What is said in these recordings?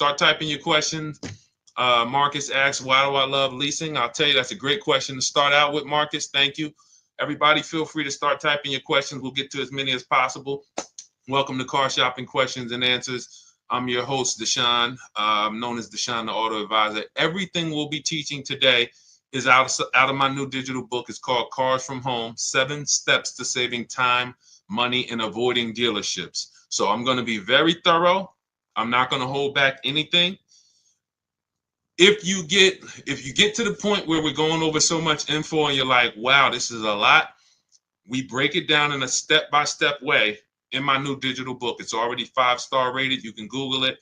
Start typing your questions. Marcus asks, why do I love leasing? I'll tell you, that's a great question to start out with, Marcus. Thank you. Everybody, feel free to start typing your questions. We'll get to as many as possible. Welcome to Car Shopping Questions and Answers. I'm your host, Deshone, known as Deshone, the Auto Advisor. Everything we'll be teaching today is out of my new digital book. It's called Cars from Home, 7 Steps to Saving Time, Money, and Avoiding Dealerships. So I'm going to be very thorough. I'm not going to hold back anything. If you get to the point where we're going over so much info and you're like, wow, this is a lot, we break it down in a step-by-step way in my new digital book. It's already 5-star rated. You can Google it.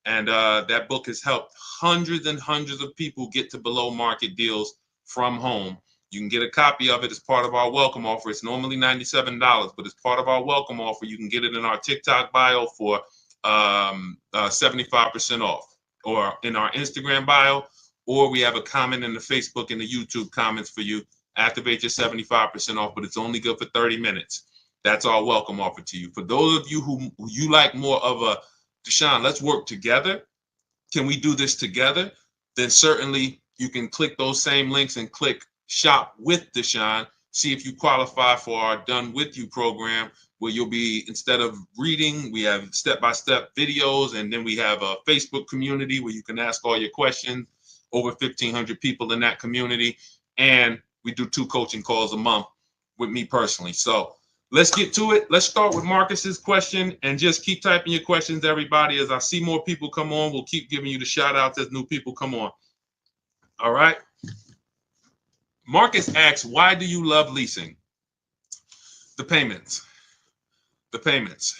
And that book has helped hundreds and hundreds of people get to below market deals from home. You can get a copy of it as part of our welcome offer. It's normally $97, but as part of our welcome offer, you can get it in our TikTok bio for 75% off, or in our Instagram bio, or we have a comment in the Facebook and the YouTube comments for you. Activate your 75% off, but it's only good for 30 minutes. That's our welcome offer to you. For those of you who you like more of a, Deshone, let's work together. Can we do this together? Then certainly you can click those same links and click Shop with Deshone. See if you qualify for our Done With You program, where you'll be, instead of reading, we have step-by-step videos, and then we have a Facebook community where you can ask all your questions. Over 1,500 people in that community, and we do 2 coaching calls a month with me personally. So let's get to it. Let's start with Marcus's question, and just keep typing your questions, everybody. As I see more people come on, we'll keep giving you the shout outs as new people come on. All right. Marcus asks, why do you love leasing? The payments. The payments.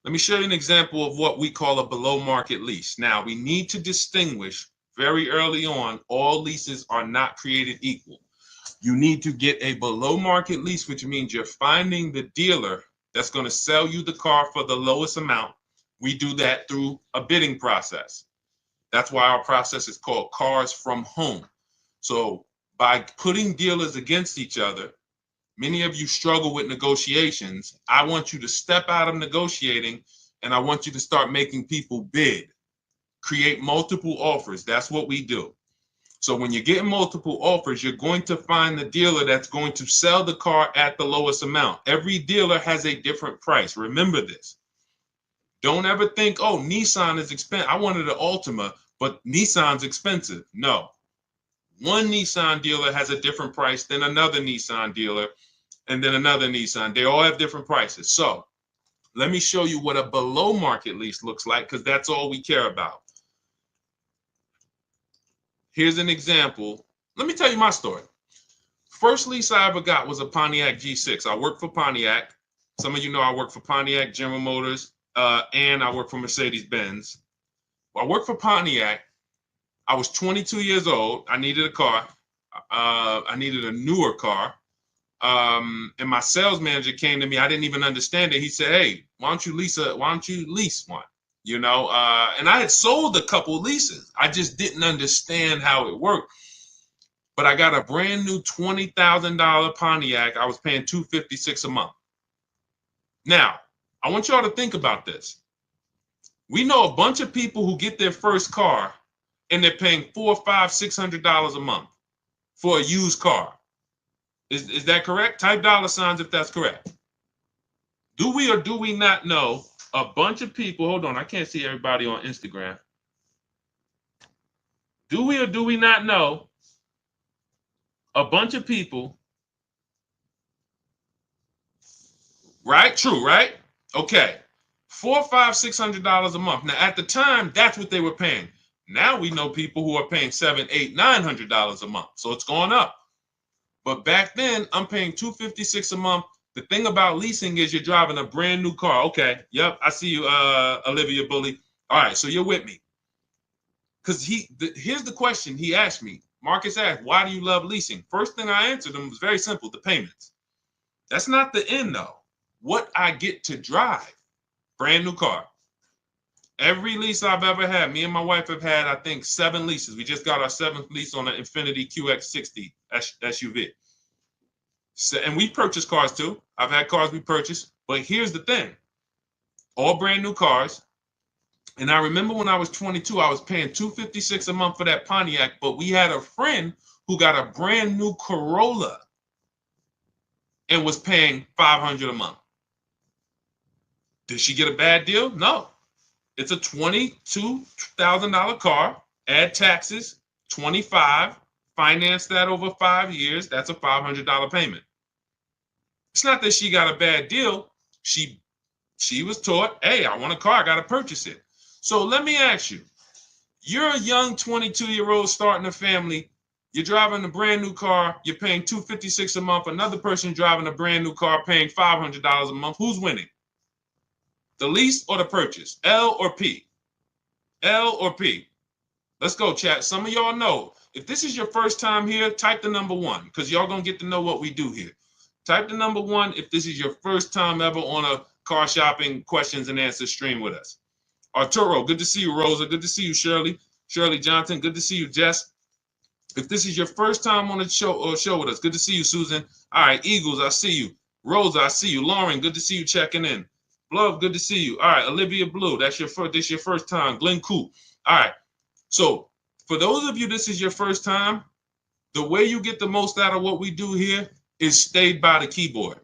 Let me show you an example of what we call a below market lease. Now, we need to distinguish very early on, all leases are not created equal. You need to get a below market lease, which means you're finding the dealer that's going to sell you the car for the lowest amount. We do that through a bidding process. That's why our process is called Cars from Home. So by putting dealers against each other, many of you struggle with negotiations. I want you to step out of negotiating, and I want you to start making people bid. Create multiple offers. That's what we do. So when you're getting multiple offers, you're going to find the dealer that's going to sell the car at the lowest amount. Every dealer has a different price. Remember this. Don't ever think, oh, Nissan is expensive. I wanted an Altima, but Nissan's expensive. No. One Nissan dealer has a different price than another Nissan dealer, and then another Nissan. They all have different prices. So let me show you what a below market lease looks like, because that's all we care about. Here's an example. Let me tell you my story. First lease I ever got was a Pontiac G6. I worked for Pontiac. Some of you know I work for Pontiac, General Motors, and I work for Mercedes-Benz. I worked for Pontiac. I was 22 years old. I needed a car. I needed a newer car. And my sales manager came to me. I didn't even understand it. He said, hey, why don't you lease one? You know, and I had sold a couple leases. I just didn't understand how it worked. But I got a brand new $20,000 Pontiac. I was paying $256 a month. Now, I want y'all to think about this. We know a bunch of people who get their first car and they're paying $400, $500, $600 a month for a used car. Is that correct? Type $ if that's correct. Do we or do we not know a bunch of people? Hold on, I can't see everybody on Instagram. Do we or do we not know a bunch of people? Right? True, right? Okay. $400, $500, $600 a month. Now, at the time, that's what they were paying. Now we know people who are paying $700, $800, $900 a month. So it's gone up. But back then, I'm paying $256 a month. The thing about leasing is you're driving a brand new car. Okay. Yep. I see you, Olivia Bully. All right. So you're with me. Because here's the question he asked me. Marcus asked, why do you love leasing? First thing I answered him was very simple, the payments. That's not the end, though. What I get to drive. Brand new car. Every lease I've ever had, me and my wife have had, I think, 7 leases. We just got our 7th lease on an Infiniti QX60 SUV. So, and we purchased cars too. I've had cars we purchased. But here's the thing. All brand new cars. And I remember when I was 22, I was paying $256 a month for that Pontiac, but we had a friend who got a brand new Corolla and was paying $500 a month. Did she get a bad deal? No. It's a $22,000 car, add taxes, 25, finance that over 5 years, that's a $500 payment. It's not that she got a bad deal. She was taught, hey, I want a car, I got to purchase it. So let me ask you, you're a young 22-year-old starting a family, you're driving a brand new car, you're paying $256 a month, another person driving a brand new car paying $500 a month. Who's winning? The lease or the purchase? L or P? L or P? Let's go, chat. Some of y'all know. If this is your first time here, type the number 1 because y'all going to get to know what we do here. Type the number 1 if this is your first time ever on a car shopping questions and answers stream with us. Arturo, good to see you. Rosa, good to see you. Shirley Johnson, good to see you. Jess, if this is your first time on the show with us, good to see you. Susan, all right. Eagles, I see you. Rosa, I see you. Lauren, good to see you checking in. Love, good to see you. All right, Olivia Blue, this your first time. Glenn Coop. All right. So for those of you, this is your first time, the way you get the most out of what we do here is stay by the keyboard.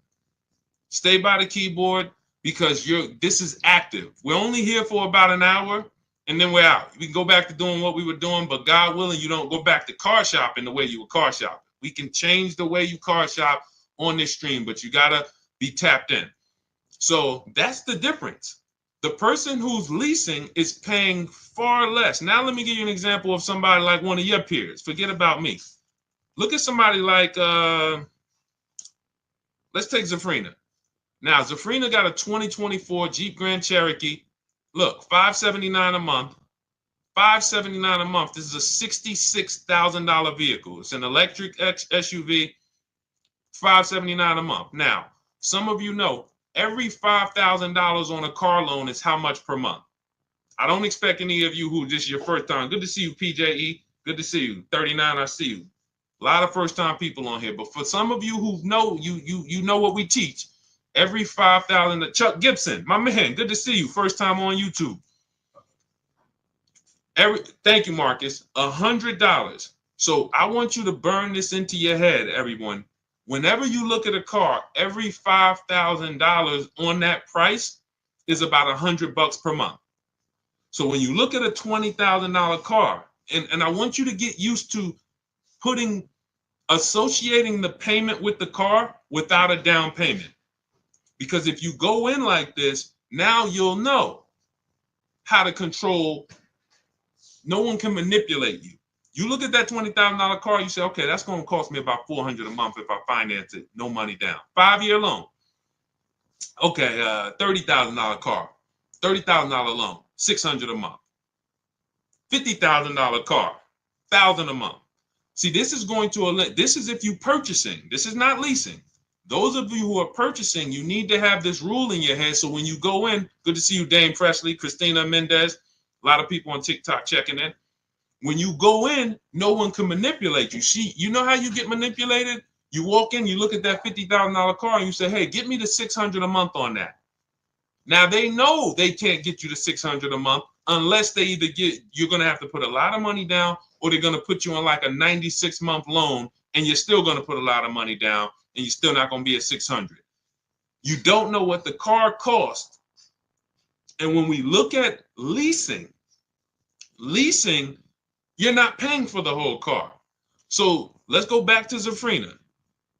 Stay by the keyboard because this is active. We're only here for about an hour and then we're out. We can go back to doing what we were doing, but God willing, you don't go back to car shopping the way you were car shopping. We can change the way you car shop on this stream, but you got to be tapped in. So that's the difference. The person who's leasing is paying far less. Now, let me give you an example of somebody like one of your peers. Forget about me. Look at somebody like, let's take Zafrina. Now, Zafrina got a 2024 Jeep Grand Cherokee. Look, $579 a month. $579 a month. This is a $66,000 vehicle. It's an electric SUV, $579 a month. Now, some of you know, every $5,000 on a car loan is how much per month? I don't expect any of you who this is your first time. Good to see you, PJE. Good to see you. 39, I see you. A lot of first-time people on here. But for some of you who know, you know what we teach. Every $5,000, Chuck Gibson, my man, good to see you. First time on YouTube. Thank you, Marcus. $100. So I want you to burn this into your head, everyone. Whenever you look at a car, every $5,000 on that price is about $100 per month. So when you look at a $20,000 car, and I want you to get used to associating the payment with the car without a down payment. Because if you go in like this, now you'll know how to control. No one can manipulate you. You look at that $20,000 car, you say, okay, that's going to cost me about $400 a month if I finance it, no money down. 5-year loan. Okay, $30,000 car, $30,000 loan, $600 a month. $50,000 car, $1,000 a month. See, this is if you purchasing. This is not leasing. Those of you who are purchasing, you need to have this rule in your head. So when you go in, good to see you, Dame Presley, Christina Mendez, a lot of people on TikTok checking in. When you go in, no one can manipulate you. See, you know how you get manipulated? You walk in, you look at that $50,000 car and you say, hey, get me the $600 a month on that. Now they know they can't get you the $600 a month unless they you're going to have to put a lot of money down or they're going to put you on like a 96-month loan and you're still going to put a lot of money down and you're still not going to be at 600. You don't know what the car cost. And when we look at leasing, you're not paying for the whole car. So let's go back to Zafrina.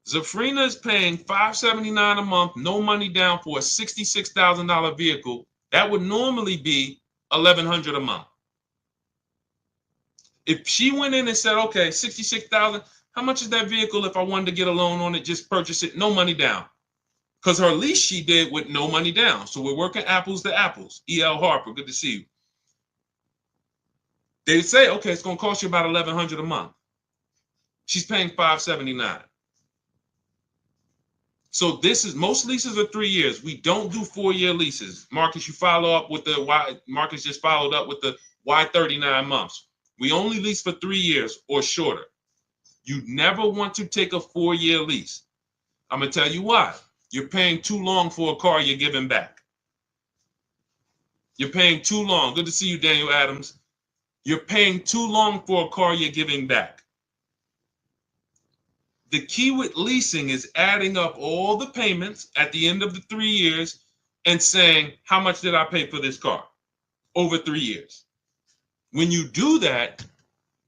Zafrina is paying $579 a month, no money down for a $66,000 vehicle. That would normally be $1,100 a month. If she went in and said, okay, $66,000, how much is that vehicle if I wanted to get a loan on it, just purchase it, no money down? Because her lease she did with no money down. So we're working apples to apples. E.L. Harper, good to see you. They say, okay, it's going to cost you about $1,100 a month. She's paying $579. So most leases are 3 years. We don't do 4-year leases. Marcus, you follow up with Marcus just followed up with the why 39 months. We only lease for 3 years or shorter. You never want to take a 4-year lease. I'm going to tell you why. You're paying too long for a car you're giving back. You're paying too long. Good to see you, Daniel Adams. You're paying too long for a car you're giving back. The key with leasing is adding up all the payments at the end of the 3 years and saying, how much did I pay for this car over 3 years? When you do that,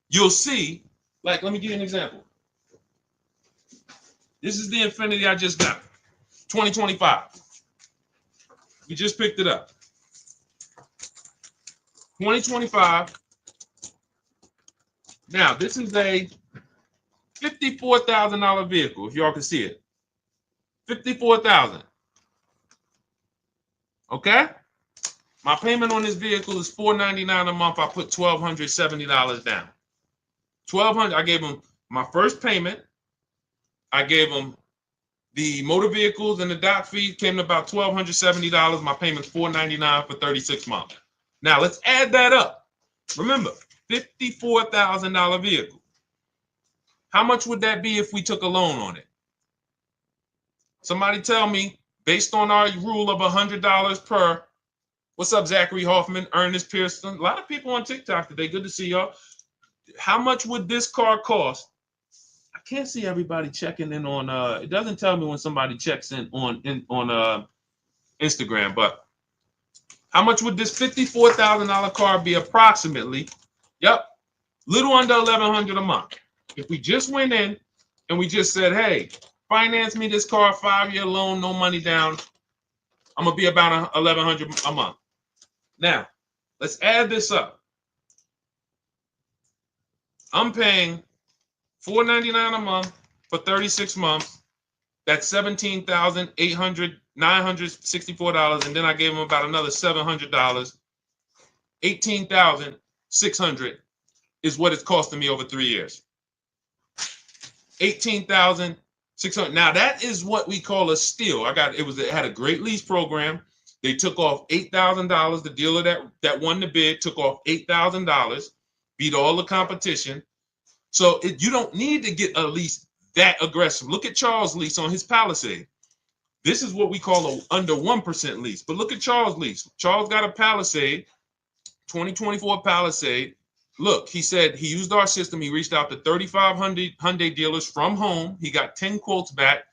you'll see, like, let me give you an example. This is the Infiniti I just got, 2025. We just picked it up. 2025. Now, this is a $54,000 vehicle, if y'all can see it. $54,000. Okay? My payment on this vehicle is $499 a month. I put $1,270 down. $1,200. I gave them my first payment. I gave them the motor vehicles and the dock fee came to about $1,270. My payment's $499 for 36 months. Now let's add that up. Remember, $54,000 vehicle. How much would that be if we took a loan on it? Somebody tell me, based on our rule of $100 per. What's up, Zachary Hoffman, Ernest Pearson? A lot of people on TikTok today. Good to see y'all. How much would this car cost? I can't see everybody checking in on. It doesn't tell me when somebody checks in on Instagram. But how much would this $54,000 car be approximately? Yep, little under $1,100 a month. If we just went in and we just said, "Hey, finance me this car, 5-year loan, no money down," I'm gonna be about $1,100 a month. Now, let's add this up. I'm paying $499 a month for 36 months. That's $17,964, and then I gave them about another $700. $18,600 is what it's costing me over 3 years. $18,600. Now that is what we call a steal. It had a great lease program. They took off $8,000. The dealer that won the bid took off $8,000, beat all the competition. So you don't need to get a lease that aggressive. Look at Charles' lease on his Palisade. This is what we call a under 1% lease. But look at Charles' lease. Charles got a Palisade, 2024 Palisade. Look, he said he used our system. He reached out to 3,500 Hyundai dealers from home. He got 10 quotes back.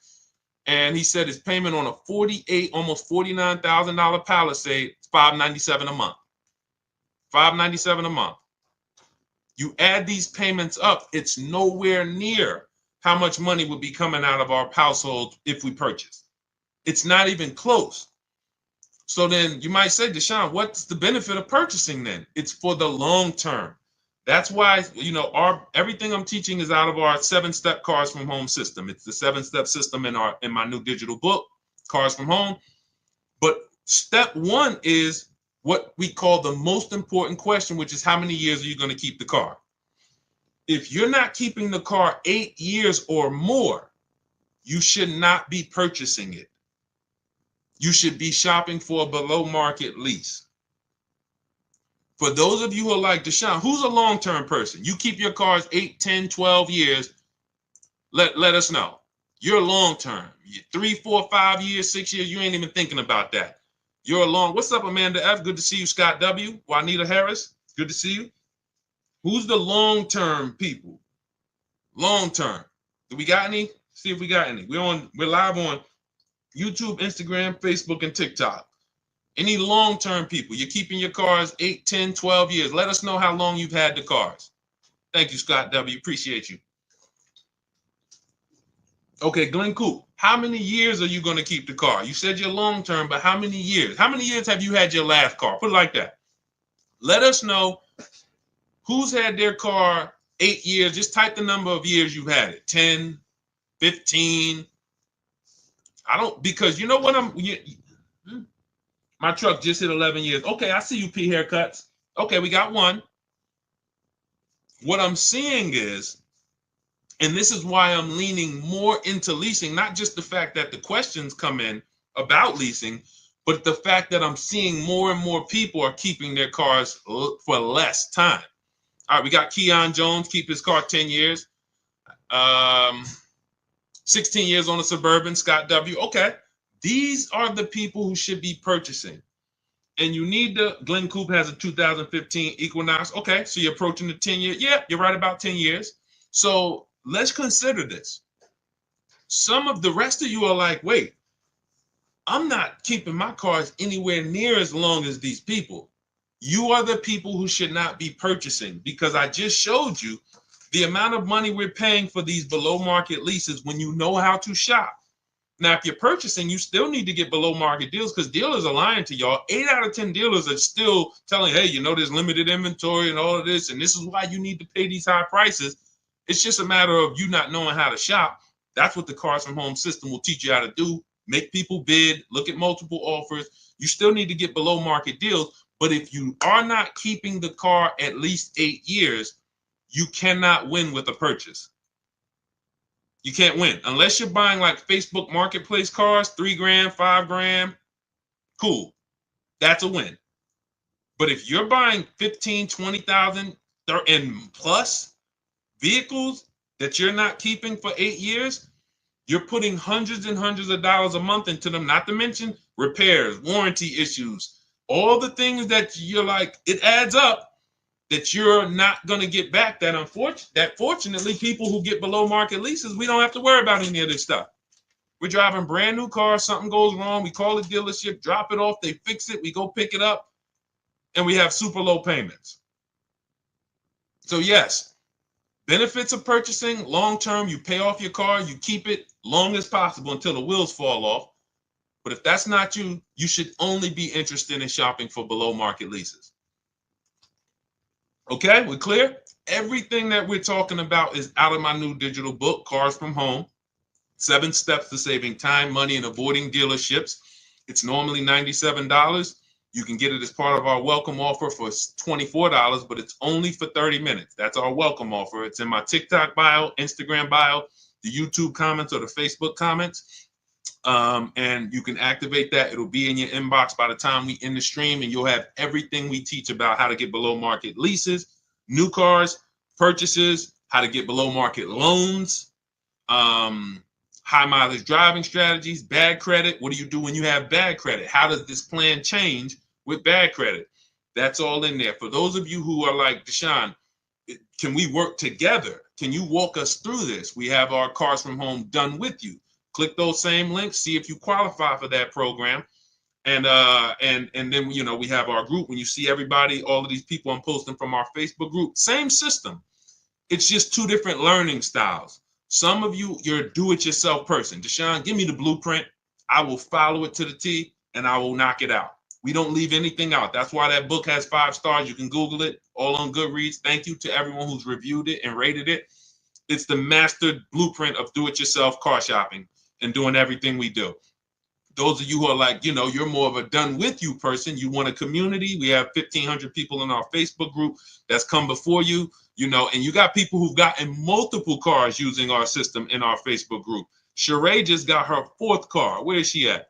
And he said his payment on a almost $49,000 Palisade is $597 a month. $597 a month. You add these payments up, it's nowhere near how much money would be coming out of our household if we purchase. It's not even close. So then you might say, Deshone, what's the benefit of purchasing then? It's for the long term. That's why, everything I'm teaching is out of our 7-step Cars from Home system. It's the 7-step system in my new digital book, Cars from Home. But step 1 is what we call the most important question, which is how many years are you going to keep the car? If you're not keeping the car 8 years or more, you should not be purchasing it. You should be shopping for a below market lease. For those of you who are like Deshone, who's a long-term person? You keep your cars 8, 10, 12 years. Let us know. You're long-term. 3, 4, 5 years, 6 years, you ain't even thinking about that. You're long. What's up, Amanda F? Good to see you. Scott W. Juanita Harris. Good to see you. Who's the long-term people? Long-term. Do we got any? See if we got any. We're live on YouTube, Instagram, Facebook, and TikTok. Any long-term people? You're keeping your cars 8, 10, 12 years. Let us know how long you've had the cars. Thank you, Scott W. Appreciate you. Okay, Glenn Coop. How many years are you going to keep the car? You said you're long-term, but how many years? How many years have you had your last car? Put it like that. Let us know who's had their car 8 years. Just type the number of years you've had it. 10, 15. Because you know what my truck just hit 11 years. Okay, I see you, P Haircuts. Okay, we got one. What I'm seeing is, and this is why I'm leaning more into leasing, not just the fact that the questions come in about leasing, but the fact that I'm seeing more and more people are keeping their cars for less time. All right, we got Keon Jones, keep his car 10 years. 16 years on a Suburban, Scott W. Okay, these are the people who should be purchasing. and you need the Glen Coupe has a 2015 Equinox. Okay, so you're approaching the 10-year. Yeah, you're right about 10 years. So let's consider this. Some of the rest of you are like, wait, I'm not keeping my cars anywhere near as long as these people. You are the people who should not be purchasing, because I just showed you the amount of money we're paying for these below market leases when you know how to shop. Now, if you're purchasing, you still need to get below market deals, because dealers are lying to y'all. 8 out of 10 dealers are still telling, hey, there's limited inventory and all of this, and this is why you need to pay these high prices. It's just a matter of you not knowing how to shop. That's what the Cars from Home system will teach you how to do. Make people bid, look at multiple offers. You still need to get below market deals. But if you are not keeping the car at least 8 years, you cannot win with a purchase. You can't win unless you're buying like Facebook Marketplace cars, $3,000, $5,000. Cool, that's a win. But if you're buying 15, 20,000 and plus vehicles that you're not keeping for 8 years, you're putting hundreds and hundreds of dollars a month into them. Not to mention repairs, warranty issues, all the things that you're like, it adds up, that you're not going to get back. That fortunately, people who get below market leases, we don't have to worry about any of this stuff. We're driving brand new cars, something goes wrong, we call the dealership, drop it off, they fix it, we go pick it up, and we have super low payments. So yes, benefits of purchasing long term, you pay off your car, you keep it long as possible until the wheels fall off. But if that's not you, you should only be interested in shopping for below market leases. Okay, we're clear? Everything that we're talking about is out of my new digital book, Cars from Home, 7 Steps to Saving Time, Money, and Avoiding Dealerships. It's normally $97. You can get it as part of our welcome offer for $24, but it's only for 30 minutes. That's our welcome offer. It's in my TikTok bio, Instagram bio, the YouTube comments, or the Facebook comments. And you can activate that. It'll be in your inbox by the time we end the stream, and you'll have everything we teach about how to get below market leases, new cars, purchases, how to get below market loans, high mileage driving strategies, bad credit. What do you do when you have bad credit? How does this plan change with bad credit? That's all in there. For those of you who are like, Deshone, can we work together? Can you walk us through this? We have our Cars from Home done with you. Click those same links, see if you qualify for that program. And then we have our group. When you see everybody, all of these people I'm posting from our Facebook group, same system. It's just 2 different learning styles. Some of you, you're a do-it-yourself person. Deshone, give me the blueprint. I will follow it to the T, and I will knock it out. We don't leave anything out. That's why that book has 5 stars. You can Google it, all on Goodreads. Thank you to everyone who's reviewed it and rated it. It's the master blueprint of do-it-yourself car shopping and doing everything we do. Those of you who are like, you're more of a done with you person, you want a community. We have 1,500 people in our Facebook group that's come before you, and you got people who've gotten multiple cars using our system in our Facebook group. Sheree just got her 4th car. Where is she at?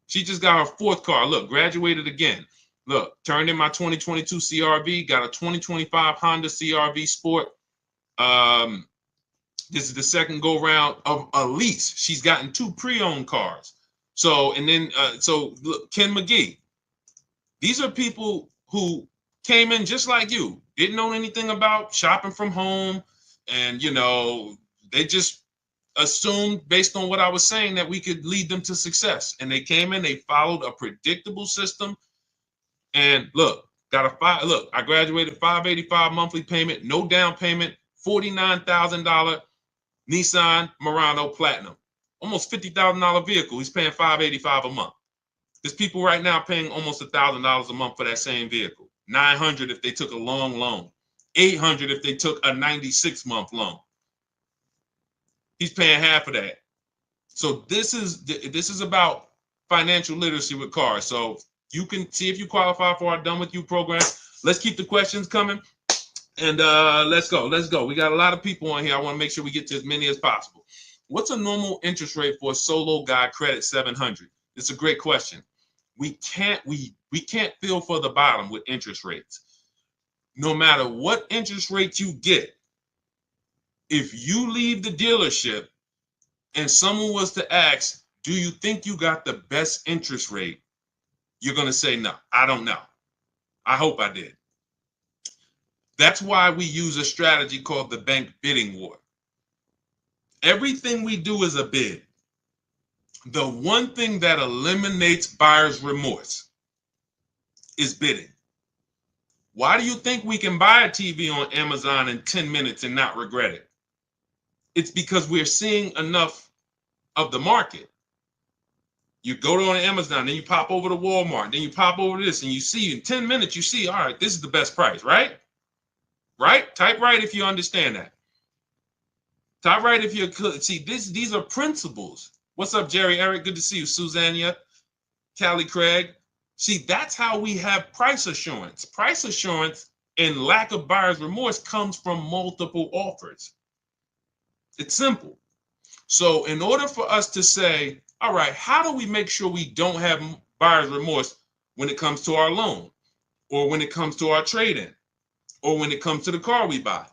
She just got her 4th car. Look, graduated again. Look, turned in my 2022 CRV, got a 2025 Honda CRV Sport. This is the second go round of a lease. She's gotten 2 pre-owned cars. So look, Ken McGee. These are people who came in just like you, didn't know anything about shopping from home, and they just assumed based on what I was saying that we could lead them to success. And they came in, they followed a predictable system, and look, I graduated $585 monthly payment, no down payment, $49,000 Nissan Murano Platinum, almost $50,000 vehicle. He's paying $585 a month. There's people right now paying almost $1,000 a month for that same vehicle. $900 if they took a long loan, $800 if they took a 96-month loan. He's paying half of that. So this is about financial literacy with cars. So you can see if you qualify for our Done With You program. Let's keep the questions coming. And let's go. We got a lot of people on here. I want to make sure we get to as many as possible. What's a normal interest rate for a solo guy credit 700? It's a great question. We can't feel for the bottom with interest rates. No matter what interest rate you get, if you leave the dealership and someone was to ask, do you think you got the best interest rate? you're going to say, no, I don't know. I hope I did. That's why we use a strategy called the bank bidding war. Everything we do is a bid. The one thing that eliminates buyer's remorse is bidding. Why do you think we can buy a TV on Amazon in 10 minutes and not regret it? It's because we're seeing enough of the market. You go to on Amazon, then you pop over to Walmart, then you pop over to this, and you see in 10 minutes, you see, all right, this is the best price, right? Right? Type right if you understand that. Type right if you could. See, these are principles. What's up, Jerry Eric? Good to see you. Susanna, Callie Craig. See, that's how we have price assurance. Price assurance and lack of buyer's remorse comes from multiple offers. It's simple. So in order for us to say, all right, how do we make sure we don't have buyer's remorse when it comes to our loan, or when it comes to our trade-in, or when it comes to the car we buy?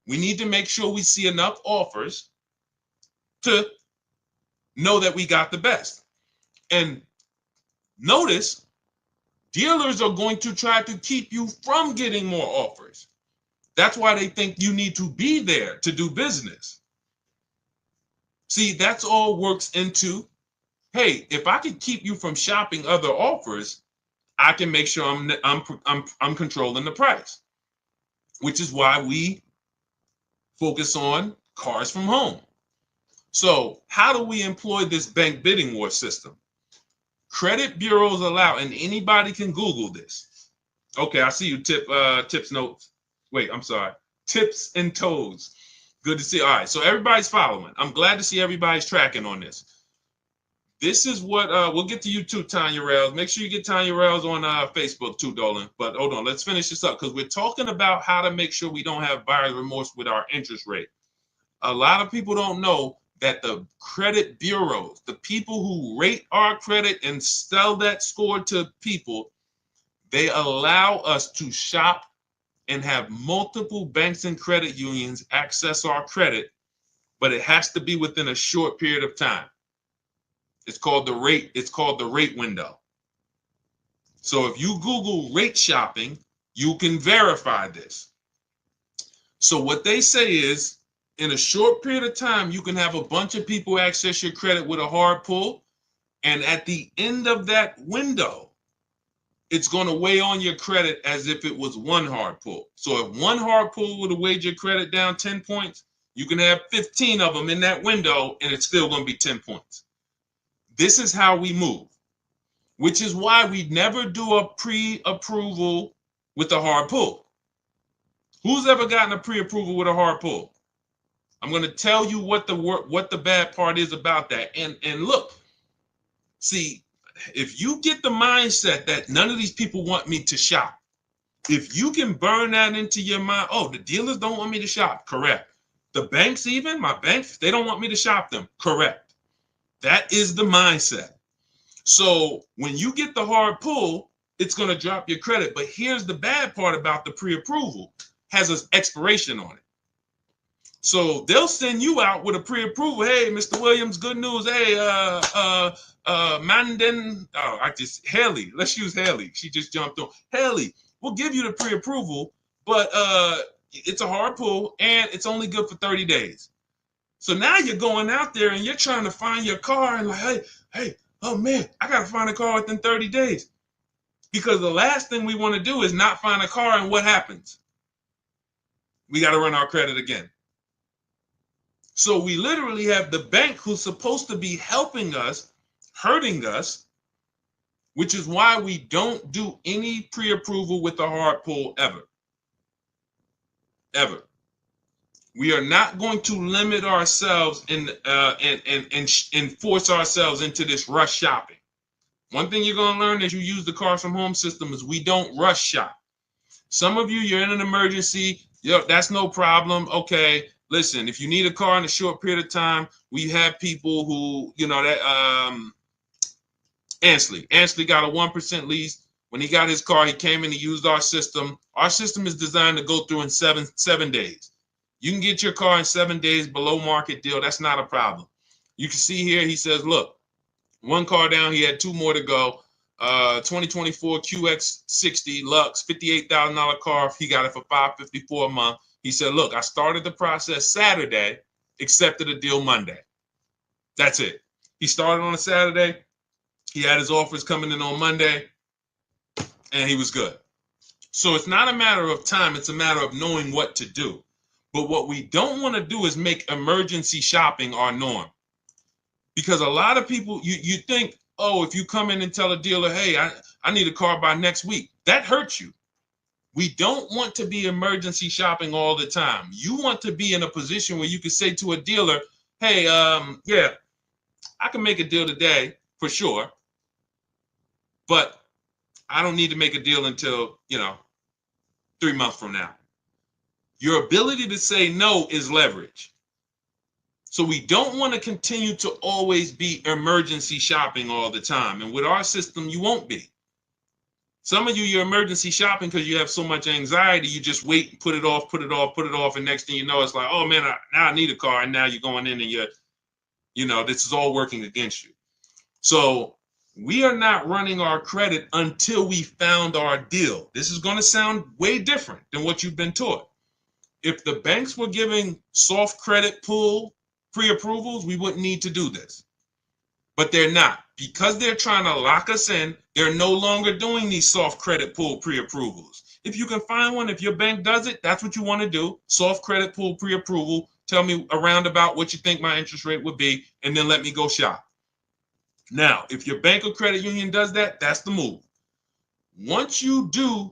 We need to make sure we see enough offers to know that we got the best. And notice, dealers are going to try to keep you from getting more offers. That's why they think you need to be there to do business. See, that's all works into, hey, if I can keep you from shopping other offers, I can make sure I'm controlling the price, which is why we focus on cars from home. So how do we employ this bank bidding war system? Credit bureaus allow, and anybody can Google this. Okay, I see you, tips notes. Wait, I'm sorry. Tips and toes. Good to see. All right, so everybody's following. I'm glad to see everybody's tracking on this. This is what we'll get to you too, Tanya Rails. Make sure you get Tanya Rails on Facebook too, Dolan. But hold on, let's finish this up because we're talking about how to make sure we don't have buyer's remorse with our interest rate. A lot of people don't know that the credit bureaus, the people who rate our credit and sell that score to people, they allow us to shop and have multiple banks and credit unions access our credit, but it has to be within a short period of time. It's called the rate window. So if you Google rate shopping, you can verify this. So what they say is, in a short period of time, you can have a bunch of people access your credit with a hard pull. And at the end of that window, it's going to weigh on your credit as if it was one hard pull. So if one hard pull would have weighed your credit down 10 points, you can have 15 of them in that window and it's still going to be 10 points. This is how we move, which is why we never do a pre-approval with a hard pull. Who's ever gotten a pre-approval with a hard pull? I'm going to tell you what the bad part is about that. And look, see, if you get the mindset that none of these people want me to shop, if you can burn that into your mind, oh, the dealers don't want me to shop, correct. The banks, even my banks, they don't want me to shop them, correct. That is the mindset. So when you get the hard pull, it's going to drop your credit. But here's the bad part about the pre-approval, has an expiration on it. So they'll send you out with a pre-approval. Hey, Mr. Williams, good news. Hey, Haley, let's use Haley. She just jumped on. Haley, we'll give you the pre-approval, but it's a hard pull and it's only good for 30 days. So now you're going out there and you're trying to find your car and like, hey, oh man, I got to find a car within 30 days. Because the last thing we want to do is not find a car, and what happens? We got to run our credit again. So we literally have the bank who's supposed to be helping us, hurting us, which is why we don't do any pre-approval with a hard pull ever. Ever. We are not going to limit ourselves and force ourselves into this rush shopping. One thing you're going to learn as you use the cars from home system is we don't rush shop. Some of you, you're in an emergency. That's no problem. Okay. Listen, if you need a car in a short period of time, we have people who, Ansley got a 1% lease. When he got his car, he came in, he used our system. Our system is designed to go through in seven days. You can get your car in 7 days below market deal. That's not a problem. You can see here, he says, look, one car down, he had 2 more to go. 2024 QX60 Lux, $58,000 car. He got it for $554 a month. He said, look, I started the process Saturday, accepted a deal Monday. That's it. He started on a Saturday. He had his offers coming in on Monday, and he was good. So it's not a matter of time. It's a matter of knowing what to do. But what we don't want to do is make emergency shopping our norm. Because a lot of people, you think, oh, if you come in and tell a dealer, hey, I need a car by next week, that hurts you. We don't want to be emergency shopping all the time. You want to be in a position where you can say to a dealer, hey, yeah, I can make a deal today for sure, but I don't need to make a deal until, 3 months from now. Your ability to say no is leverage. So we don't want to continue to always be emergency shopping all the time. And with our system, you won't be. Some of you, you're emergency shopping because you have so much anxiety, you just wait and put it off. And next thing you know, it's like, oh man, now I need a car. And now you're going in and this is all working against you. So we are not running our credit until we found our deal. This is going to sound way different than what you've been taught. If the banks were giving soft credit pull pre-approvals, we wouldn't need to do this. But they're not. Because they're trying to lock us in, they're no longer doing these soft credit pull pre-approvals. If you can find one, if your bank does it, that's what you want to do. Soft credit pull pre-approval. Tell me around about what you think my interest rate would be, and then let me go shop. Now, if your bank or credit union does that, that's the move. Once you do,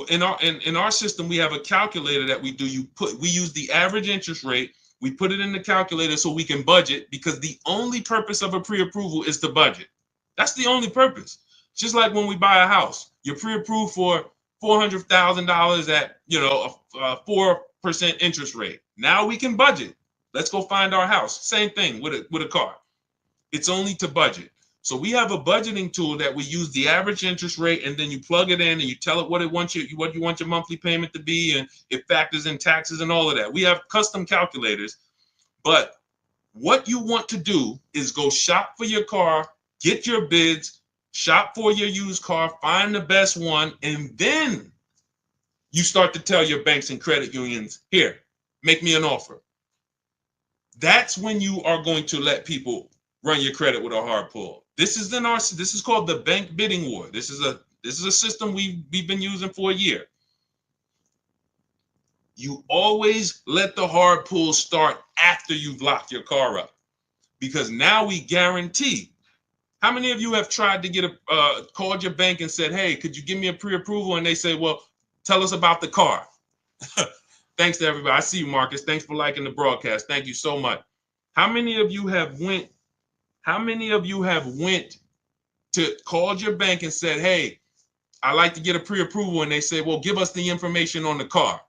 in our system, we have a calculator that we do. We use the average interest rate. We put it in the calculator so we can budget, because the only purpose of a pre-approval is to budget. That's the only purpose. Just like when we buy a house, you're pre-approved for $400,000 at a 4% interest rate. Now we can budget. Let's go find our house. Same thing with a car. It's only to budget. So we have a budgeting tool that we use the average interest rate, and then you plug it in and you tell it what you want your monthly payment to be, and it factors in taxes and all of that. We have custom calculators, but what you want to do is go shop for your car, get your bids, shop for your used car, find the best one, and then you start to tell your banks and credit unions, here, make me an offer. That's when you are going to let people run your credit with a hard pull. This is called the bank bidding war. This is a system we've been using for a year. You always let the hard pull start after you've locked your car up, because now we guarantee. How many of you have tried to called your bank and said, hey, could you give me a pre-approval? And they say, well, tell us about the car. Thanks to everybody. I see you, Marcus. Thanks for liking the broadcast. Thank you so much. How many of you have went to called your bank and said, hey, I like to get a pre-approval, and they say, well, give us the information on the car.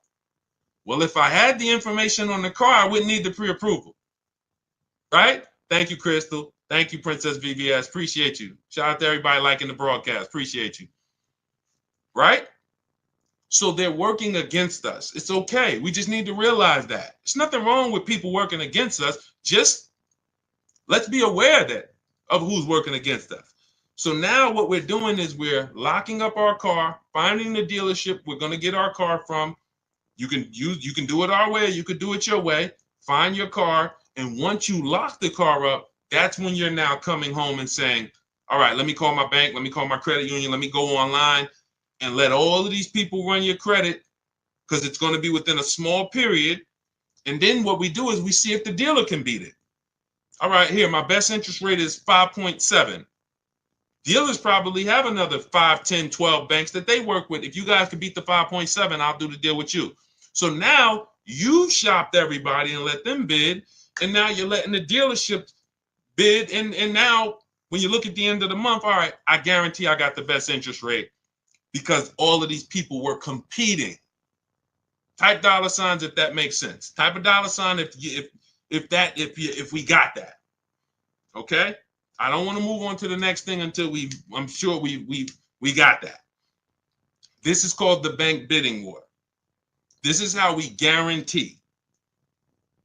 Well, if I had the information on the car, I wouldn't need the pre-approval, right? Thank you, Crystal. Thank you, Princess VVS. Appreciate you. Shout out to everybody liking the broadcast. Appreciate you. Right? So they're working against us. It's okay. We just need to realize that. There's nothing wrong with people working against us. Just let's be aware of who's working against us. So now what we're doing is we're locking up our car, finding the dealership we're going to get our car from. You can do it our way, you could do it your way. Find your car, and once you lock the car up, that's when you're now coming home and saying, all right, let me call my bank, let me call my credit union, let me go online and let all of these people run your credit, because it's going to be within a small period. And then what we do is we see if the dealer can beat it. All right, here, my best interest rate is 5.7. Dealers probably have another 5, 10, 12 banks that they work with. If you guys can beat the 5.7, I'll do the deal with you. So now you've shopped everybody and let them bid, and now you're letting the dealership bid. And now when you look at the end of the month, all right, I guarantee I got the best interest rate because all of these people were competing. Type dollar signs if that makes sense. Type a dollar sign if we got that. Okay? I don't want to move on to the next thing until I'm sure we got that. This is called the bank bidding war. This is how we guarantee.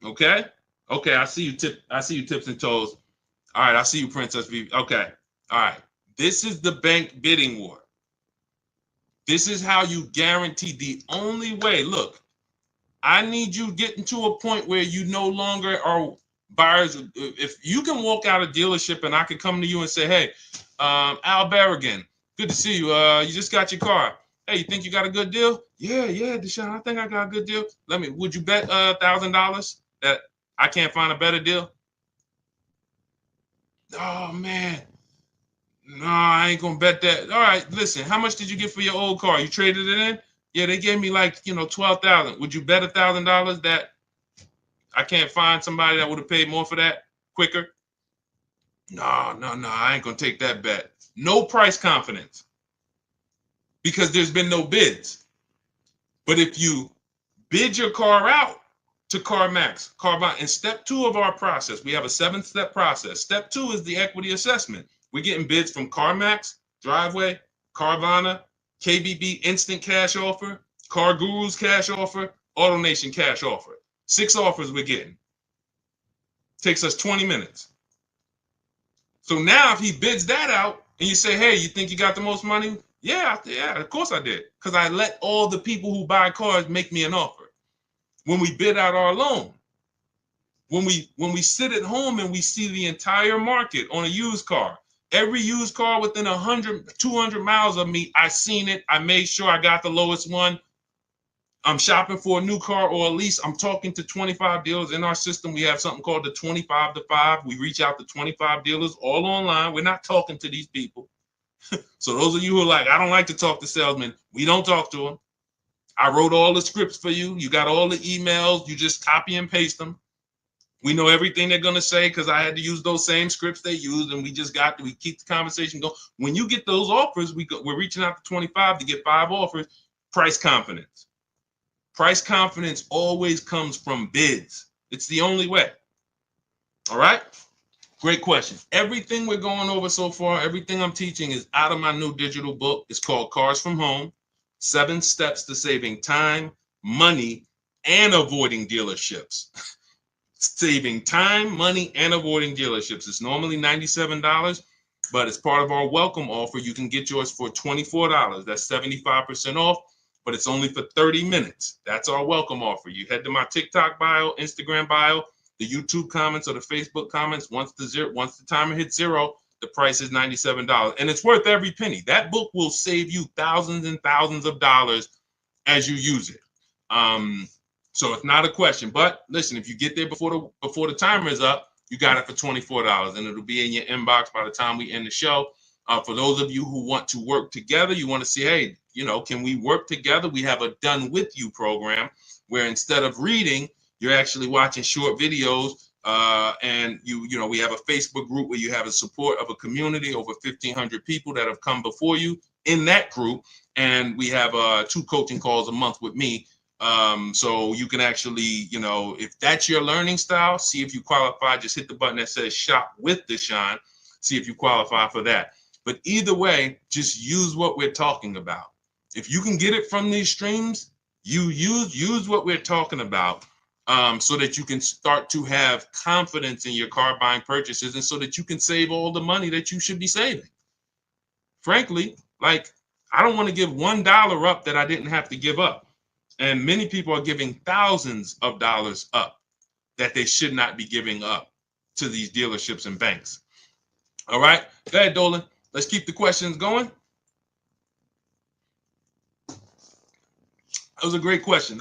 Okay? Okay, I see you tips and toes. All right, I see you, Princess V. Okay. All right. This is the bank bidding war. This is how you guarantee the only way. Look, I need you getting to a point where you no longer are buyers. If you can walk out of dealership and I can come to you and say, hey, Al Berrigan, good to see you. You just got your car. Hey, you think you got a good deal? Yeah, Deshone, I think I got a good deal. Would you bet $1,000 that I can't find a better deal? Oh man, no, I ain't gonna bet that. All right, listen, how much did you get for your old car? You traded it in? Yeah, they gave me like 12,000. Would you bet $1,000 that I can't find somebody that would have paid more for that quicker? No, I ain't gonna take that bet. No price confidence because there's been no bids. But if you bid your car out to CarMax, Carvana, in step 2 of our process, we have a 7-step process. Step 2 is the equity assessment. We're getting bids from CarMax, Driveway, Carvana, KBB Instant Cash Offer, Car Guru's Cash Offer, AutoNation Cash Offer. 6 offers we're getting. Takes us 20 minutes. So now if he bids that out and you say, hey, you think you got the most money? Yeah, of course I did. Because I let all the people who buy cars make me an offer. When we bid out our loan, when we sit at home and we see the entire market on a used car, every used car within 100, 200 miles of me, I seen it. I made sure I got the lowest one. I'm shopping for a new car or at least I'm talking to 25 dealers in our system. We have something called the 25 to 5. We reach out to 25 dealers all online. We're not talking to these people. So those of you who are like, I don't like to talk to salesmen, we don't talk to them. I wrote all the scripts for you. You got all the emails. You just copy and paste them. We know everything they're going to say because I had to use those same scripts they used, and we keep the conversation going. When you get those offers, we're reaching out to 25 to get 5 offers. Price confidence. Price confidence always comes from bids. It's the only way. All right? Great question. Everything we're going over so far, everything I'm teaching is out of my new digital book. It's called Cars from Home, 7 Steps to Saving Time, Money, and Avoiding Dealerships. Saving time, money, and avoiding dealerships. It's normally $97, but as part of our welcome offer, you can get yours for $24. That's 75% off, but it's only for 30 minutes. That's our welcome offer. You head to my TikTok bio, Instagram bio, the YouTube comments or the Facebook comments. Once the timer hits 0, the price is $97, and it's worth every penny. That book will save you thousands and thousands of dollars as you use it. So it's not a question. But listen, if you get there before the timer is up, you got it for $24, and it'll be in your inbox by the time we end the show. For those of you who want to work together, you want to see, hey, can we work together? We have a Done With You program where instead of reading, you're actually watching short videos. And we have a Facebook group where you have a support of a community, over 1,500 people that have come before you in that group. And we have 2 coaching calls a month with me. So you can actually, if that's your learning style, see if you qualify. Just hit the button that says Shop with Deshone. See if you qualify for that. But either way, just use what we're talking about. If you can get it from these streams, you use what we're talking about. So that you can start to have confidence in your car buying purchases, and so that you can save all the money that you should be saving. Frankly, I don't want to give $1 up that I didn't have to give up. And many people are giving thousands of dollars up that they should not be giving up to these dealerships and banks. All right, go ahead, Dolan. Let's keep the questions going. That was a great question.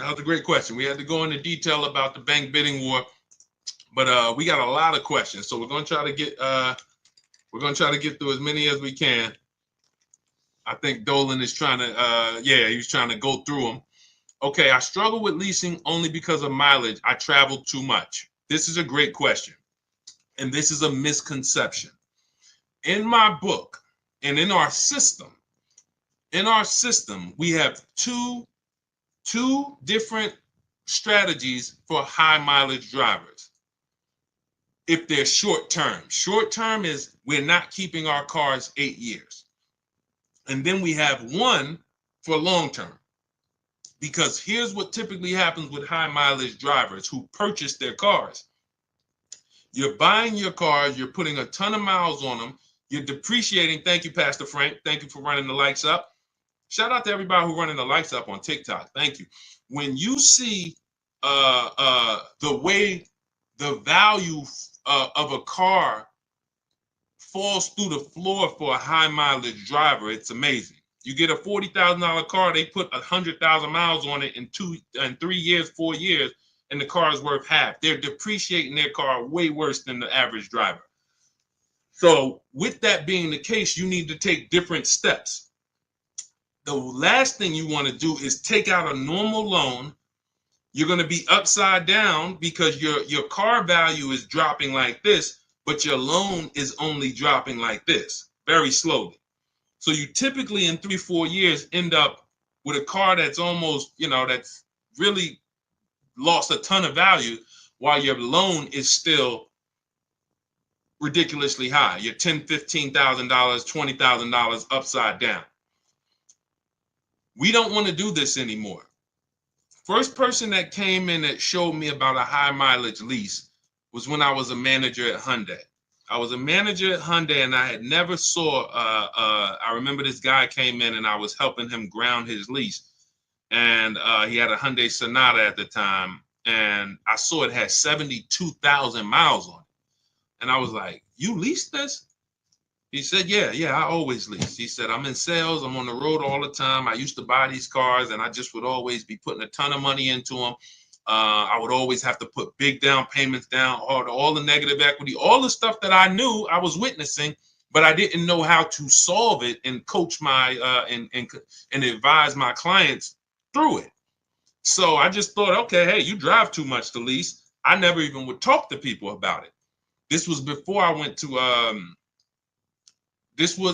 We had to go into detail about the bank bidding war, but we got a lot of questions, so we're going to try to get through as many as we can. I think Dolan is trying to, he's trying to go through them. Okay, I struggle with leasing only because of mileage. I travel too much. This is a great question, and this is a misconception. In my book and in our system, we have two different strategies for high mileage drivers. If they're short term is we're not keeping our cars 8 years. And then we have one for long term. Because here's what typically happens with high mileage drivers who purchase their cars. You're buying your cars, you're putting a ton of miles on them, You're depreciating. Thank you, Pastor Frank. Thank you for running the lights up. Shout out to everybody who running the lights up on TikTok. Thank you. When you see the way the value of a car falls through the floor for a high mileage driver, it's amazing. You get a $40,000 car, they put 100,000 miles on it in 3 years, 4 years, and the car is worth half. They're depreciating their car way worse than the average driver. So with that being the case, you need to take different steps. The last thing you want to do is take out a normal loan. You're going to be upside down because your car value is dropping like this, but your loan is only dropping like this, very slowly. So you typically in 3-4 years end up with a car that's almost, that's really lost a ton of value while your loan is still ridiculously high. You're $10,000, $15,000, $20,000 upside down. We don't want to do this anymore. First person that came in that showed me about a high mileage lease was when I was a manager at Hyundai. I was a manager at Hyundai and I had never saw, I remember this guy came in and I was helping him ground his lease. And he had a Hyundai Sonata at the time. And I saw it had 72,000 miles on it. And I was like, you leased this? He said, yeah, I always lease. He said, I'm in sales. I'm on the road all the time. I used to buy these cars and I just would always be putting a ton of money into them. I would always have to put big down payments down, all the negative equity, all the stuff that I knew I was witnessing, but I didn't know how to solve it and coach my and advise my clients through it. So I just thought, okay, hey, you drive too much to lease. I never even would talk to people about it. This was before I went to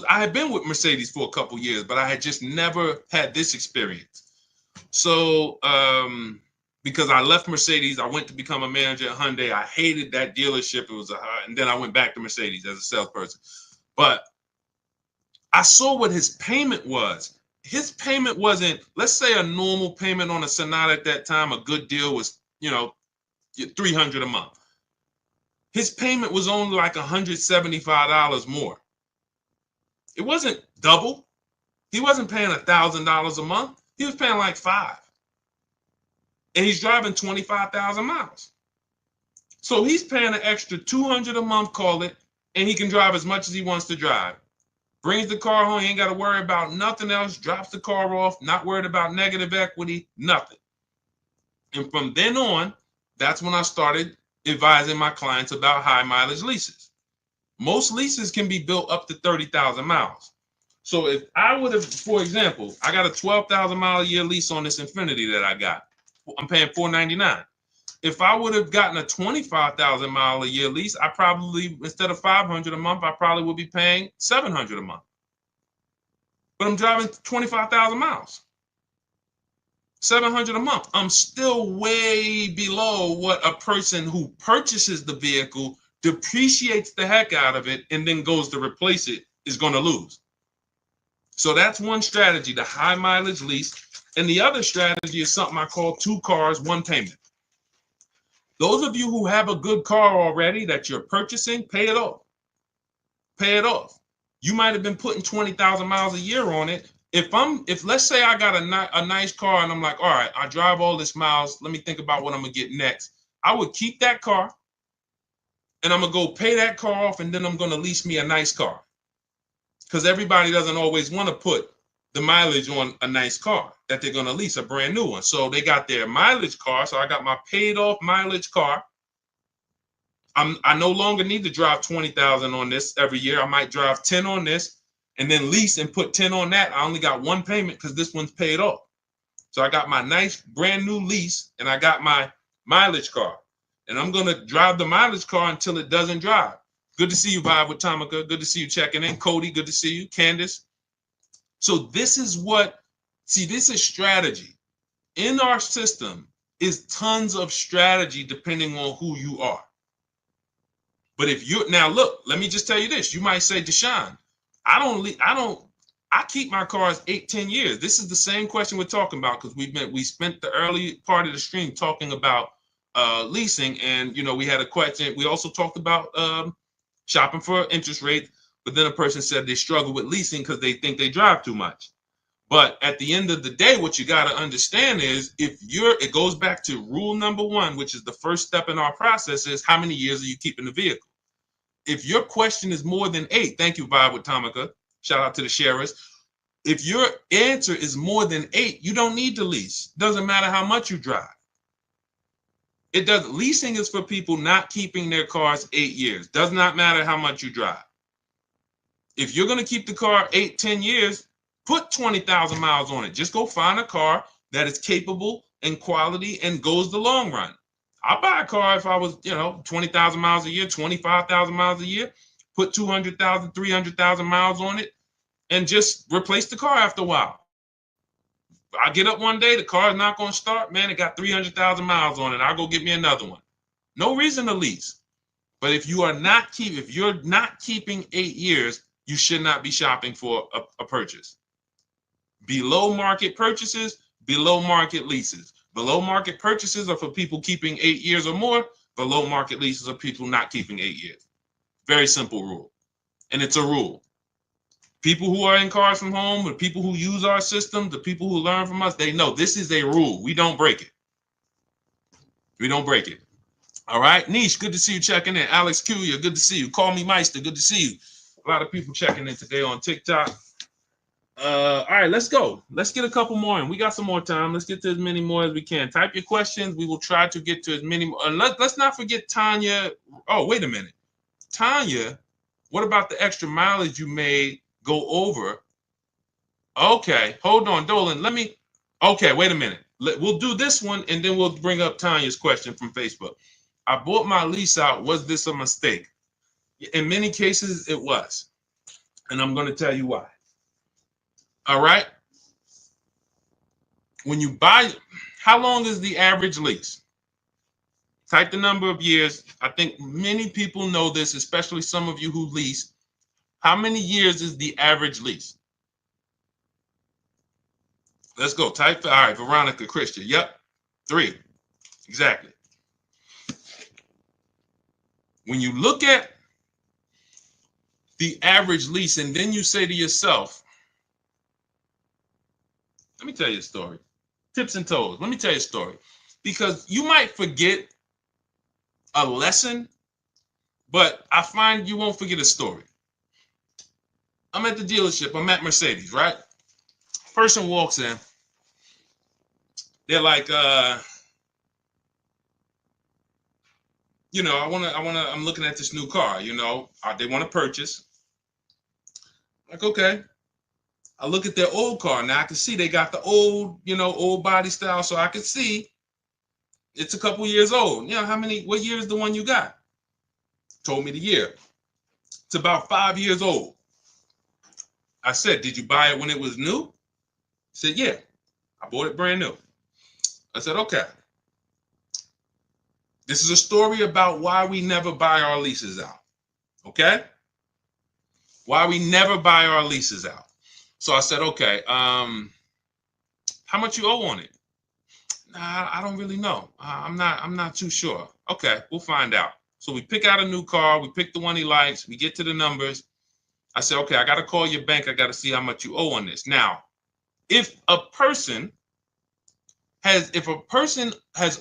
I had been with Mercedes for a couple years, but I had just never had this experience. So because I left Mercedes, I went to become a manager at Hyundai. I hated that dealership. And then I went back to Mercedes as a salesperson. But I saw what his payment was. His payment wasn't, let's say a normal payment on a Sonata at that time, a good deal was, $300 a month. His payment was only like $175 more. It wasn't double. He wasn't paying $1,000 a month. He was paying like $5,000. And he's driving 25,000 miles. So he's paying an extra $200 a month, call it, and he can drive as much as he wants to drive. Brings the car home, he ain't got to worry about nothing else, drops the car off, not worried about negative equity, nothing. And from then on, that's when I started advising my clients about high mileage leases. Most leases can be built up to 30,000 miles. So if I would have, for example, I got a 12,000 mile a year lease on this Infiniti that I got. I'm paying $499. If I would have gotten a 25,000 mile a year lease, I probably, instead of $500 a month, I probably would be paying $700 a month. But I'm driving 25,000 miles. $700 a month. I'm still way below what a person who purchases the vehicle, depreciates the heck out of it, and then goes to replace it is going to lose. So that's one strategy, the high mileage lease. And the other strategy is something I call 2 cars, 1 payment. Those of you who have a good car already that you're purchasing, pay it off. Pay it off. You might have been putting 20,000 miles a year on it. If let's say I got a nice car and I'm like, all right, I drive all this miles. Let me think about what I'm going to get next. I would keep that car and I'm going to go pay that car off and then I'm going to lease me a nice car. Because everybody doesn't always want to put the mileage on a nice car that they're going to lease, a brand new one. So they got their mileage car. So I got my paid off mileage car. I no longer need to drive 20,000 on this every year. I might drive 10 on this and then lease and put 10 on that. I only got 1 payment because this one's paid off. So I got my nice brand new lease and I got my mileage car. And I'm going to drive the mileage car until it doesn't drive. Good to see you, Vibe with Tamika. Good to see you checking in. Cody, good to see you. Candace. So this is this is strategy. In our system is tons of strategy depending on who you are. But if you now look, let me just tell you this. You might say, Deshone, I keep my cars 8-10 years. This is the same question we're talking about because we spent the early part of the stream talking about leasing, and we had a question. We also talked about shopping for interest rates. but then a person said they struggle with leasing because they think they drive too much. But at the end of the day, what you got to understand is it goes back to rule number one, which is the first step in our process, is how many years are you keeping the vehicle? If your question is more than 8, thank you, Vibe with Tamika. Shout out to the sharers. If your answer is more than 8, you don't need to lease. Doesn't matter how much you drive. Leasing is for people not keeping their cars 8 years. Does not matter how much you drive. If you're going to keep the car 8, 10 years, put 20,000 miles on it. Just go find a car that is capable and quality and goes the long run. I'll buy a car if I was, 20,000 miles a year, 25,000 miles a year, put 200,000, 300,000 miles on it, and just replace the car after a while. I get up one day, the car is not going to start. Man, it got 300,000 miles on it. I'll go get me another one. No reason to lease. But if you're not keeping 8 years, you should not be shopping for a purchase. Below market purchases, below market leases. Below market purchases are for people keeping 8 years or more. Below market leases are people not keeping 8 years. Very simple rule. And it's a rule. People who are in cars from home, the people who use our system, the people who learn from us, they know this is a rule. We don't break it. We don't break it. All right. Niche, good to see you checking in. Alex Kuya, good to see you. Call me Meister, good to see you. A lot of people checking in today on TikTok. All right, let's go. Let's get a couple more in. We got some more time. Let's get to as many more as we can. Type your questions. We will try to get to as many more. Let's not forget Tanya. Oh, wait a minute. Tanya, what about the extra mileage you made go over? Okay, hold on, Dolan. Okay, wait a minute. We'll do this one, and then we'll bring up Tanya's question from Facebook. I bought my lease out. Was this a mistake? In many cases, it was. And I'm going to tell you why. All right. When you buy, how long is the average lease? Type the number of years. I think many people know this, especially some of you who lease. How many years is the average lease? Let's go. Type. All right, Veronica Christian. Yep. 3. Exactly. When you look at the average lease and then you say to yourself, let me tell you a story. Tips and toes. Let me tell you a story. Because you might forget a lesson, but I find you won't forget a story. I'm at the dealership. I'm at Mercedes, right? Person walks in. They're like, I'm looking at this new car, they want to purchase. Like, okay. I look at their old car. Now I can see they got the old body style. So I can see it's a couple years old. What year is the one you got? Told me the year. It's about 5 years old. I said, did you buy it when it was new? He said, yeah, I bought it brand new. I said, okay. This is a story about why we never buy our leases out. Okay? Why we never buy our leases out. So I said, okay, how much you owe on it? Nah, I don't really know. I'm not too sure. Okay, we'll find out. So we pick out a new car. We pick the one he likes. We get to the numbers. I said, okay, I got to call your bank. I got to see how much you owe on this. Now, if a person has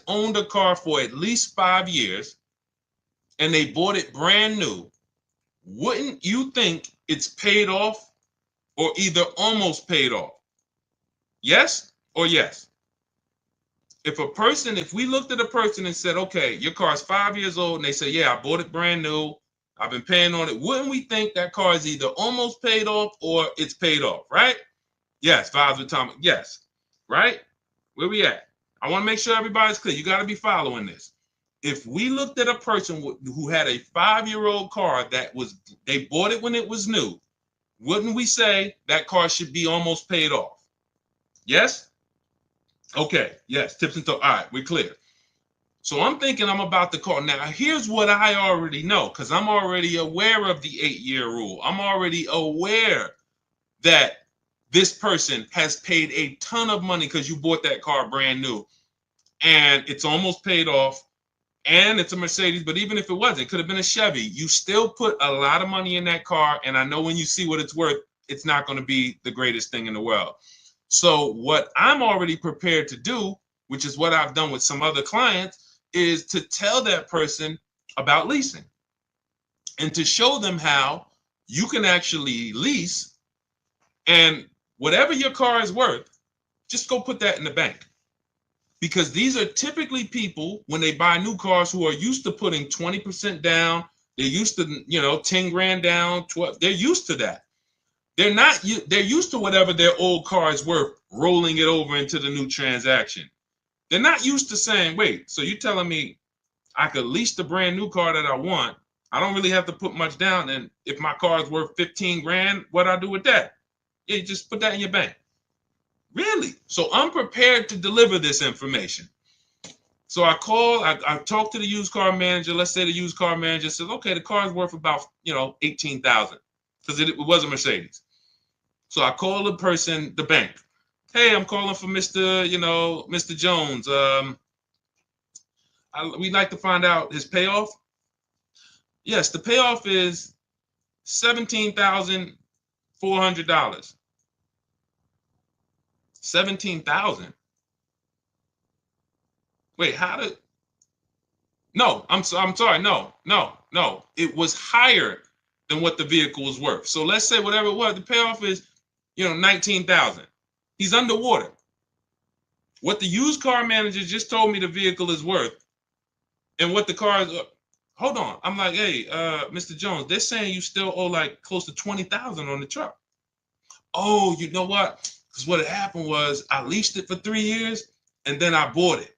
owned a car for at least 5 years and they bought it brand new, wouldn't you think it's paid off or either almost paid off? Yes or yes? If we looked at a person and said, okay, your car's 5 years old, and they say, yeah, I bought it brand new, I've been paying on it, wouldn't we think that car is either almost paid off or it's paid off, right? Yes, vibes with Tom. Yes, right? Where we at? I want to make sure everybody's clear. You got to be following this. If we looked at a person who had a 5-year-old car they bought it when it was new, wouldn't we say that car should be almost paid off? Yes? Okay, yes, tips and toes. All right, we're clear. So I'm thinking I'm about to call. Now, here's what I already know, because I'm already aware of the 8-year rule. I'm already aware that this person has paid a ton of money because you bought that car brand new and it's almost paid off. and it's a Mercedes, but even if it wasn't, it could have been a Chevy. You still put a lot of money in that car, and I know when you see what it's worth, it's not going to be the greatest thing in the world. So what I'm already prepared to do, which is what I've done with some other clients, is to tell that person about leasing and to show them how you can actually lease, and whatever your car is worth, just go put that in the bank. Because these are typically people, when they buy new cars, who are used to putting 20% down. They're used to, 10 grand down, 12. They're used to that. They're used to whatever their old car is worth, rolling it over into the new transaction. They're not used to saying, wait, so you're telling me I could lease the brand new car that I want. I don't really have to put much down. And if my car is worth 15 grand, what do I do with that? Yeah, you just put that in your bank. Really? So I'm prepared to deliver this information. So I talked to the used car manager. Let's say the used car manager says, okay, the car is worth about, 18,000 because it was a Mercedes. So I call the bank. Hey, I'm calling for Mr. Jones. We'd like to find out his payoff. Yes, the payoff is $17,400. 17,000. Wait, how did? No, I'm sorry. No. It was higher than what the vehicle was worth. So let's say whatever it was, the payoff is, 19,000. He's underwater. What the used car manager just told me the vehicle is worth, and what the car is. Hold on. I'm like, hey, Mr. Jones, they're saying you still owe like close to 20,000 on the truck. Oh, you know what? Because what had happened was I leased it for 3 years and then I bought it.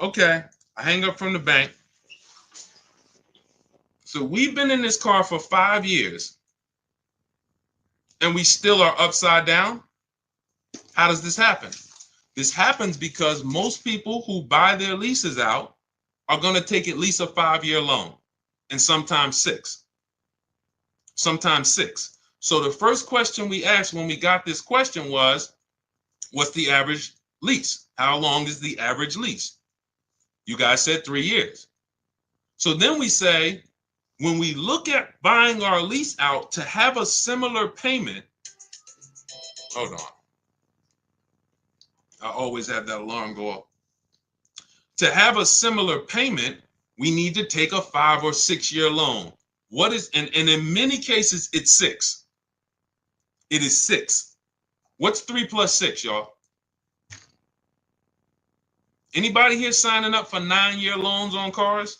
Okay. I hang up from the bank. So we've been in this car for 5 years and we still are upside down. How does this happen? This happens because most people who buy their leases out are going to take at least a 5-year loan, and sometimes 6. So the first question we asked when we got this question was, what's the average lease? How long is the average lease? You guys said 3 years. So then we say, when we look at buying our lease out to have a similar payment, hold on. I always have that alarm go off. To have a similar payment, we need to take a 5 or 6 year loan. And in many cases, it's 6. It is 6. What's 3 plus 6, y'all? Anybody here signing up for 9-year loans on cars?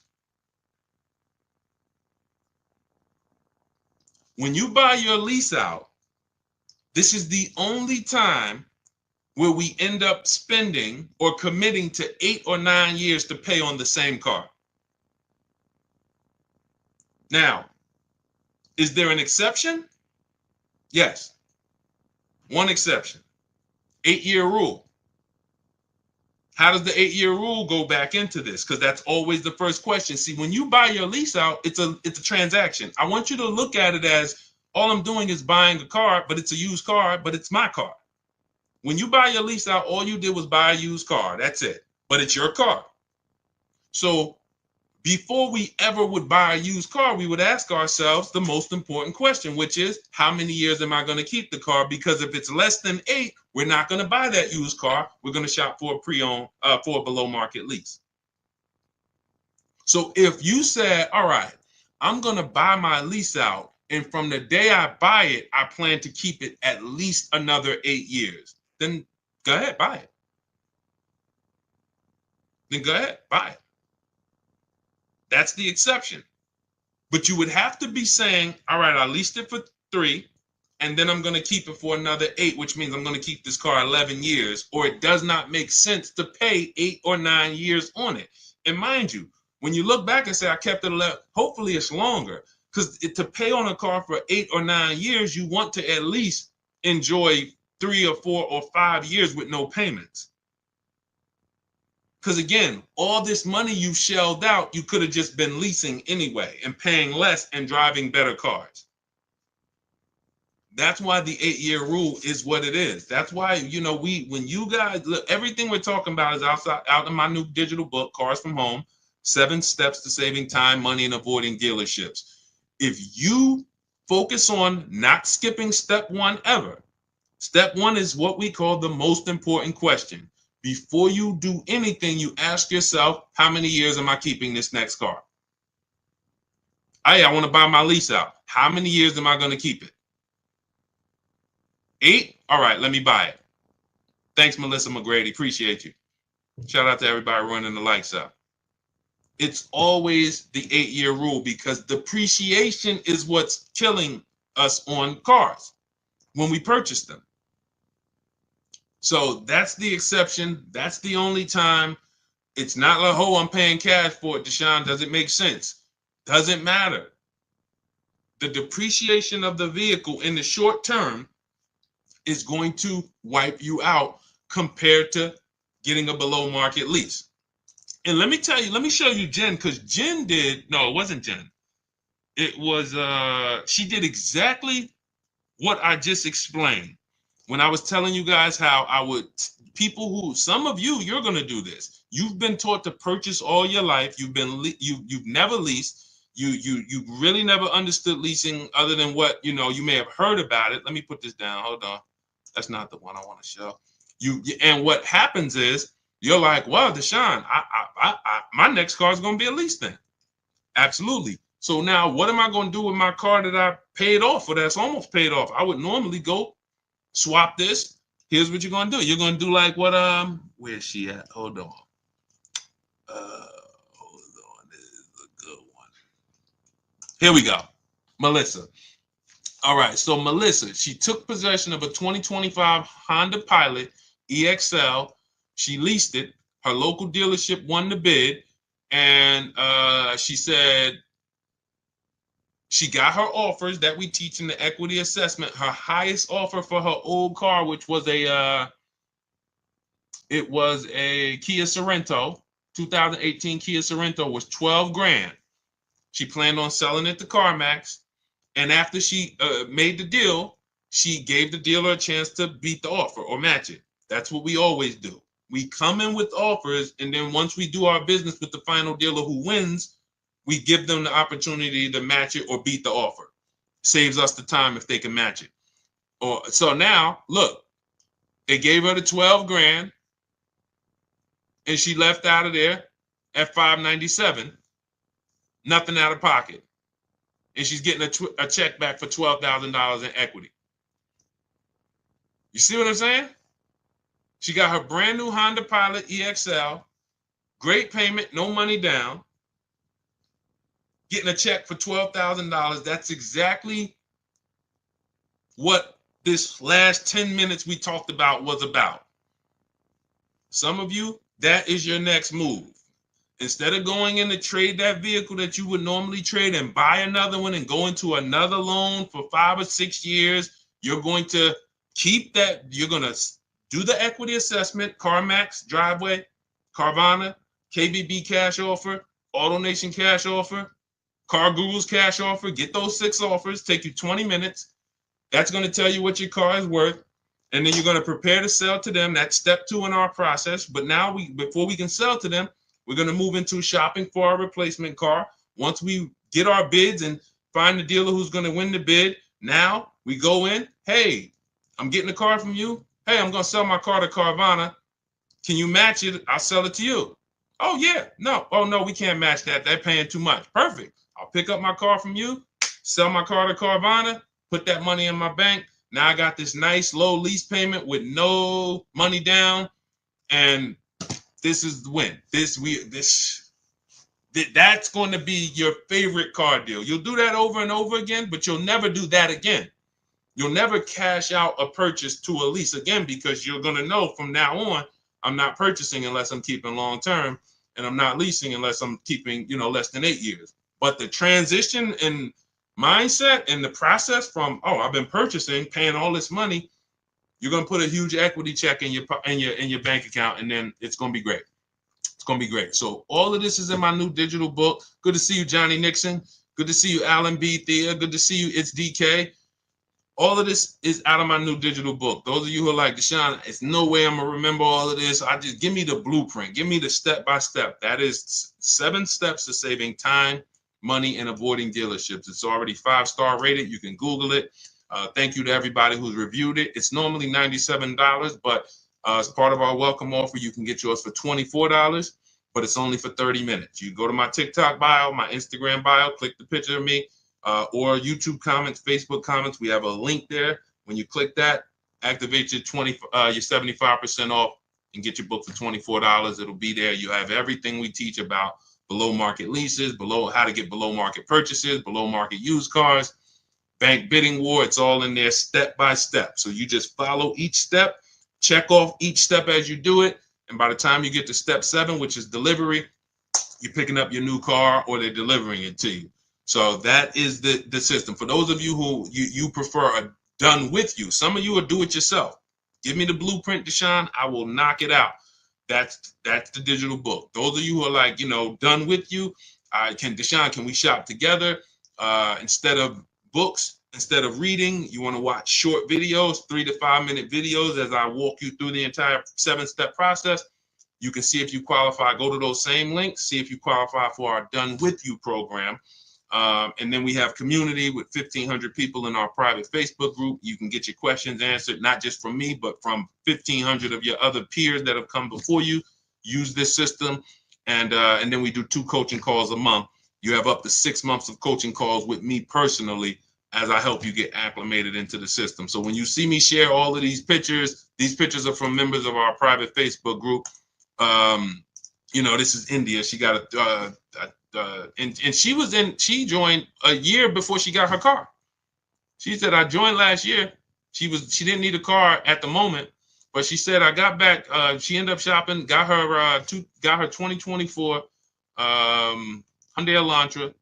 When you buy your lease out, this is the only time where we end up spending or committing to 8 or 9 years to pay on the same car. Now, is there an exception? Yes. One exception. 8-year rule. How does the 8-year rule go back into this? Because that's always the first question. See, when you buy your lease out, it's a transaction. I want you to look at it as all I'm doing is buying a car, but it's a used car, but it's my car. When you buy your lease out, all you did was buy a used car. That's it. But it's your car. So before we ever would buy a used car, we would ask ourselves the most important question, which is, how many years am I going to keep the car? Because if it's less than 8, we're not going to buy that used car. We're going to shop for a pre-owned, for a below market lease. So if you said, all right, I'm going to buy my lease out, and from the day I buy it, I plan to keep it at least another 8 years, then go ahead, buy it. That's the exception. But you would have to be saying, all right, I leased it for 3, and then I'm going to keep it for another 8, which means I'm going to keep this car 11 years, or it does not make sense to pay 8 or 9 years on it. And mind you, when you look back and say, I kept it 11, hopefully it's longer, because to pay on a car for 8 or 9 years, you want to at least enjoy 3 or 4 or 5 years with no payments. Because again, all this money you shelled out, you could have just been leasing anyway and paying less and driving better cars. That's why the 8-year rule is what it is. That's why, you know, when you guys look, everything we're talking about is out in my new digital book, Cars from Home, 7 Steps to Saving Time, Money, and Avoiding Dealerships. If you focus on not skipping step 1 ever, step 1 is what we call the most important question. Before you do anything, you ask yourself, how many years am I keeping this next car? Hey, I want to buy my lease out. How many years am I going to keep it? 8? All right, let me buy it. Thanks, Melissa McGrady. Appreciate you. Shout out to everybody running the lights out. It's always the 8-year rule because depreciation is what's killing us on cars when we purchase them. So that's the exception. That's the only time. It's not like, oh, I'm paying cash for it, Deshone. Does it make sense? Doesn't matter. The depreciation of the vehicle in the short term is going to wipe you out compared to getting a below market lease. And let me tell you, let me show you Jen, because Jen no, it wasn't Jen. It was, she did exactly what I just explained when I was telling you guys how I would, people who, some of you, you're going to do this. You've been taught to purchase all your life. You've never leased. You really never understood leasing other than what, you know, you may have heard about it. Let me put this down. Hold on. That's not the one I want to show you. And what happens is you're like, well, Deshone, my next car is going to be a lease thing. Absolutely. So now what am I going to do with my car that I paid off or that's almost paid off? I would normally go swap this. Here's what you're going to do. You're going to do like what, where's she at? Hold on. This is a good one. Here we go. Melissa. All right, so Melissa, she took possession of a 2025 Honda Pilot EXL. She leased it. Her local dealership won the bid, and she said she got her offers that we teach in the equity assessment. Her highest offer for her old car, which was a Kia Sorento, 2018 Kia Sorento, was 12 grand. She planned on selling it to CarMax. And after she made the deal, she gave the dealer a chance to beat the offer or match it. That's what we always do. We come in with offers, and then once we do our business with the final dealer who wins, we give them the opportunity to match it or beat the offer. Saves us the time if they can match it. So now, look, they gave her the 12 grand, and she left out of there at $597, nothing out of pocket. And she's getting a check back for $12,000 in equity. You see what I'm saying? She got her brand new Honda Pilot EXL, great payment, no money down, getting a check for $12,000. That's exactly what this last 10 minutes we talked about was about. Some of you, that is your next move. Instead of going in to trade that vehicle that you would normally trade and buy another one and go into another loan for 5 or 6 years, you're going to keep that. You're going to do the equity assessment, CarMax, Driveway, Carvana, KBB cash offer, AutoNation cash offer, Car Guru's cash offer. Get those 6 offers. Take you 20 minutes. That's going to tell you what your car is worth. And then you're going to prepare to sell to them. That's step 2 in our process. But now before we can sell to them, we're going to move into shopping for our replacement car. Once we get our bids and find the dealer who's going to win the bid, now we go in. Hey, I'm getting a car from you. Hey, I'm going to sell my car to Carvana. Can you match it? I'll sell it to you. Oh, yeah. No. Oh, no, we can't match that. They're paying too much. Perfect. I'll pick up my car from you, sell my car to Carvana, put that money in my bank. Now I got this nice low lease payment with no money down, and this is the win. That's going to be your favorite car deal. You'll do that over and over again, but you'll never do that again. You'll never cash out a purchase to a lease again because you're going to know from now on, I'm not purchasing unless I'm keeping long term, and I'm not leasing unless I'm keeping, less than 8 years. But the transition in mindset and the process from, I've been purchasing, paying all this money, you're going to put a huge equity check in your bank account, and then it's going to be great. It's going to be great. So all of this is in my new digital book. Good to see you, Johnny Nixon. Good to see you, Alan B. Thea. Good to see you, It's DK. All of this is out of my new digital book. Those of you who are like, Deshone, it's no way I'm gonna remember all of this. I just give me the blueprint, give me the step-by-step. That is 7 steps to saving time, money, and avoiding dealerships. It's already 5-star rated. You can Google it. Thank you to everybody who's reviewed it. It's normally $97, but as part of our welcome offer, you can get yours for $24, but it's only for 30 minutes. You go to my TikTok bio, my Instagram bio, click the picture of me, or YouTube comments, Facebook comments. We have a link there. When you click that, activate your 75% off and get your book for $24. It'll be there. You have everything we teach about below market leases, how to get below market purchases, below market used cars, bank bidding war. It's all in there step by step. So you just follow each step, check off each step as you do it. And by the time you get to step 7, which is delivery, you're picking up your new car or they're delivering it to you. So that is the system. For those of you who you prefer a done with you, some of you will do it yourself. Give me the blueprint, Deshone. I will knock it out. That's the digital book. Those of you who are like, done with you, Deshone, can we shop together? Instead of books, instead of reading, you want to watch short videos, 3 to 5 minute videos as I walk you through the entire 7-step process. You can see if you qualify. Go to those same links, see if you qualify for our Done With You program. And then we have community with 1,500 people in our private Facebook group. You can get your questions answered, not just from me, but from 1,500 of your other peers that have come before you. Use this system. And then we do 2 coaching calls a month. You have up to 6 months of coaching calls with me personally as I help you get acclimated into the system. So when you see me share all of these pictures are from members of our private Facebook group. This is India. She got and she joined a year before she got her car. She said, I joined last year. She didn't need a car at the moment, but she said, I got back. She ended up shopping, got her 2024 Hyundai Elantra,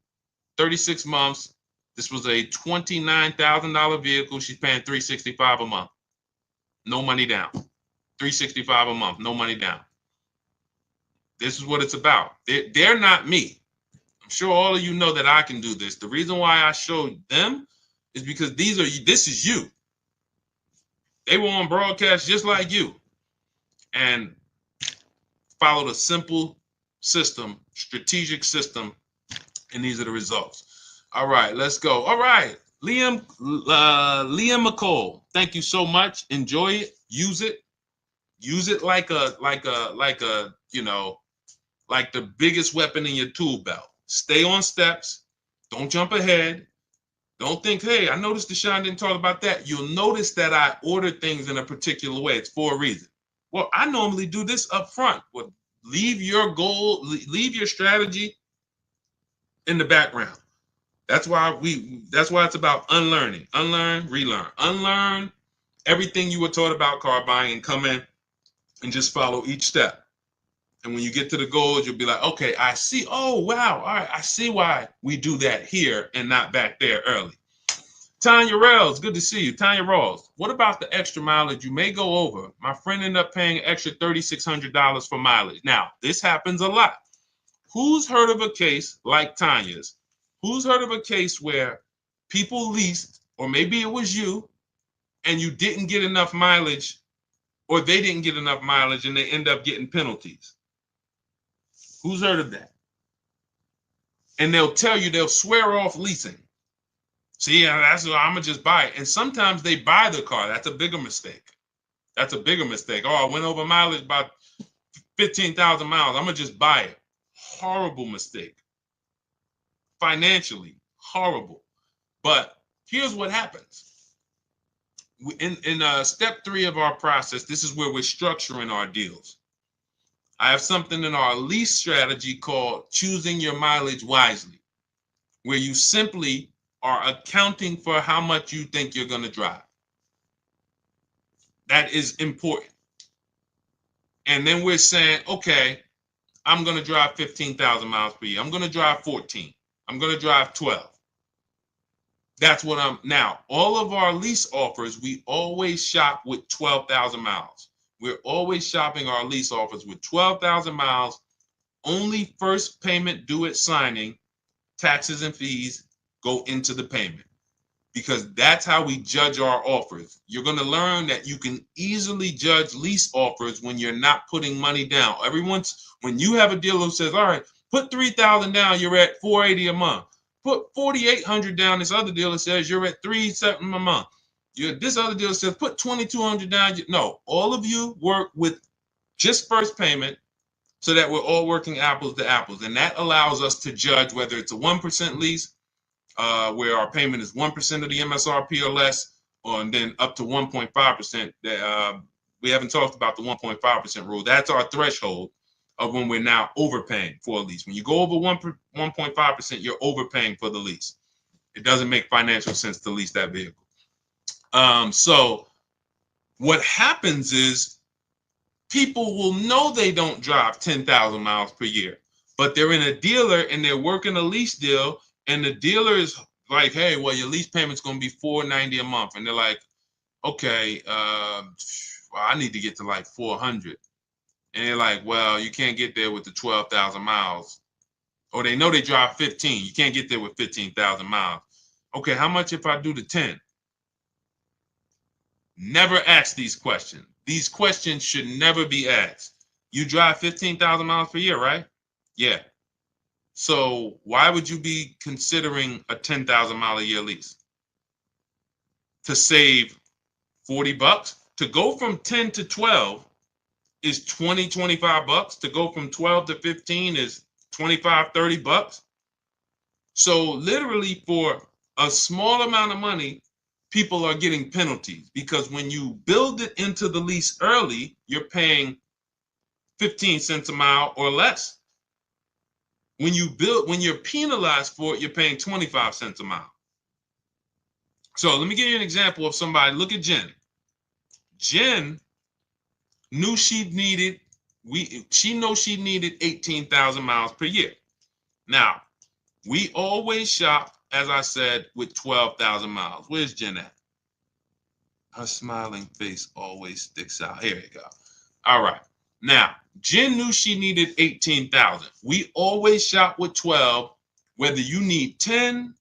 36 months. This was a $29,000 vehicle. She's paying $365 a month. No money down. $365 a month, no money down. This is what it's about. They're not me. I'm sure all of you know that I can do this. The reason why I showed them is because this is you. They were on broadcast just like you and followed a simple system, strategic system, and these are the results. All right, let's go. All right, Liam McCall, thank you so much. Enjoy it. Use it. Use it like the biggest weapon in your tool belt. Stay on steps. Don't jump ahead. Don't think, hey, I noticed Deshone didn't talk about that. You'll notice that I ordered things in a particular way. It's for a reason. Well, I normally do this up front. Well, leave your goal, leave your strategy in the background. That's why it's about unlearning. Unlearn, relearn. Unlearn everything you were taught about car buying and come in and just follow each step. And when you get to the goals, you'll be like, okay, I see. Oh, wow. All right. I see why we do that here and not back there early. Tanya Rawls, good to see you. Tanya Rawls, what about the extra mileage you may go over? My friend ended up paying an extra $3,600 for mileage. Now, this happens a lot. Who's heard of a case like Tanya's? Who's heard of a case where people leased, or maybe it was you, and you didn't get enough mileage, or they didn't get enough mileage, and they end up getting penalties? Who's heard of that? And they'll swear off leasing. See, that's what I'm gonna just buy it. And sometimes they buy the car. That's a bigger mistake. Oh, I went over mileage by 15,000 miles. I'm gonna just buy it. Horrible mistake. Financially, horrible. But here's what happens. In step 3 of our process, this is where we're structuring our deals. I have something in our lease strategy called choosing your mileage wisely, where you simply are accounting for how much you think you're going to drive. That is important. And then we're saying, okay, I'm going to drive 15,000 miles per year. I'm going to drive 14. I'm going to drive 12. That's what now, all of our lease offers, we always shop with 12,000 miles. We're always shopping our lease offers with 12,000 miles, only first payment due at signing, taxes and fees go into the payment. because that's how we judge our offers. You're going to learn that you can easily judge lease offers when you're not putting money down. When you have a dealer who says, all right, put $3,000 down, you're at $480 a month. Put $4,800 down, this other dealer says you're at $3,700 a month. This other dealer says put $2,200 down. No, all of you work with just first payment so that we're all working apples to apples. And that allows us to judge whether it's a 1% lease, where our payment is 1% of the MSRP or less, and then up to 1.5%. We haven't talked about the 1.5% rule. That's our threshold of when we're now overpaying for a lease. When you go over 1.5%, you're overpaying for the lease. It doesn't make financial sense to lease that vehicle. So what happens is people will know they don't drive 10,000 miles per year, but they're in a dealer and they're working a lease deal, and the dealer is like, hey, well, your lease payment's going to be $490 a month. And they're like, okay, well, I need to get to like 400. And they're like, well, you can't get there with the 12,000 miles. Or they know they drive 15. You can't get there with 15,000 miles. Okay, how much if I do the 10? Never ask these questions. These questions should never be asked. You drive 15,000 miles per year, right? Yeah. So why would you be considering a 10,000 mile a year lease? To save 40 bucks? To go from 10 to 12 is 20, 25 bucks. To go from 12 to 15 is 25, 30 bucks. So literally for a small amount of money, people are getting penalties, because when you build it into the lease early, you're paying 15 cents a mile or less. When you're penalized for it, you're paying 25 cents a mile. So let me give you an example of somebody. Look at Jen. Jen knew she needed 18,000 miles per year. Now, we always shop, as I said, with 12,000 miles. Where's Jen at? Her smiling face always sticks out. Here you go. All right. Now, Jen knew she needed 18,000. We always shop with 12, whether you need 10,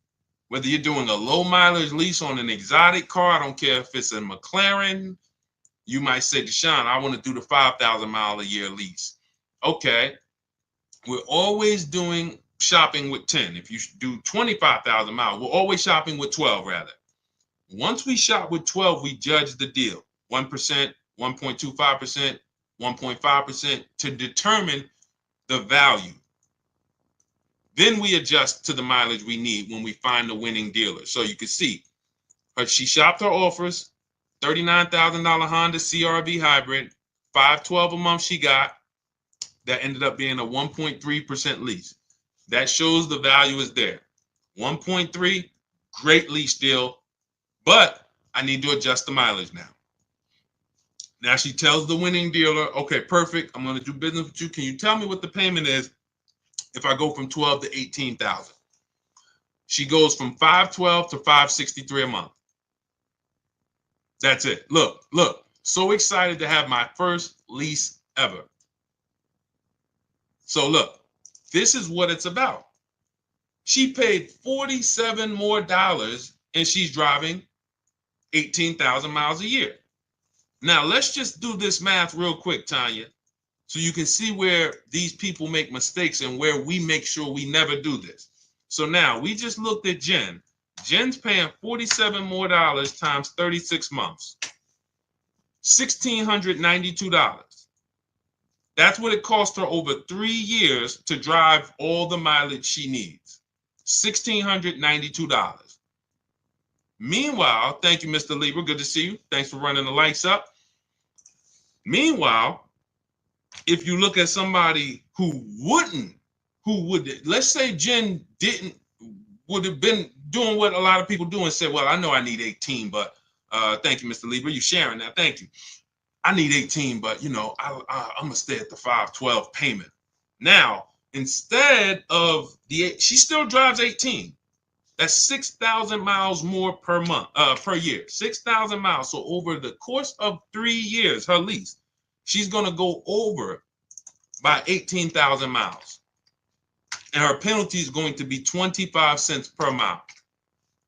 whether you're doing a low mileage lease on an exotic car. I don't care if it's a McLaren. You might say, Deshone, I want to do the 5,000 mile a year lease. Okay. We're always shopping with 10. If you do 25,000 miles, we're always shopping with 12 rather. Once we shop with 12, we judge the deal. 1%, 1.25%, 1.5% to determine the value. Then we adjust to the mileage we need when we find the winning dealer. So you can see, she shopped her offers, $39,000 Honda CR-V hybrid, $512 a month she got. That ended up being a 1.3% lease. That shows the value is there. 1.3, great lease deal, but I need to adjust the mileage now. Now she tells the winning dealer, okay, perfect, I'm going to do business with you. Can you tell me what the payment is if I go from 12 to 18,000? She goes from 512 to 563 a month. That's it. Look, so excited to have my first lease ever. So look, this is what it's about. She paid $47 more and she's driving 18,000 miles a year. Now let's just do this math real quick, Tanya, so you can see where these people make mistakes and where we make sure we never do this. So now we just looked at Jen. Jen's paying $47 more times 36 months, $1,692. That's what it cost her over 3 years to drive all the mileage she needs, $1,692. Meanwhile, thank you, Mr. Lieber. Good to see you. Thanks for running the lights up. Meanwhile, if you look at somebody let's say Jen would have been doing what a lot of people do and said, well, I know I need 18, but thank you, Mr. Lieber. You sharing that. Thank you. I need 18, but I'm going to stay at the 512 payment. Now, instead of she still drives 18. That's 6,000 miles more per year, 6,000 miles. So over the course of 3 years, her lease, she's going to go over by 18,000 miles. And her penalty is going to be 25 cents per mile.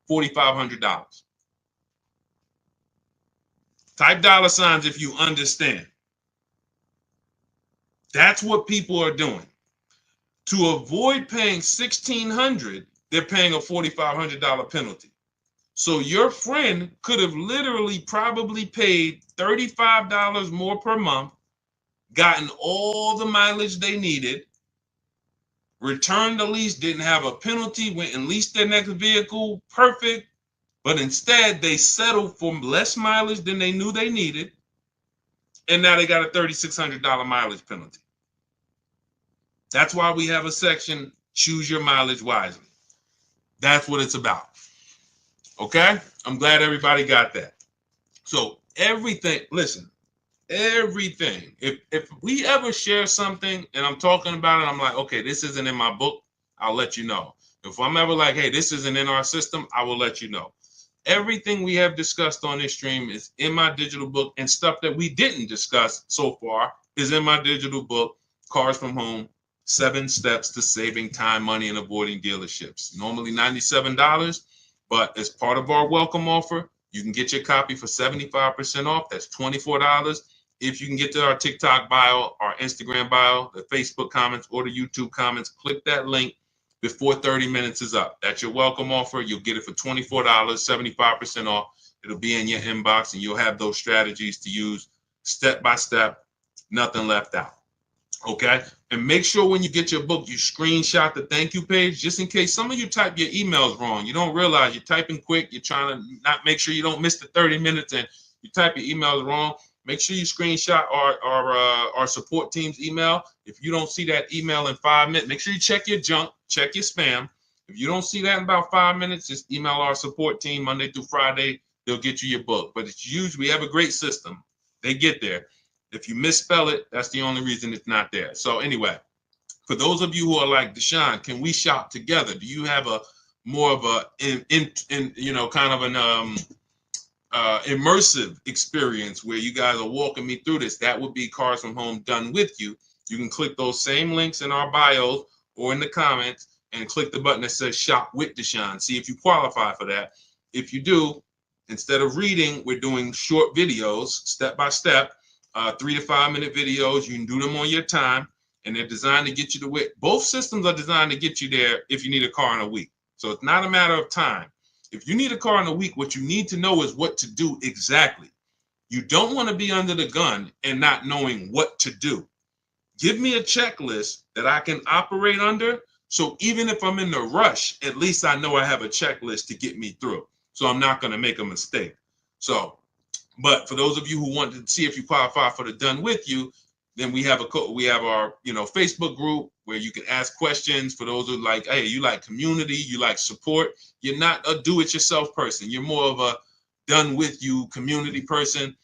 $4,500. Type dollar signs if you understand. That's what people are doing. To avoid paying $1,600, they're paying a $4,500 penalty. So your friend could have literally probably paid $35 more per month, gotten all the mileage they needed, returned the lease, didn't have a penalty, went and leased their next vehicle, perfect. But instead, they settled for less mileage than they knew they needed. And now they got a $3,600 mileage penalty. That's why we have a section, choose your mileage wisely. That's what it's about. Okay? I'm glad everybody got that. So everything, listen, everything. If we ever share something and I'm talking about it, I'm like, okay, this isn't in my book, I'll let you know. If I'm ever like, hey, this isn't in our system, I will let you know. Everything we have discussed on this stream is in my digital book, and stuff that we didn't discuss so far is in my digital book, Cars from Home, 7 Steps to Saving Time, Money, and Avoiding Dealerships. Normally $97, but as part of our welcome offer, you can get your copy for 75% off. That's $24. If you can get to our TikTok bio, our Instagram bio, the Facebook comments, or the YouTube comments, click that link before 30 minutes is up. That's your welcome offer. You'll get it for $24, 75% off. It'll be in your inbox, and you'll have those strategies to use step by step, nothing left out. Okay? And make sure when you get your book, you screenshot the thank you page, just in case some of you type your emails wrong. You don't realize you're typing quick. You're trying to not make sure you don't miss the 30 minutes, and you type your emails wrong. Make sure you screenshot our support team's email. If you don't see that email in 5 minutes, make sure you check your junk, check your spam. If you don't see that in about 5 minutes, just email our support team Monday through Friday. They'll get you your book. But it's usually, we have a great system. They get there. If you misspell it, that's the only reason it's not there. So anyway, for those of you who are like, Deshone, can we shop together? Do you have a more of a kind of an immersive experience where you guys are walking me through this? That would be Cars from Home done with you. You can click those same links in our bios or in the comments and click the button that says shop with Deshone. See if you qualify for that. If you do, instead of reading, we're doing short videos, step by step, 3 to 5 minute videos. You can do them on your time, and they're designed to get you to where both systems are designed to get you there if you need a car in a week. So it's not a matter of time. If you need a car in a week, what you need to know is what to do exactly. You don't want to be under the gun and not knowing what to do. Give me a checklist that I can operate under. So even if I'm in the rush, at least I know I have a checklist to get me through. So I'm not going to make a mistake. So, but for those of you who want to see if you qualify for the done with you, then we have our Facebook group where you can ask questions. For those who like, hey, you like community, you like support. You're not a do-it-yourself person. You're more of a done with you community person.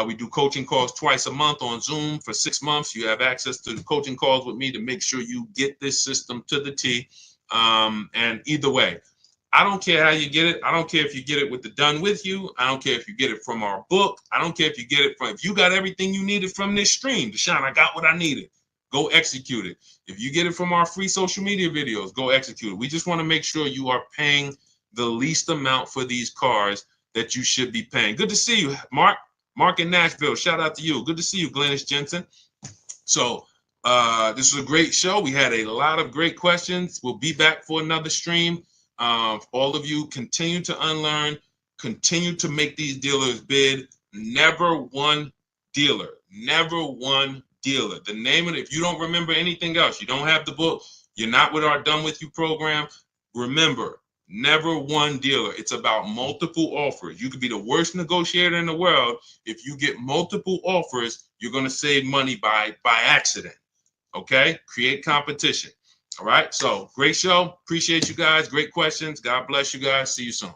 We do coaching calls twice a month on Zoom for 6 months. You have access to the coaching calls with me to make sure you get this system to the T. And either way, I don't care how you get it. I don't care if you get it with the done with you. I don't care if you get it from our book. I don't care if you get it from, if you got everything you needed from this stream, Deshone, I got what I needed. Go execute it. If you get it from our free social media videos, go execute it. We just want to make sure you are paying the least amount for these cars that you should be paying. Good to see you, Mark. Mark in Nashville. Shout out to you. Good to see you, Glennis Jensen. So this was a great show. We had a lot of great questions. We'll be back for another stream. All of you continue to unlearn, continue to make these dealers bid. Never one dealer. Never one dealer. The name of it, if you don't remember anything else, you don't have the book, you're not with our Done With You program, remember, never one dealer. It's about multiple offers. You could be the worst negotiator in the world. If you get multiple offers, you're going to save money by accident. Okay? Create competition. All right. So great show. Appreciate you guys. Great questions. God bless you guys. See you soon.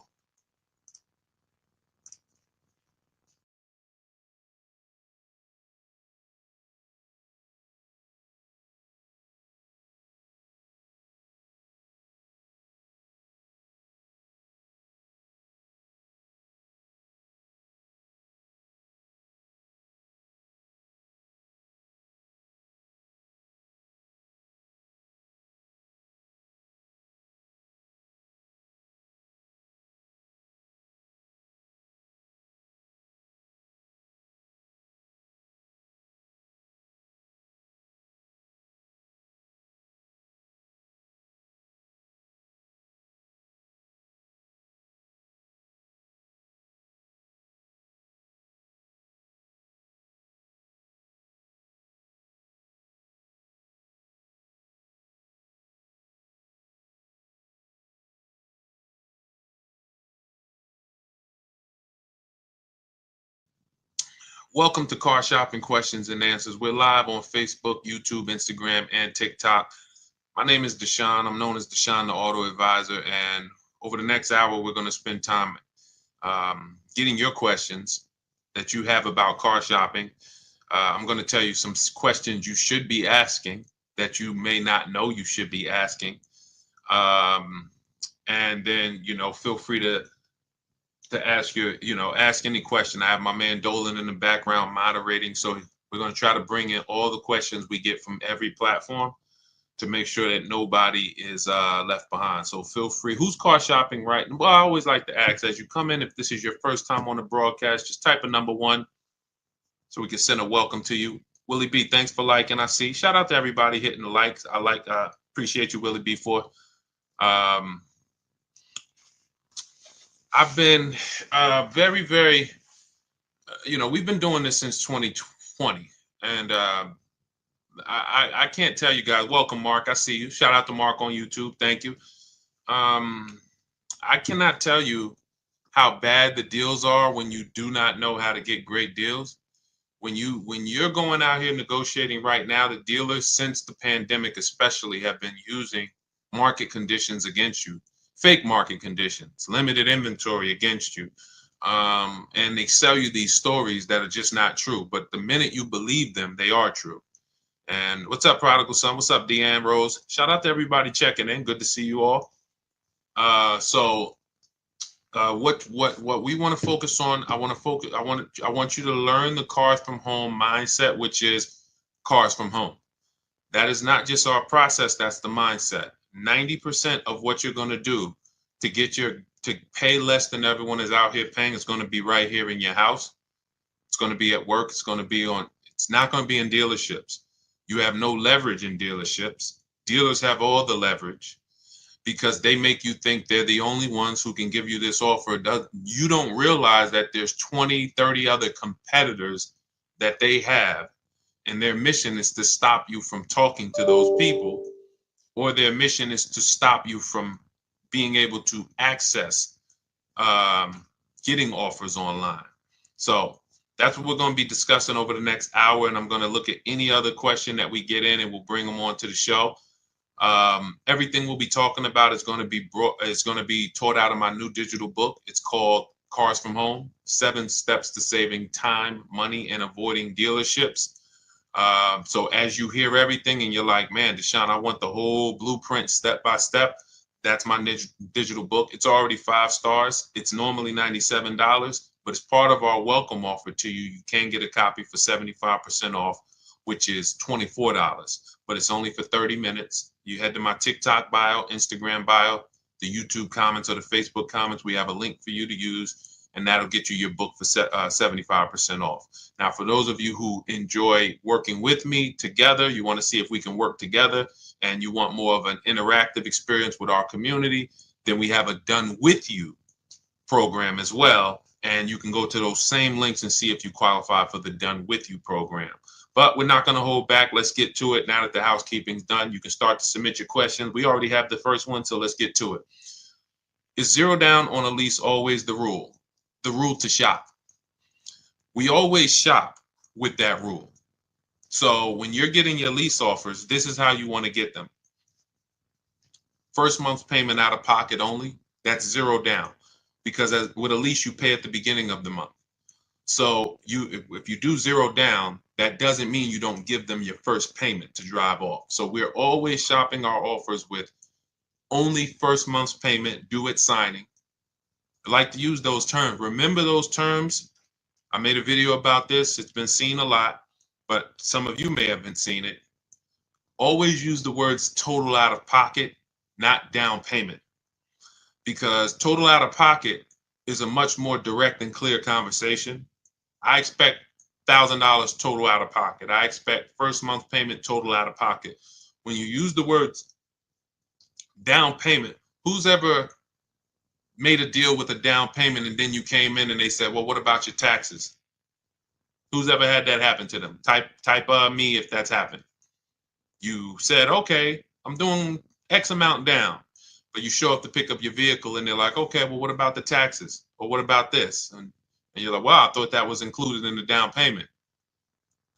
Welcome to Car Shopping Questions and Answers. We're live on Facebook, YouTube, Instagram, and TikTok. My name is Deshone. I'm known as Deshone, the Auto Advisor. And over the next hour, we're going to spend time getting your questions that you have about car shopping. I'm going to tell you some questions you should be asking that you may not know you should be asking. And then, feel free to ask ask any question. I have my man Dolan in the background moderating. So we're going to try to bring in all the questions we get from every platform to make sure that nobody is left behind. So feel free. Who's car shopping, right? Well, I always like to ask as you come in, if this is your first time on the broadcast, just type a number 1 so we can send a welcome to you. Willie B, thanks for liking. I see. Shout out to everybody hitting the likes. I appreciate you, Willie B, for. I've been very, very, we've been doing this since 2020. And I can't tell you guys. Welcome, Mark. I see you. Shout out to Mark on YouTube. Thank you. I cannot tell you how bad the deals are when you do not know how to get great deals. When you're going out here negotiating right now, the dealers, since the pandemic especially, have been using market conditions against you. Fake market conditions, limited inventory against you. And they sell you these stories that are just not true. But the minute you believe them, they are true. And what's up, Prodigal Son? What's up, Deanne Rose? Shout out to everybody checking in. Good to see you all. What we want to focus on, I want you to learn the cars from home mindset, which is cars from home. That is not just our process, that's the mindset. 90% of what you're going to do to pay less than everyone is out here paying is going to be right here in your house. It's going to be at work. It's not going to be in dealerships. You have no leverage in dealerships. Dealers have all the leverage because they make you think they're the only ones who can give you this offer. You don't realize that there's 20, 30 other competitors that they have, and their mission is to stop you from talking to those people, or their mission is to stop you from being able to access getting offers online. So that's what we're going to be discussing over the next hour, and I'm going to look at any other question that we get in, and we'll bring them on to the show. Everything we'll be talking about is going to be taught out of my new digital book. It's called Cars from Home: 7 Steps to Saving Time, Money, and Avoiding Dealerships. So as you hear everything and you're like, man, Deshone, I want the whole blueprint step by step, that's my digital book. It's already 5 stars. It's normally $97, but it's part of our welcome offer to you. You can get a copy for 75% off, which is $24, but it's only for 30 minutes. You head to my TikTok bio, Instagram bio, the YouTube comments, or the Facebook comments. We have a link for you to use, and that'll get you your book for 75% off. Now, for those of you who enjoy working with me together, you want to see if we can work together, and you want more of an interactive experience with our community, then we have a Done With You program as well. And you can go to those same links and see if you qualify for the Done With You program. But we're not going to hold back. Let's get to it. Now that the housekeeping's done, you can start to submit your questions. We already have the first one, so let's get to it. Is 0 down on a lease always the rule? The rule to shop. We always shop with that rule. So when you're getting your lease offers, this is how you want to get them. First month's payment out of pocket only, that's 0 down. Because with a lease, you pay at the beginning of the month. So if you do 0 down, that doesn't mean you don't give them your first payment to drive off. So we're always shopping our offers with only first month's payment due at signing. I like to use those terms. Remember those terms. I made a video about this. It's been seen a lot, but some of you may have been seeing it. Always use the words total out of pocket, not down payment, because total out of pocket is a much more direct and clear conversation. I expect $1,000 total out of pocket. I expect first month payment total out of pocket. When you use the words down payment, who's ever made a deal with a down payment and then you came in and they said, well, what about your taxes? Who's ever had that happen to them? Type me if that's happened. You said, okay, I'm doing X amount down, but you show up to pick up your vehicle and they're like, okay, well, what about the taxes? Or what about this? And And you're like, wow, I thought that was included in the down payment.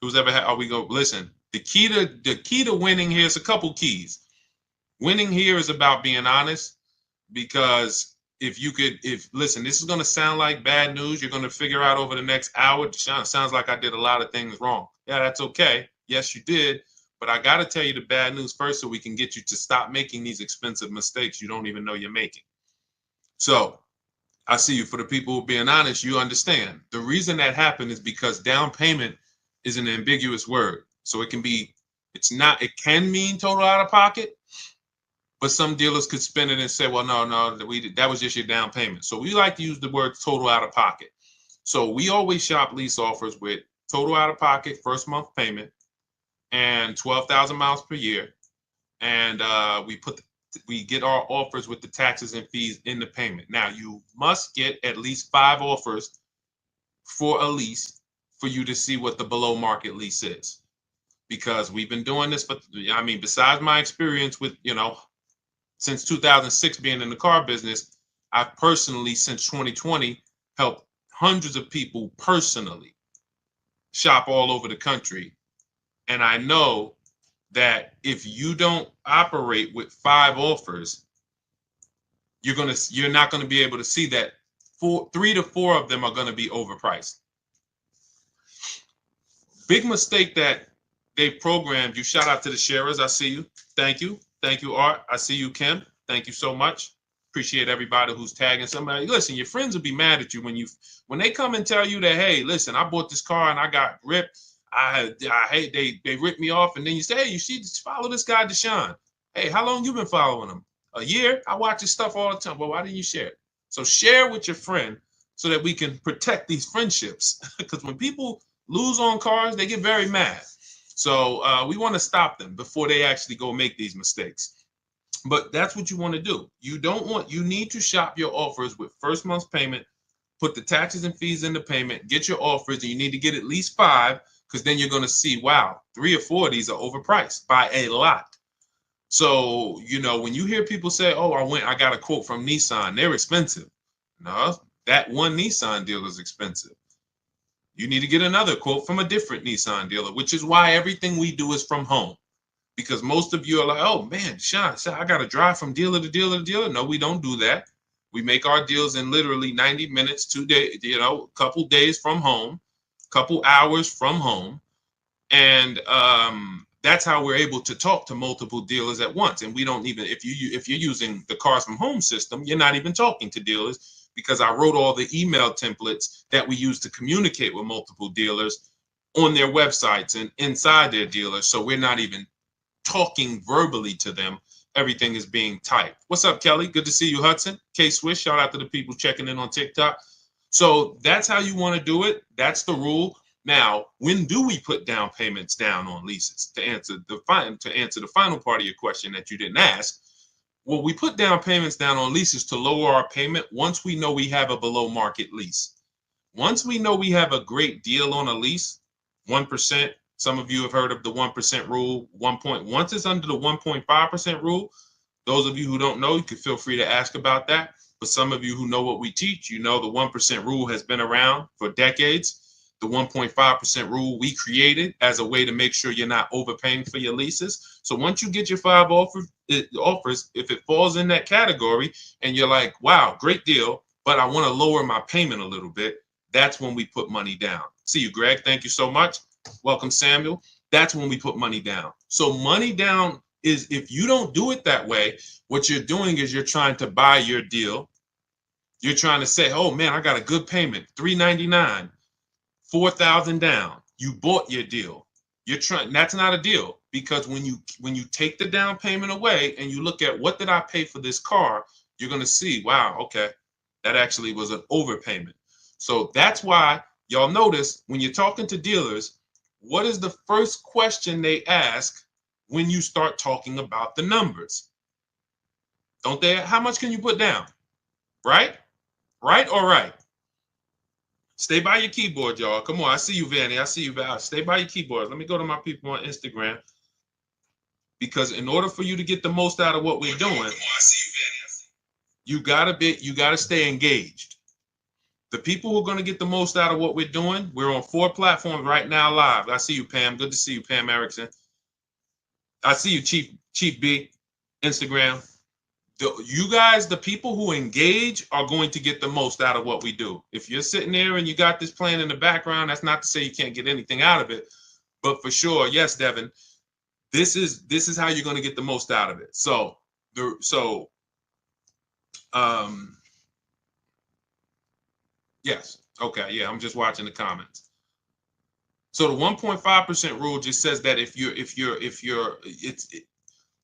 Who's ever had, listen, the key to winning here is a couple keys. Winning here is about being honest, because listen, this is going to sound like bad news. You're going to figure out over the next hour, Deshone, sounds like I did a lot of things wrong. Yeah, that's okay. Yes, you did. But I got to tell you the bad news first so we can get you to stop making these expensive mistakes you don't even know you're making. So I see you. For the people who are being honest, you understand. The reason that happened is because down payment is an ambiguous word. So it can can mean total out of pocket, but some dealers could spin it and say, well, no, that was just your down payment. So we like to use the word total out of pocket. So we always shop lease offers with total out of pocket, first month payment, and 12,000 miles per year. And we get our offers with the taxes and fees in the payment. Now, you must get at least 5 offers for a lease for you to see what the below market lease is. Because we've been doing this, besides my experience with, since 2006 being in the car business, I've personally, since 2020, helped hundreds of people personally shop all over the country. And I know that if you don't operate with 5 offers, you're not going to be able to see that 3 to 4 of them are going to be overpriced. Big mistake that they've programmed you. Shout out to the sharers. I see you. Thank you. Thank you, Art. I see you, Kim. Thank you so much. Appreciate everybody who's tagging somebody. Listen, your friends will be mad at you when they come and tell you that, hey, listen, I bought this car and I got ripped. I hate they ripped me off, and then you say, hey, you should follow this guy Deshone. Hey, how long you been following him? A year? I watch his stuff all the time. Well, why didn't you share it? So share with your friend so that we can protect these friendships. Because when people lose on cars, they get very mad. So we want to stop them before they actually go make these mistakes. But that's what you want to do. You need to shop your offers with first month's payment, put the taxes and fees in the payment, get your offers, and you need to get at least 5, because then you're going to see, wow, 3 or 4 of these are overpriced by a lot. So, when you hear people say, oh, I got a quote from Nissan, they're expensive. No, that one Nissan dealer is expensive. You need to get another quote from a different Nissan dealer, which is why everything we do is from home. Because most of you are like, oh, man, Sean, I got to drive from dealer to dealer to dealer. No, we don't do that. We make our deals in literally 90 minutes, 2 days, a couple days from home, couple hours from home. And that's how we're able to talk to multiple dealers at once. And we don't even, if you're using the Cars from Home system, you're not even talking to dealers, because I wrote all the email templates that we use to communicate with multiple dealers on their websites and inside their dealers. So we're not even talking verbally to them. Everything is being typed. What's up, Kelly? Good to see you, Hudson. K-Swish, shout out to the people checking in on TikTok. So that's how you want to do it. That's the rule. Now, when do we put down payments down on leases? To answer the final part of your question that you didn't ask, well, we put down payments down on leases to lower our payment once we know we have a below market lease. Once we know we have a great deal on a lease, 1%. Some of you have heard of the 1% rule. Once it's under the 1.5% rule, those of you who don't know, you can feel free to ask about that. But some of you who know what we teach, the 1% rule has been around for decades. The 1.5% rule we created as a way to make sure you're not overpaying for your leases. So once you get your 5 offers, if it falls in that category and you're like, wow, great deal, but I want to lower my payment a little bit, that's when we put money down. See you, Greg. Thank you so much. Welcome, Samuel. That's when we put money down. So money down is, if you don't do it that way, what you're doing is you're trying to buy your deal. You're trying to say, oh man, I got a good payment, $399, $4,000 down. You bought your deal. That's not a deal, because when you take the down payment away and you look at what did I pay for this car, you're going to see, wow, okay, that actually was an overpayment. So that's why y'all notice when you're talking to dealers, what is the first question they ask when you start talking about the numbers? Don't they? How much can you put down? Right? Right or right? Stay by your keyboard, y'all. Come on. I see you, Vanny. I see you, Val. Stay by your keyboard. Let me go to my people on Instagram. Because in order for you to get the most out of what we're doing, you gotta stay engaged. The people who are going to get the most out of what we're doing, we're on 4 platforms right now live. I see you, Pam. Good to see you, Pam Erickson. I see you, Chief B, Instagram. You guys, the people who engage are going to get the most out of what we do. If you're sitting there and you got this playing in the background, that's not to say you can't get anything out of it. But for sure, yes, Devin, this is how you're going to get the most out of it. Yes. Okay. Yeah. I'm just watching the comments. So the 1.5% rule just says that if you're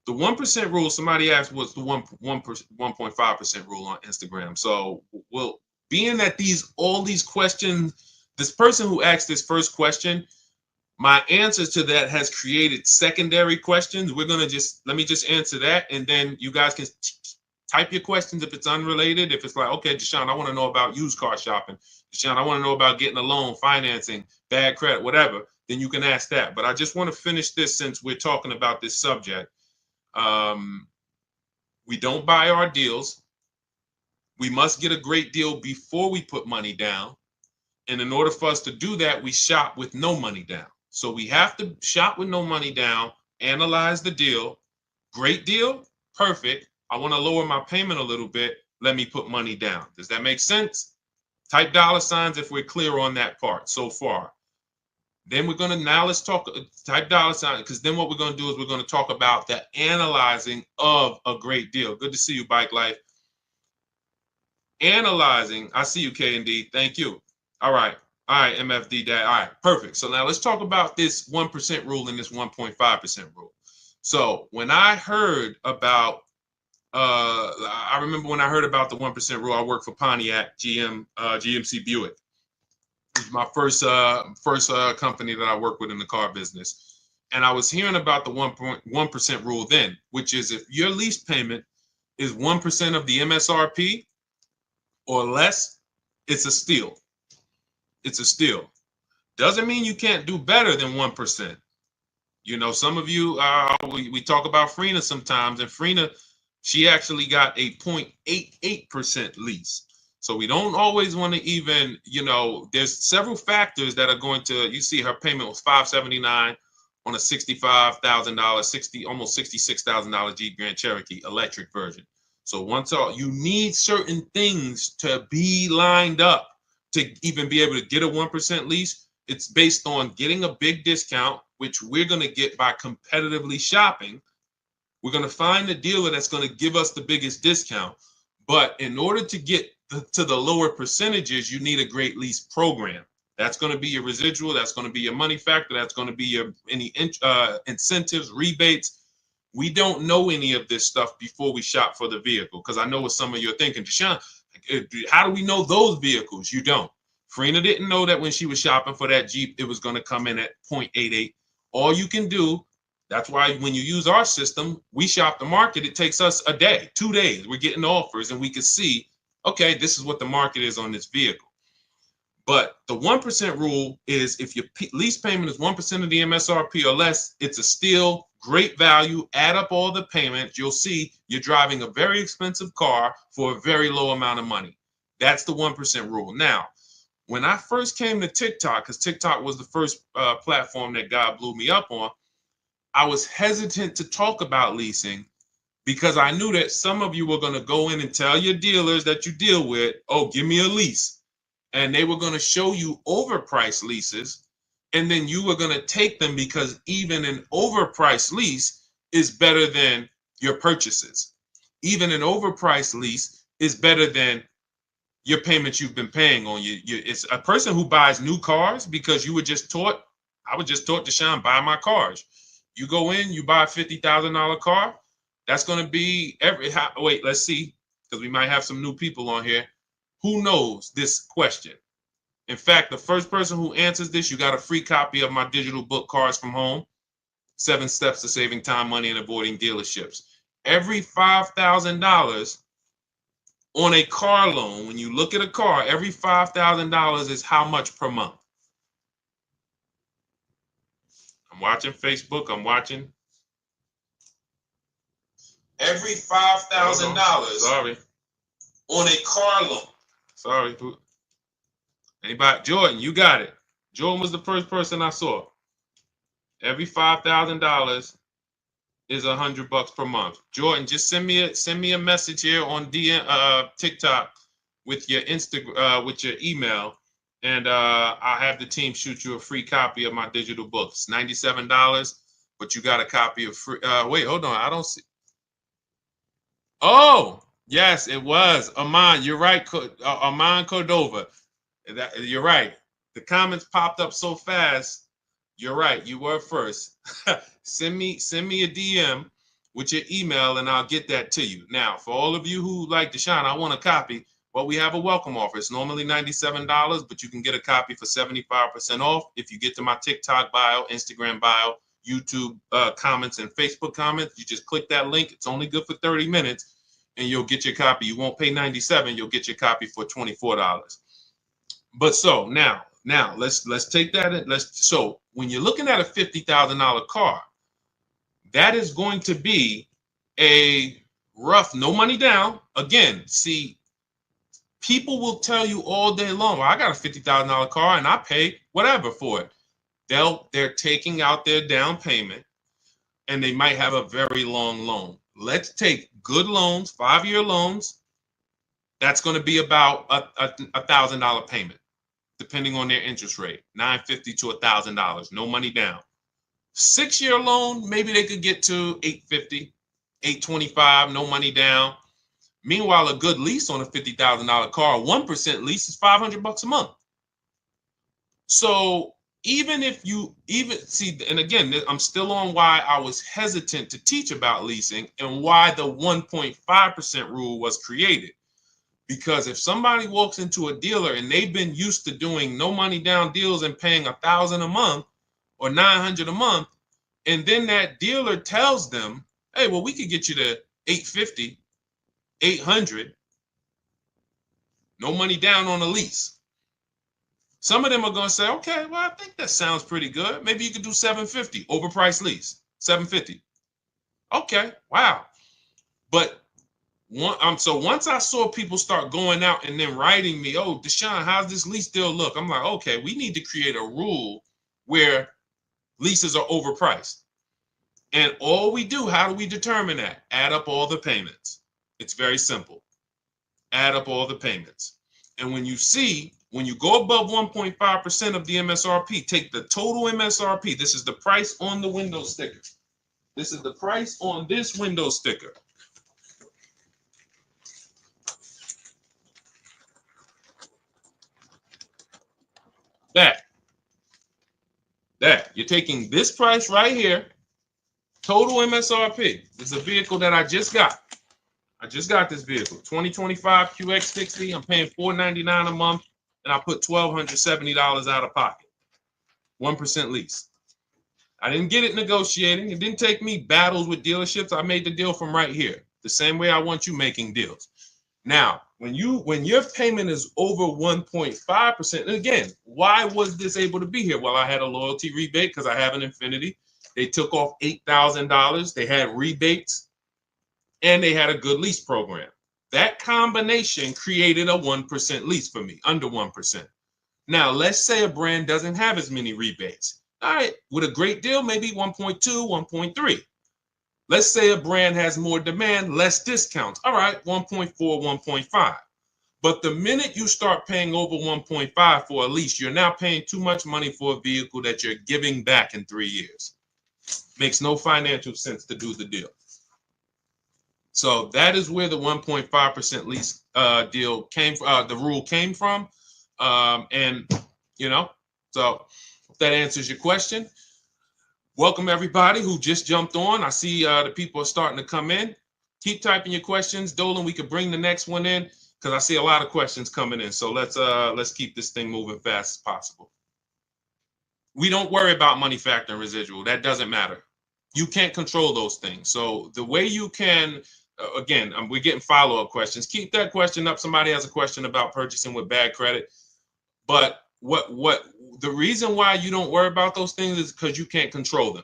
the 1% rule. Somebody asked what's the 1.5% rule on Instagram. So being that all these questions, this person who asked this first question, my answers to that has created secondary questions. Let me just answer that, and then you guys can type your questions if it's unrelated. If it's like, okay, Deshone, I want to know about used car shopping. Deshone, I want to know about getting a loan, financing, bad credit, whatever. Then you can ask that. But I just want to finish this since we're talking about this subject. We don't buy our deals. We must get a great deal before we put money down. And in order for us to do that, we shop with no money down. So we have to shop with no money down, analyze the deal. Great deal, perfect. I want to lower my payment a little bit. Let me put money down. Does that make sense? Type $ if we're clear on that part so far. Then we're going to, now let's talk, type $, because then what we're going to do is we're going to talk about the analyzing of a great deal. Good to see you, Bike Life. Analyzing, I see you, K&D. Thank you. All right, MFD Dad. All right, perfect. So now let's talk about this 1% rule and this 1.5% rule. So when I heard about, I remember when I heard about the 1% rule, I worked for Pontiac GMC Buick. It was my first company that I worked with in the car business. And I was hearing about the 1% rule then, which is if your lease payment is 1% of the MSRP or less, it's a steal. It's a steal. Doesn't mean you can't do better than 1%. You know, some of you, we talk about Frina sometimes, and Frina, she actually got a 0.88% lease. So we don't always want to even, there's several factors that are going to, you see her payment was $579 on a $65,000, almost $66,000 Jeep Grand Cherokee electric version. So you need certain things to be lined up to even be able to get a 1% lease. It's based on getting a big discount, which we're going to get by competitively shopping. We're going to find the dealer that's going to give us the biggest discount. But in order to get to the lower percentages, you need a great lease program. That's going to be your residual. That's going to be your money factor. That's going to be your any incentives, rebates. We don't know any of this stuff before we shop for the vehicle, because I know what some of you are thinking. Deshone, how do we know those vehicles? You don't. Frina didn't know that when she was shopping for that Jeep, it was going to come in at 0.88. All you can do, that's why when you use our system, we shop the market. It takes us a day, 2 days. We're getting offers and we can see, okay, this is what the market is on this vehicle. But the 1% rule is if your lease payment is 1% of the MSRP or less, it's a steal, great value. Add up all the payments. You'll see you're driving a very expensive car for a very low amount of money. That's the 1% rule. Now, when I first came to TikTok, because TikTok was the first platform that God blew me up on, I was hesitant to talk about leasing because I knew that some of you were going to go in and tell your dealers that you deal with, oh, give me a lease. And they were going to show you overpriced leases. And then you were going to take them because even an overpriced lease is better than your purchases. Even an overpriced lease is better than your payments you've been paying on it's a person who buys new cars because you were just taught, I was just taught, Deshone, buy my cars. You go in, you buy a $50,000 car. That's going to be wait, let's see, because we might have some new people on here. Who knows this question? In fact, the first person who answers this, you got a free copy of my digital book, Cars from Home, 7 Steps to Saving Time, Money, and Avoiding Dealerships. Every $5,000 on a car loan, when you look at a car, every $5,000 is how much per month? I'm watching Facebook. I'm watching. Every $5,000 sorry, on a car loan. Sorry. Anybody? Jordan, you got it. Jordan was the first person I saw. Every $5,000 is $100 per month. Jordan, just send me a message here on TikTok with your with your email, and I'll have the team shoot you a free copy of my digital books. $97, but you got a copy of free. Wait, hold on. I don't see. Oh, yes, it was Aman. You're right, Aman Cordova. You're right. The comments popped up so fast. You're right. You were first. send me a DM with your email, and I'll get that to you. Now, for all of you who like Deshone, I want a copy. Well, we have a welcome offer. It's normally $97, but you can get a copy for 75% off if you get to my TikTok bio, Instagram bio, YouTube comments, and Facebook comments. You just click that link. It's only good for 30 minutes, and you'll get your copy. You won't pay $97. You'll get your copy for $24. But so now let's take that and so when you're looking at a $50,000 car, that is going to be a rough, no money down. Again, see, people will tell you all day long, well, I got a $50,000 car and I pay whatever for it. They're taking out their down payment and they might have a very long loan. Let's take good loans, 5-year loans. That's going to be about a $1,000 payment, depending on their interest rate, $950 to $1,000, no money down. 6-year loan, maybe they could get to $850, $825, no money down. Meanwhile, a good lease on a $50,000 car, 1% lease is $500 a month. So even if you see, and again, I'm still on why I was hesitant to teach about leasing and why the 1.5% rule was created. Because if somebody walks into a dealer and they've been used to doing no money down deals and paying $1,000 a month or $900 a month, and then that dealer tells them, hey, well, we could get you to $850, $800, no money down on a lease. Some of them are going to say, okay, well, I think that sounds pretty good. Maybe you could do $750, overpriced lease, $750. Okay, wow. But so once I saw people start going out and then writing me, oh, Deshone, how's this lease deal look? I'm like, okay, we need to create a rule where leases are overpriced. And all we do, how do we determine that? Add up all the payments. It's very simple. Add up all the payments. And when you go above 1.5% of the MSRP, take the total MSRP. This is the price on the window sticker. This is the price on this window sticker. That you're taking this price right here, total MSRP. This is a vehicle that I just got. I just got this vehicle, 2025 QX60. I'm paying $499 a month, and I put $1,270 out of pocket. 1% lease. I didn't get it negotiating. It didn't take me battles with dealerships. I made the deal from right here, the same way I want you making deals. Now, when your payment is over 1.5%, and again, why was this able to be here? Well, I had a loyalty rebate because I have an Infiniti. They took off $8,000. They had rebates, and they had a good lease program. That combination created a 1% lease for me, under 1%. Now, let's say a brand doesn't have as many rebates. All right, with a great deal, maybe 1.2, 1.3. Let's say a brand has more demand, less discounts. All right, 1.4, 1.5. But the minute you start paying over 1.5 for a lease, you're now paying too much money for a vehicle that you're giving back in 3 years. Makes no financial sense to do the deal. So that is where the 1.5% lease deal came from, the rule came from. And, so if that answers your question. Welcome everybody who just jumped on. I see the people are starting to come in. Keep typing your questions, Dolan. We could bring the next one in because I see a lot of questions coming in. So let's keep this thing moving fast as possible. We don't worry about money factor and residual. That doesn't matter. You can't control those things. So the way you can, again, we're getting follow-up questions. Keep that question up. Somebody has a question about purchasing with bad credit. But what the reason why you don't worry about those things is because you can't control them.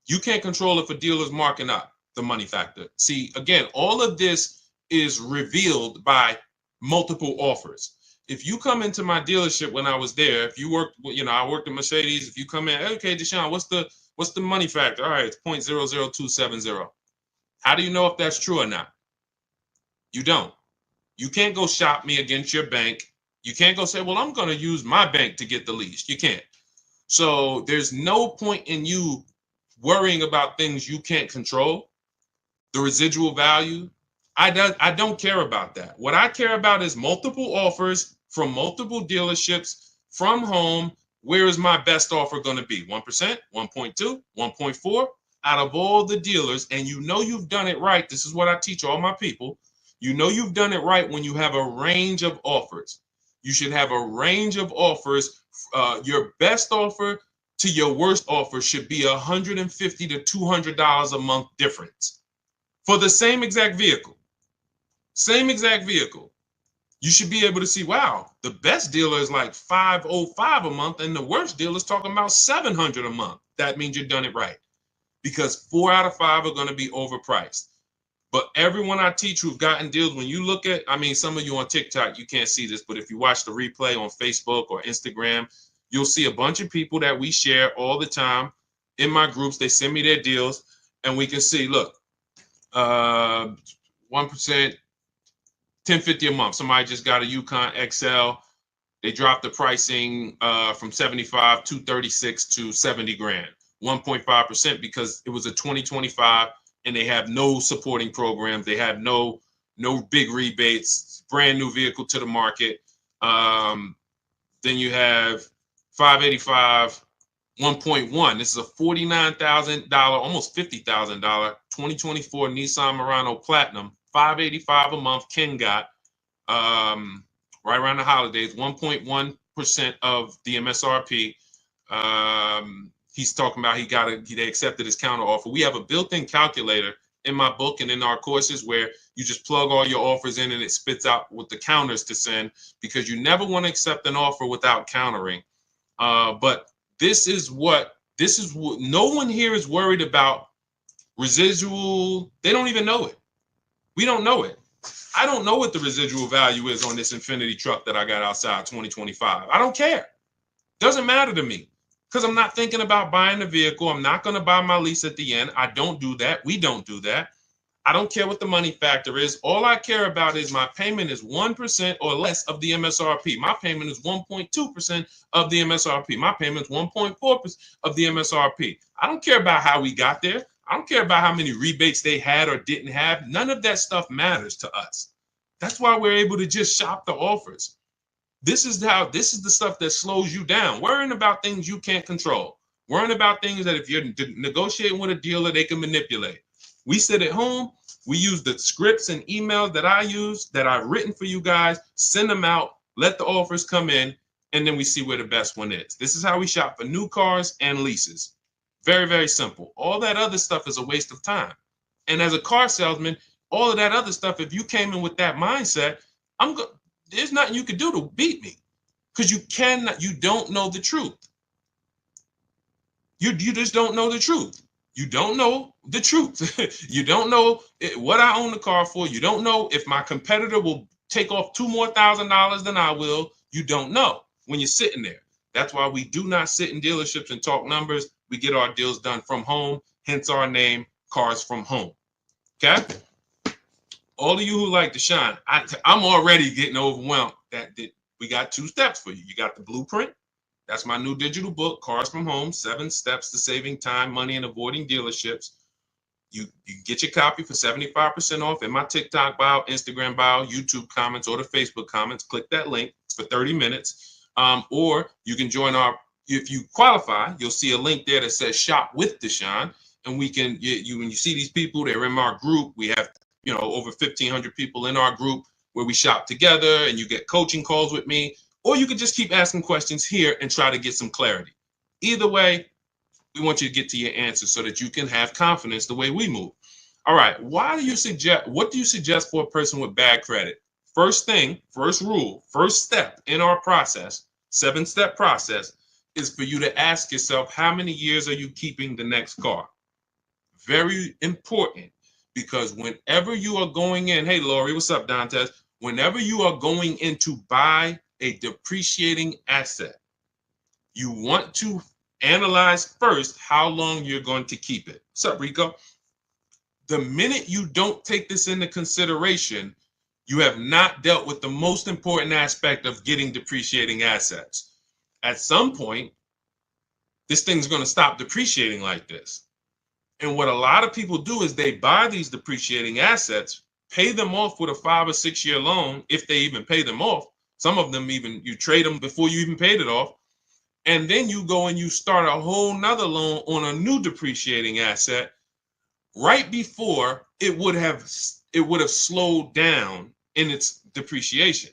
You can't control if a dealer's marking up the money factor. See, again, all of this is revealed by multiple offers. If you come into my dealership when I was there, if you worked, I worked at Mercedes. If you come in, okay, Deshone, what's the money factor? All right, it's 0.00270. How do you know if that's true or not? You don't. You can't go shop me against your bank. You can't go say, well, I'm going to use my bank to get the lease. You can't. So there's no point in you worrying about things you can't control. The residual value, I don't care about that. What I care about is multiple offers from multiple dealerships from home. Where is my best offer going to be? 1%, 1.2, 1.4 out of all the dealers. And you've done it right. This is what I teach all my people. You've done it right when you have a range of offers. You should have a range of offers. Your best offer to your worst offer should be $150 to $200 a month difference for the same exact vehicle. Same exact vehicle. You should be able to see, wow, the best dealer is like $505 a month, and the worst dealer is talking about $700 a month. That means you've done it right, because 4 out of 5 are going to be overpriced. But everyone I teach who've gotten deals, when you look at, some of you on TikTok, you can't see this, but if you watch the replay on Facebook or Instagram, you'll see a bunch of people that we share all the time in my groups. They send me their deals, and we can see, look, 1%, 1050 a month. Somebody just got a Yukon XL. They dropped the pricing from 75 to 36 to 70 grand, 1.5%, because it was a 2025 and they have no supporting programs. They have no big rebates, brand new vehicle to the market. Then you have 585, 1.1. This is a $49,000, almost $50,000 2024 Nissan Murano Platinum, 585 a month. Ken got right around the holidays, 1.1% of the MSRP. He's talking about they accepted his counter offer. We have a built-in calculator in my book and in our courses where you just plug all your offers in and it spits out with the counters to send, because you never want to accept an offer without countering. But this is what no one here is worried about. Residual, they don't even know it. We don't know it. I don't know what the residual value is on this Infiniti truck that I got outside 2025. I don't care. Doesn't matter to me, because I'm not thinking about buying the vehicle. I'm not going to buy my lease at the end. I don't do that. We don't do that. I don't care what the money factor is. All I care about is my payment is 1% or less of the MSRP. My payment is 1.2% of the MSRP. My payment is 1.4% of the MSRP. I don't care about how we got there. I don't care about how many rebates they had or didn't have. None of that stuff matters to us. That's why we're able to just shop the offers. This is the stuff that slows you down. Worrying about things you can't control. Worrying about things that if you're negotiating with a dealer, they can manipulate. We sit at home. We use the scripts and emails that I use, that I've written for you guys, send them out, let the offers come in, and then we see where the best one is. This is how we shop for new cars and leases. Very, very simple. All that other stuff is a waste of time. And as a car salesman, all of that other stuff, if you came in with that mindset, there's nothing you could do to beat me, because you don't know the truth. You just don't know the truth. You don't know the truth. You don't know what I own the car for. You don't know if my competitor will take off $2,000 more than I will. You don't know when you're sitting there. That's why we do not sit in dealerships and talk numbers. We get our deals done from home, hence our name, Cars from Home. Okay? All of you who like Deshone, I'm already getting overwhelmed that we got 2 steps for you. You got the blueprint. That's my new digital book, Cars from Home, 7 Steps to Saving Time, Money, and Avoiding Dealerships. You get your copy for 75% off in my TikTok bio, Instagram bio, YouTube comments, or the Facebook comments. Click that link for 30 minutes. Or you can join if you qualify, you'll see a link there that says Shop with Deshone. And we can, when you see these people, they're in our group. We have, over 1,500 people in our group where we shop together, and you get coaching calls with me. Or you can just keep asking questions here and try to get some clarity. Either way, we want you to get to your answer so that you can have confidence the way we move. All right. What do you suggest for a person with bad credit? First thing, first rule, first step in our process, 7-step process, is for you to ask yourself, how many years are you keeping the next car? Very important, because whenever you are going in, hey, Lori, what's up, Dantes? Whenever you are going in to buy a depreciating asset, you want to analyze first how long you're going to keep it. What's up, Rico? The minute you don't take this into consideration, you have not dealt with the most important aspect of getting depreciating assets. At some point, this thing's going to stop depreciating like this. And what a lot of people do is they buy these depreciating assets, pay them off with a 5 or 6 year loan, if they even pay them off. Some of them even you trade them before you even paid it off. And then you go and you start a whole nother loan on a new depreciating asset right before it would have slowed down in its depreciation.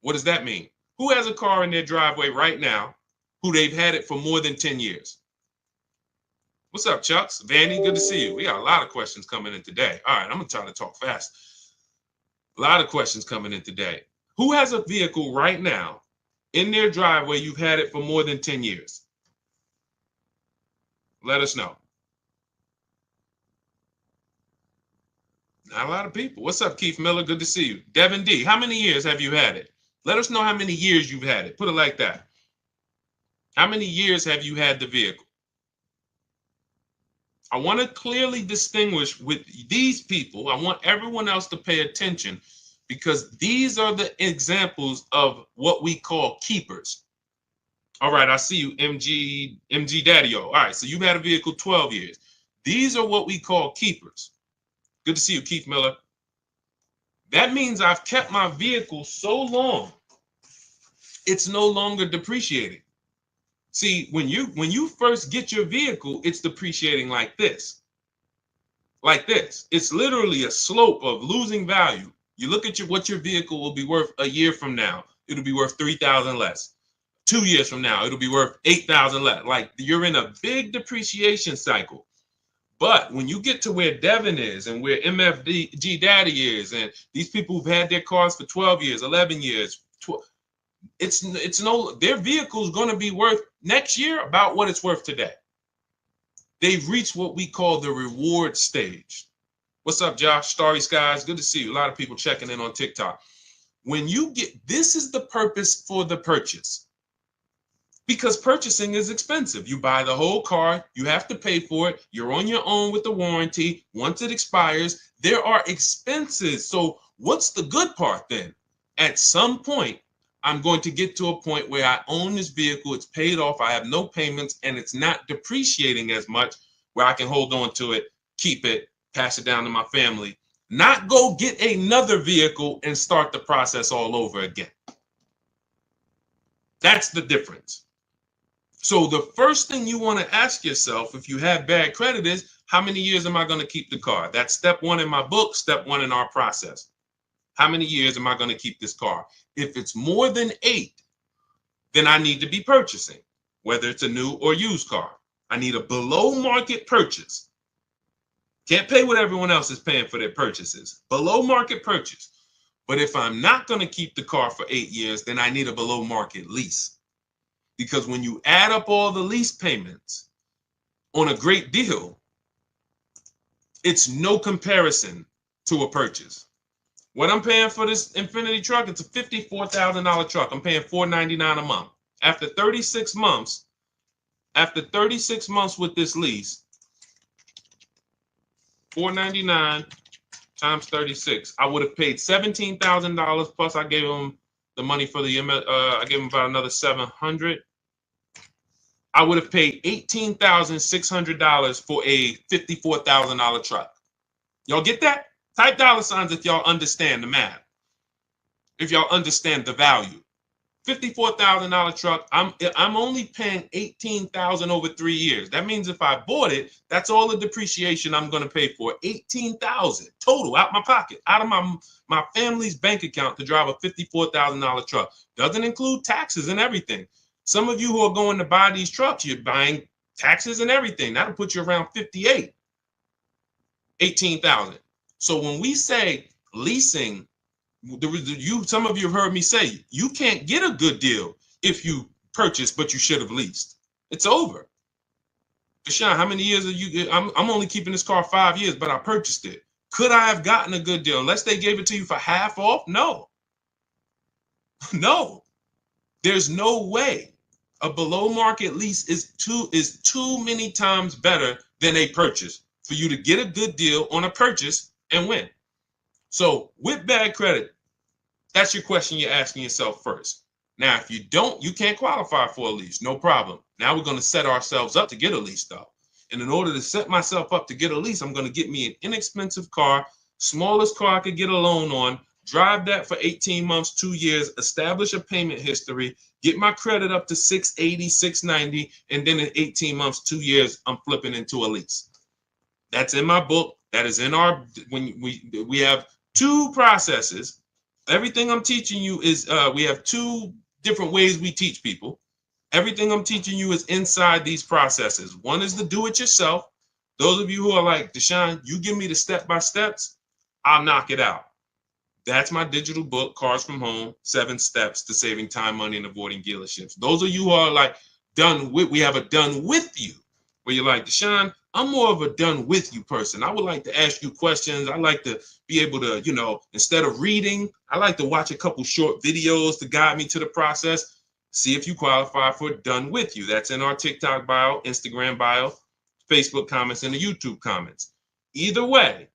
What does that mean? Who has a car in their driveway right now who they've had it for more than 10 years? What's up, Chucks? Vanny, good to see you. We got a lot of questions coming in today. All right, I'm going to try to talk fast. A lot of questions coming in today. Who has a vehicle right now in their driveway you've had it for more than 10 years? Let us know. Not a lot of people. What's up, Keith Miller? Good to see you. Devin D, how many years have you had it? Let us know how many years you've had it. Put it like that. How many years have you had the vehicle? I want to clearly distinguish with these people. I want everyone else to pay attention because these are the examples of what we call keepers. All right, I see you, MG Daddy-O. All right, so you've had a vehicle 12 years. These are what we call keepers. Good to see you, Keith Miller. That means I've kept my vehicle so long, it's no longer depreciating. See, when you first get your vehicle, it's depreciating like this. Like this. It's literally a slope of losing value. You look at what your vehicle will be worth a year from now. It'll be worth $3,000 less. 2 years from now, it'll be worth $8,000 less. Like you're in a big depreciation cycle. But when you get to where Devin is and where MFG Daddy is, and these people who've had their cars for 12 years, 11 years, their vehicle is going to be worth next year about what it's worth today. They've reached what we call the reward stage. What's up, Josh? Starry Skies, good to see you. A lot of people checking in on TikTok. When you this is the purpose for the purchase. Because purchasing is expensive. You buy the whole car, you have to pay for it. You're on your own with the warranty. Once it expires, there are expenses. So what's the good part then? At some point, I'm going to get to a point where I own this vehicle, it's paid off, I have no payments, and it's not depreciating as much, where I can hold on to it, keep it, pass it down to my family, not go get another vehicle and start the process all over again. That's the difference. So the first thing you want to ask yourself if you have bad credit is, how many years am I going to keep the car? That's step one in my book, step one in our process. How many years am I going to keep this car? If it's more than 8, then I need to be purchasing, whether it's a new or used car. I need a below market purchase. Can't pay what everyone else is paying for their purchases. Below market purchase. But if I'm not going to keep the car for 8 years, then I need a below market lease. Because when you add up all the lease payments on a great deal, it's no comparison to a purchase. What I'm paying for this Infiniti truck, it's a $54,000 truck. I'm paying $499 a month. After 36 months with this lease, $499 times 36, I would have paid $17,000 plus I gave them the money for the I gave them about another $700. I would have paid $18,600 for a $54,000 truck. Y'all get that? Type $signs if y'all understand the math. If y'all understand the value. $54,000 truck, I'm only paying $18,000 over 3 years. That means if I bought it, that's all the depreciation I'm going to pay for. $18,000 total out my pocket, out of my family's bank account to drive a $54,000 truck. Doesn't include taxes and everything. Some of you who are going to buy these trucks, you're buying taxes and everything. That'll put you around 58, 18,000. So when we say leasing, some of you have heard me say, you can't get a good deal if you purchase, but you should have leased. It's over. Deshone, how many years are you? I'm only keeping this car 5 years, but I purchased it. Could I have gotten a good deal unless they gave it to you for half off? No. No. There's no way a below market lease is too many times better than a purchase for you to get a good deal on a purchase and win. So with bad credit, that's your question you're asking yourself first. Now, if you don't, you can't qualify for a lease. No problem. Now we're going to set ourselves up to get a lease, though. And in order to set myself up to get a lease, I'm going to get me an inexpensive car, smallest car I could get a loan on, drive that for 18 months, 2 years, establish a payment history, get my credit up to 680, 690, and then in 18 months, 2 years, I'm flipping into a lease. That's in my book. That is in our, when we have two processes. Everything I'm teaching you is, we have two different ways we teach people. Everything I'm teaching you is inside these processes. One is the do-it-yourself. Those of you who are like, Deshone, you give me the step-by-steps, I'll knock it out. That's my digital book, Cars from Home, 7 Steps to Saving Time, Money, and Avoiding Dealerships. Those of you who are like, we have a done with you, where you're like, Deshone, I'm more of a done with you person. I would like to ask you questions. I like to be able to, instead of reading, I like to watch a couple short videos to guide me to the process. See if you qualify for done with you. That's in our TikTok bio, Instagram bio, Facebook comments, and the YouTube comments. Either way,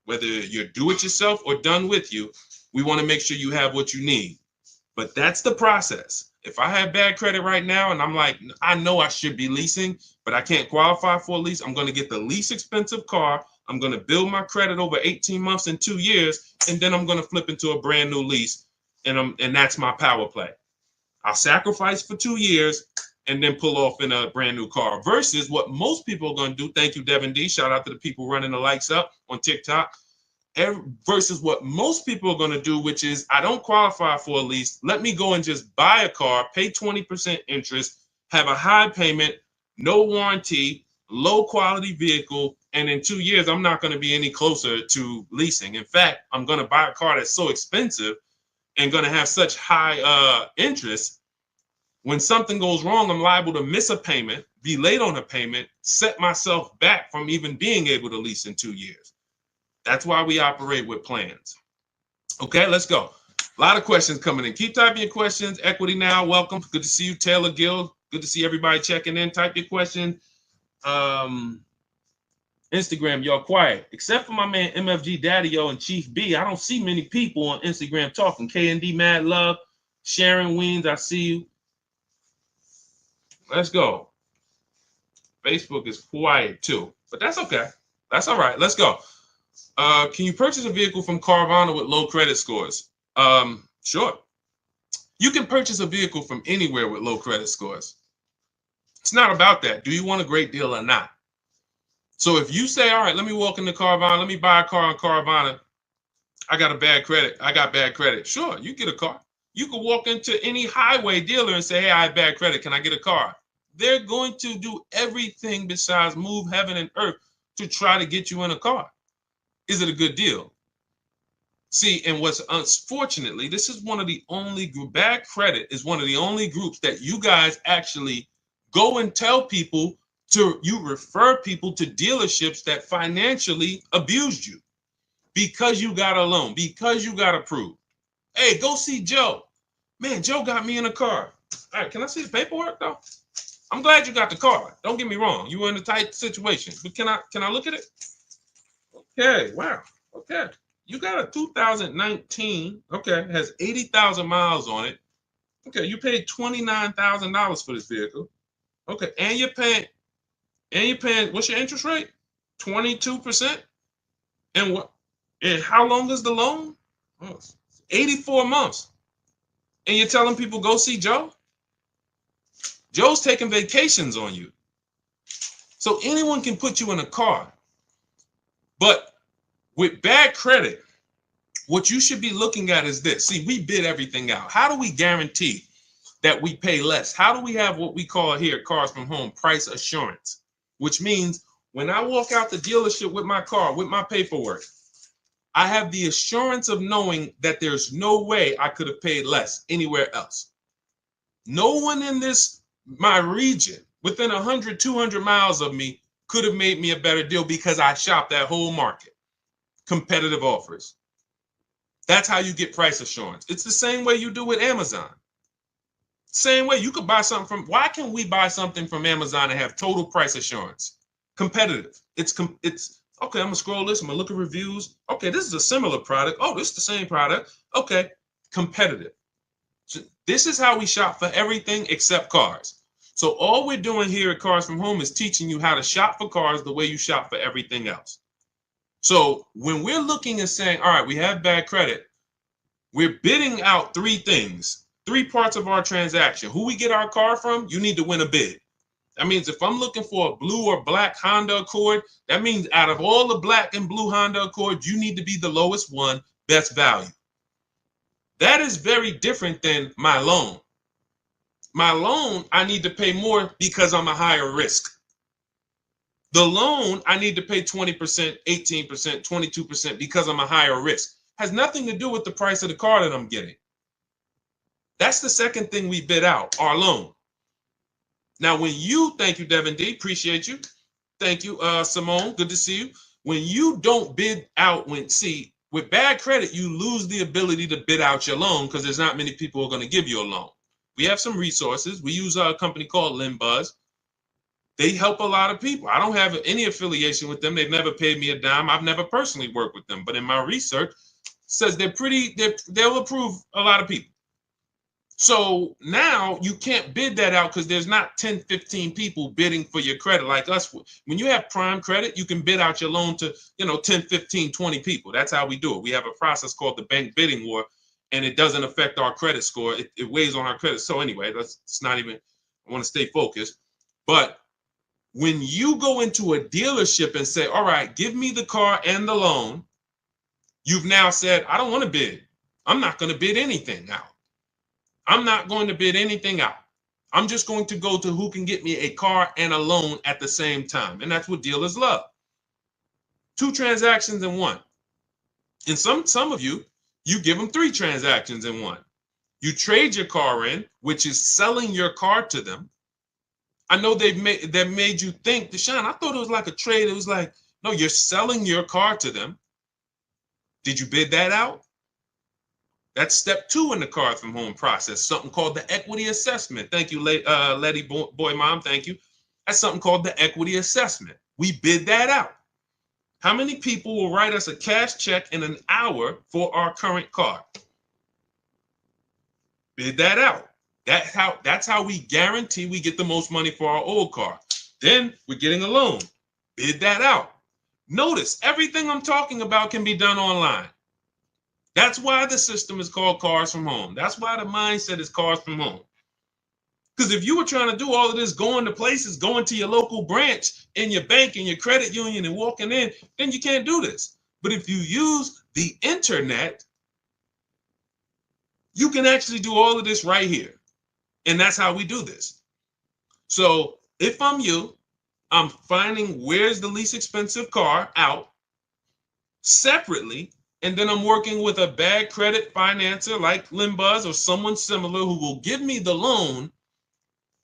whether you're do it yourself or done with you, we want to make sure you have what you need. But that's the process. If I have bad credit right now and I'm like, I know I should be leasing, but I can't qualify for a lease, I'm going to get the least expensive car. I'm going to build my credit over 18 months and 2 years, and then I'm going to flip into a brand new lease. And that's my power play. I'll sacrifice for 2 years and then pull off in a brand new car versus what most people are going to do. Thank you, Devin D. Shout out to the people running the likes up on TikTok. Versus what most people are going to do, which is I don't qualify for a lease. Let me go and just buy a car, pay 20% interest, have a high payment, no warranty, low quality vehicle. And in 2 years, I'm not going to be any closer to leasing. In fact, I'm going to buy a car that's so expensive and going to have such high interest. When something goes wrong, I'm liable to miss a payment, be late on a payment, set myself back from even being able to lease in 2 years. That's why we operate with plans. Okay, let's go. A lot of questions coming in. Keep typing your questions. Equity Now, welcome. Good to see you, Taylor Gill. Good to see everybody checking in. Type your question. Instagram, y'all quiet. Except for my man MFG Daddy-O and Chief B, I don't see many people on Instagram talking. K&D Mad Love, Sharon Weens, I see you. Let's go. Facebook is quiet too, but that's okay. That's all right. Let's go. Can you purchase a vehicle from Carvana with low credit scores? Sure. You can purchase a vehicle from anywhere with low credit scores. It's not about that. Do you want a great deal or not? So if you say, all right, let me walk into Carvana, let me buy a car on Carvana. I got bad credit. Sure, you get a car. You can walk into any highway dealer and say, hey, I have bad credit. Can I get a car? They're going to do everything besides move heaven and earth to try to get you in a car. Is it a good deal? See, and what's unfortunately, this is one of the only bad credit is one of the only groups that you guys actually go and tell people you refer people to dealerships that financially abused you because you got a loan, because you got approved. Hey, go see Joe. Man, Joe got me in a car. All right, can I see the paperwork though? I'm glad you got the car. Don't get me wrong. You were in a tight situation, but can I look at it? Okay, wow. Okay. You got a 2019, okay, has 80,000 miles on it. Okay, you paid $29,000 for this vehicle. Okay, and you're paying, what's your interest rate? 22%? And what? And how long is the loan? Oh, 84 months. And you're telling people go see Joe? Joe's taking vacations on you. So anyone can put you in a car. But with bad credit, what you should be looking at is this. See, we bid everything out. How do we guarantee that we pay less? How do we have what we call here Cars from Home price assurance? Which means when I walk out the dealership with my car, with my paperwork, I have the assurance of knowing that there's no way I could have paid less anywhere else. No one in my region, within 100, 200 miles of me, could have made me a better deal because I shopped that whole market. Competitive offers. That's how you get price assurance. It's the same way you do with Amazon. Same way, you could buy something from, why can we buy something from Amazon and have total price assurance? Competitive. It's okay, I'm gonna scroll this, I'm gonna look at reviews. Okay, this is a similar product. Oh, this is the same product. Okay, competitive. So this is how we shop for everything except cars. So all we're doing here at Cars from Home is teaching you how to shop for cars the way you shop for everything else. So when we're looking and saying, all right, we have bad credit, we're bidding out three things, three parts of our transaction. Who we get our car from, you need to win a bid. That means if I'm looking for a blue or black Honda Accord, that means out of all the black and blue Honda Accord, you need to be the lowest one, best value. That is very different than my loan. My loan, I need to pay more because I'm a higher risk. The loan, I need to pay 20%, 18%, 22% because I'm a higher risk. Has nothing to do with the price of the car that I'm getting. That's the second thing we bid out, our loan. Now, when you, thank you, Devin D, appreciate you. Thank you, Simone, good to see you. When you don't bid out, with bad credit, you lose the ability to bid out your loan because there's not many people who are going to give you a loan. We have some resources. We use a company called LendBuzz. They help a lot of people. I don't have any affiliation with them. They've never paid me a dime. I've never personally worked with them, but in my research, says they'll approve a lot of people. So now you can't bid that out because there's not 10, 15 people bidding for your credit like us. When you have prime credit, you can bid out your loan to, 10, 15, 20 people. That's how we do it. We have a process called the bank bidding war, and it doesn't affect our credit score. It weighs on our credit. So anyway, it's not even, I want to stay focused. But when you go into a dealership and say, all right, give me the car and the loan, you've now said, I don't want to bid. I'm not going to bid anything out. I'm not going to bid anything out. I'm just going to go to who can get me a car and a loan at the same time. And that's what dealers love. 2 transactions in one. And some of you give them 3 transactions in one. You trade your car in, which is selling your car to them. I know that made you think, Deshone, I thought it was like a trade. It was like, no, you're selling your car to them. Did you bid that out? That's step 2 in the Cars from Home process, something called the equity assessment. Thank you, Letty Boy Mom, thank you. That's something called the equity assessment. We bid that out. How many people will write us a cash check in an hour for our current car? Bid that out. That's how we guarantee we get the most money for our old car. Then we're getting a loan. Bid that out. Notice everything I'm talking about can be done online. That's why the system is called Cars from Home. That's why the mindset is Cars from Home. Because if you were trying to do all of this, going to places, going to your local branch in your bank and your credit union and walking in, then you can't do this. But if you use the internet, you can actually do all of this right here. And that's how we do this. So if I'm you, I'm finding where's the least expensive car out separately. And then I'm working with a bad credit financer like LendBuzz or someone similar who will give me the loan,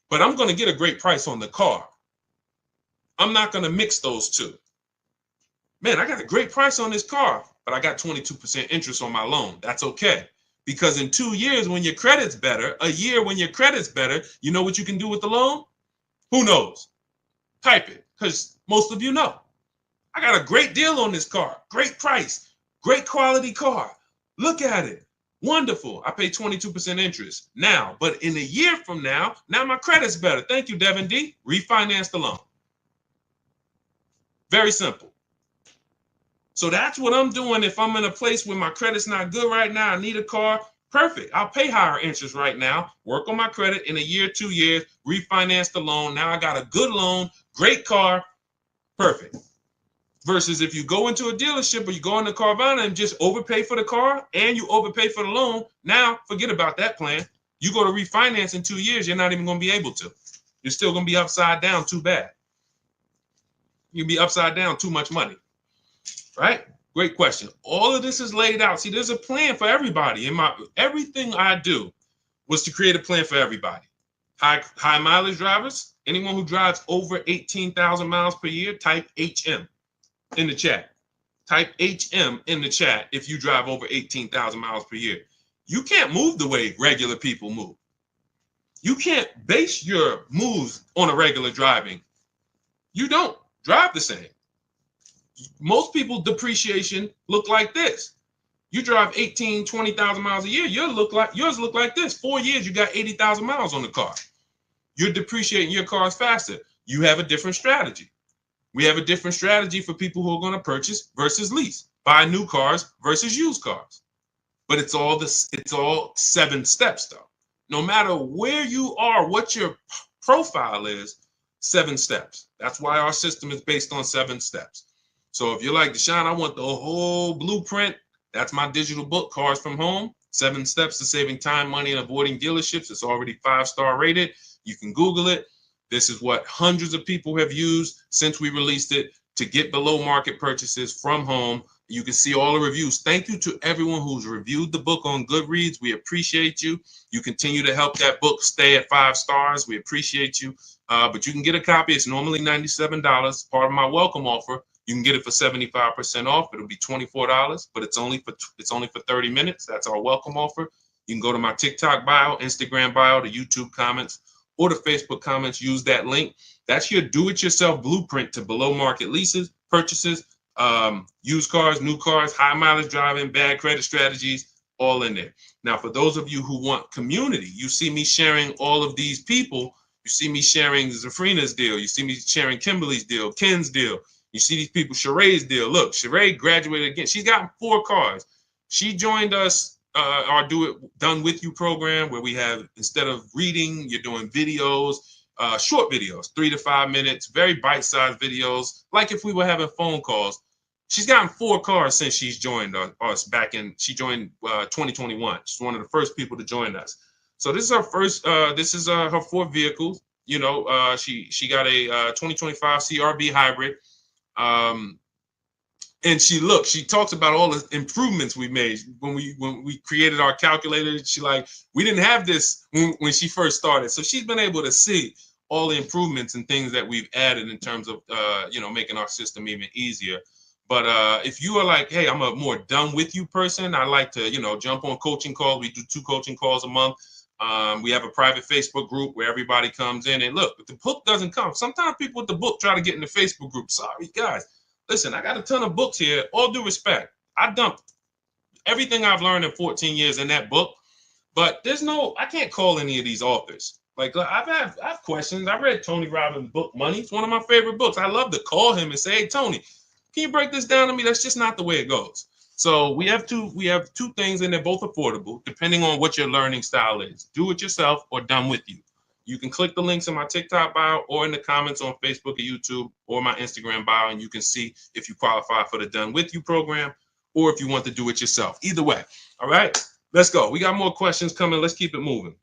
but I'm going to get a great price on the car. I'm not going to mix those two. Man, I got a great price on this car, but I got 22% interest on my loan. That's okay. Because in 2 years, when your credit's better, a year when your credit's better, you know what you can do with the loan? Who knows? Type it, because most of you know. I got a great deal on this car, great price. Great quality car. Look at it. Wonderful. I pay 22% interest now, but in a year from now my credit's better. Thank you, Devin D. Refinance the loan. Very simple. So that's what I'm doing if I'm in a place where my credit's not good right now. I need a car. Perfect. I'll pay higher interest right now. Work on my credit in a year, 2 years. Refinance the loan. Now I got a good loan. Great car. Perfect. Versus if you go into a dealership or you go into Carvana and just overpay for the car and you overpay for the loan, now forget about that plan. You go to refinance in 2 years, you're not even going to be able to. You're still going to be upside down too bad. You'll be upside down too much money, right? Great question. All of this is laid out. See, there's a plan for everybody. Everything I do was to create a plan for everybody. High mileage drivers, anyone who drives over 18,000 miles per year, type HM. In the chat. Type HM in the chat if you drive over 18,000 miles per year. You can't move the way regular people move. You can't base your moves on a regular driving. You don't drive the same. Most people depreciation look like this. You drive 18, 20,000 miles a year, yours look like this. 4 years, you got 80,000 miles on the car. You're depreciating your cars faster. You have a different strategy. We have a different strategy for people who are going to purchase versus lease, buy new cars versus used cars. But it's all 7 steps though. No matter where you are, what your profile is, 7 steps. That's why our system is based on 7 steps. So if you're like, Deshone, I want the whole blueprint, that's my digital book, Cars from Home, 7 Steps to Saving Time, Money, and Avoiding Dealerships. It's already 5-star rated. You can Google it. This is what hundreds of people have used since we released it to get below market purchases from home. You can see all the reviews. Thank you to everyone who's reviewed the book on Goodreads. We appreciate you. You continue to help that book stay at 5 stars. We appreciate you. But you can get a copy. It's normally $97. Part of my welcome offer. You can get it for 75% off. It'll be $24, but it's only for 30 minutes. That's our welcome offer. You can go to my TikTok bio, Instagram bio, the YouTube comments, or the Facebook comments. Use that link. That's your do-it-yourself blueprint to below market leases, purchases, used cars, new cars, high mileage driving, bad credit strategies, all in there. Now, for those of you who want community, you see me sharing all of these people. You see me sharing Zafrina's deal. You see me sharing Kimberly's deal, Ken's deal. You see these people, Sheree's deal. Look, Sheree graduated again. She's gotten 4 cars. She joined us, our Done With You program, where we have, instead of reading, you're doing videos, short videos, 3 to 5 minutes, very bite-sized videos, like if we were having phone calls. She's gotten 4 cars since she's joined us back in, she joined 2021. She's one of the first people to join us. So this is her first, this is her 4th vehicle. You know, she got a 2025 CRV hybrid. And she talks about all the improvements we made when we created our calculator. She like, we didn't have this when she first started. So she's been able to see all the improvements and things that we've added in terms of, making our system even easier. But if you are like, hey, I'm a more done with you person, I like to, jump on coaching calls. We do 2 coaching calls a month. We have a private Facebook group where everybody comes in, and look, if the book doesn't come, sometimes people with the book try to get in the Facebook group. Sorry, guys. Listen, I got a ton of books here. All due respect, I dumped everything I've learned in 14 years in that book, but I can't call any of these authors. Like, I have questions. I read Tony Robbins' book, Money. It's one of my favorite books. I love to call him and say, hey, Tony, can you break this down to me? That's just not the way it goes. So we have two things, and they're both affordable, depending on what your learning style is. Do it yourself or Done With You. You can click the links in my TikTok bio or in the comments on Facebook or YouTube or my Instagram bio, and you can see if you qualify for the Done With You program or if you want to do it yourself. Either way. All right, let's go. We got more questions coming. Let's keep it moving.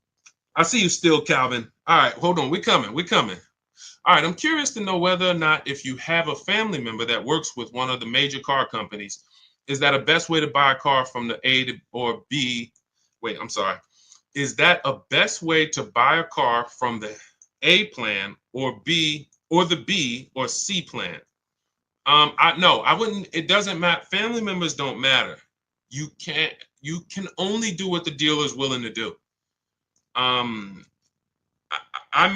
I see you still, Calvin. All right, hold on. We're coming. All right, I'm curious to know whether or not, if you have a family member that works with one of the major car companies, is that a best way to buy a car from the A to or B? Wait, I'm sorry. Is that a best way to buy a car from the A plan or B or the B or C plan? I wouldn't. It doesn't matter. Family members don't matter. You can only do what the dealer is willing to do. I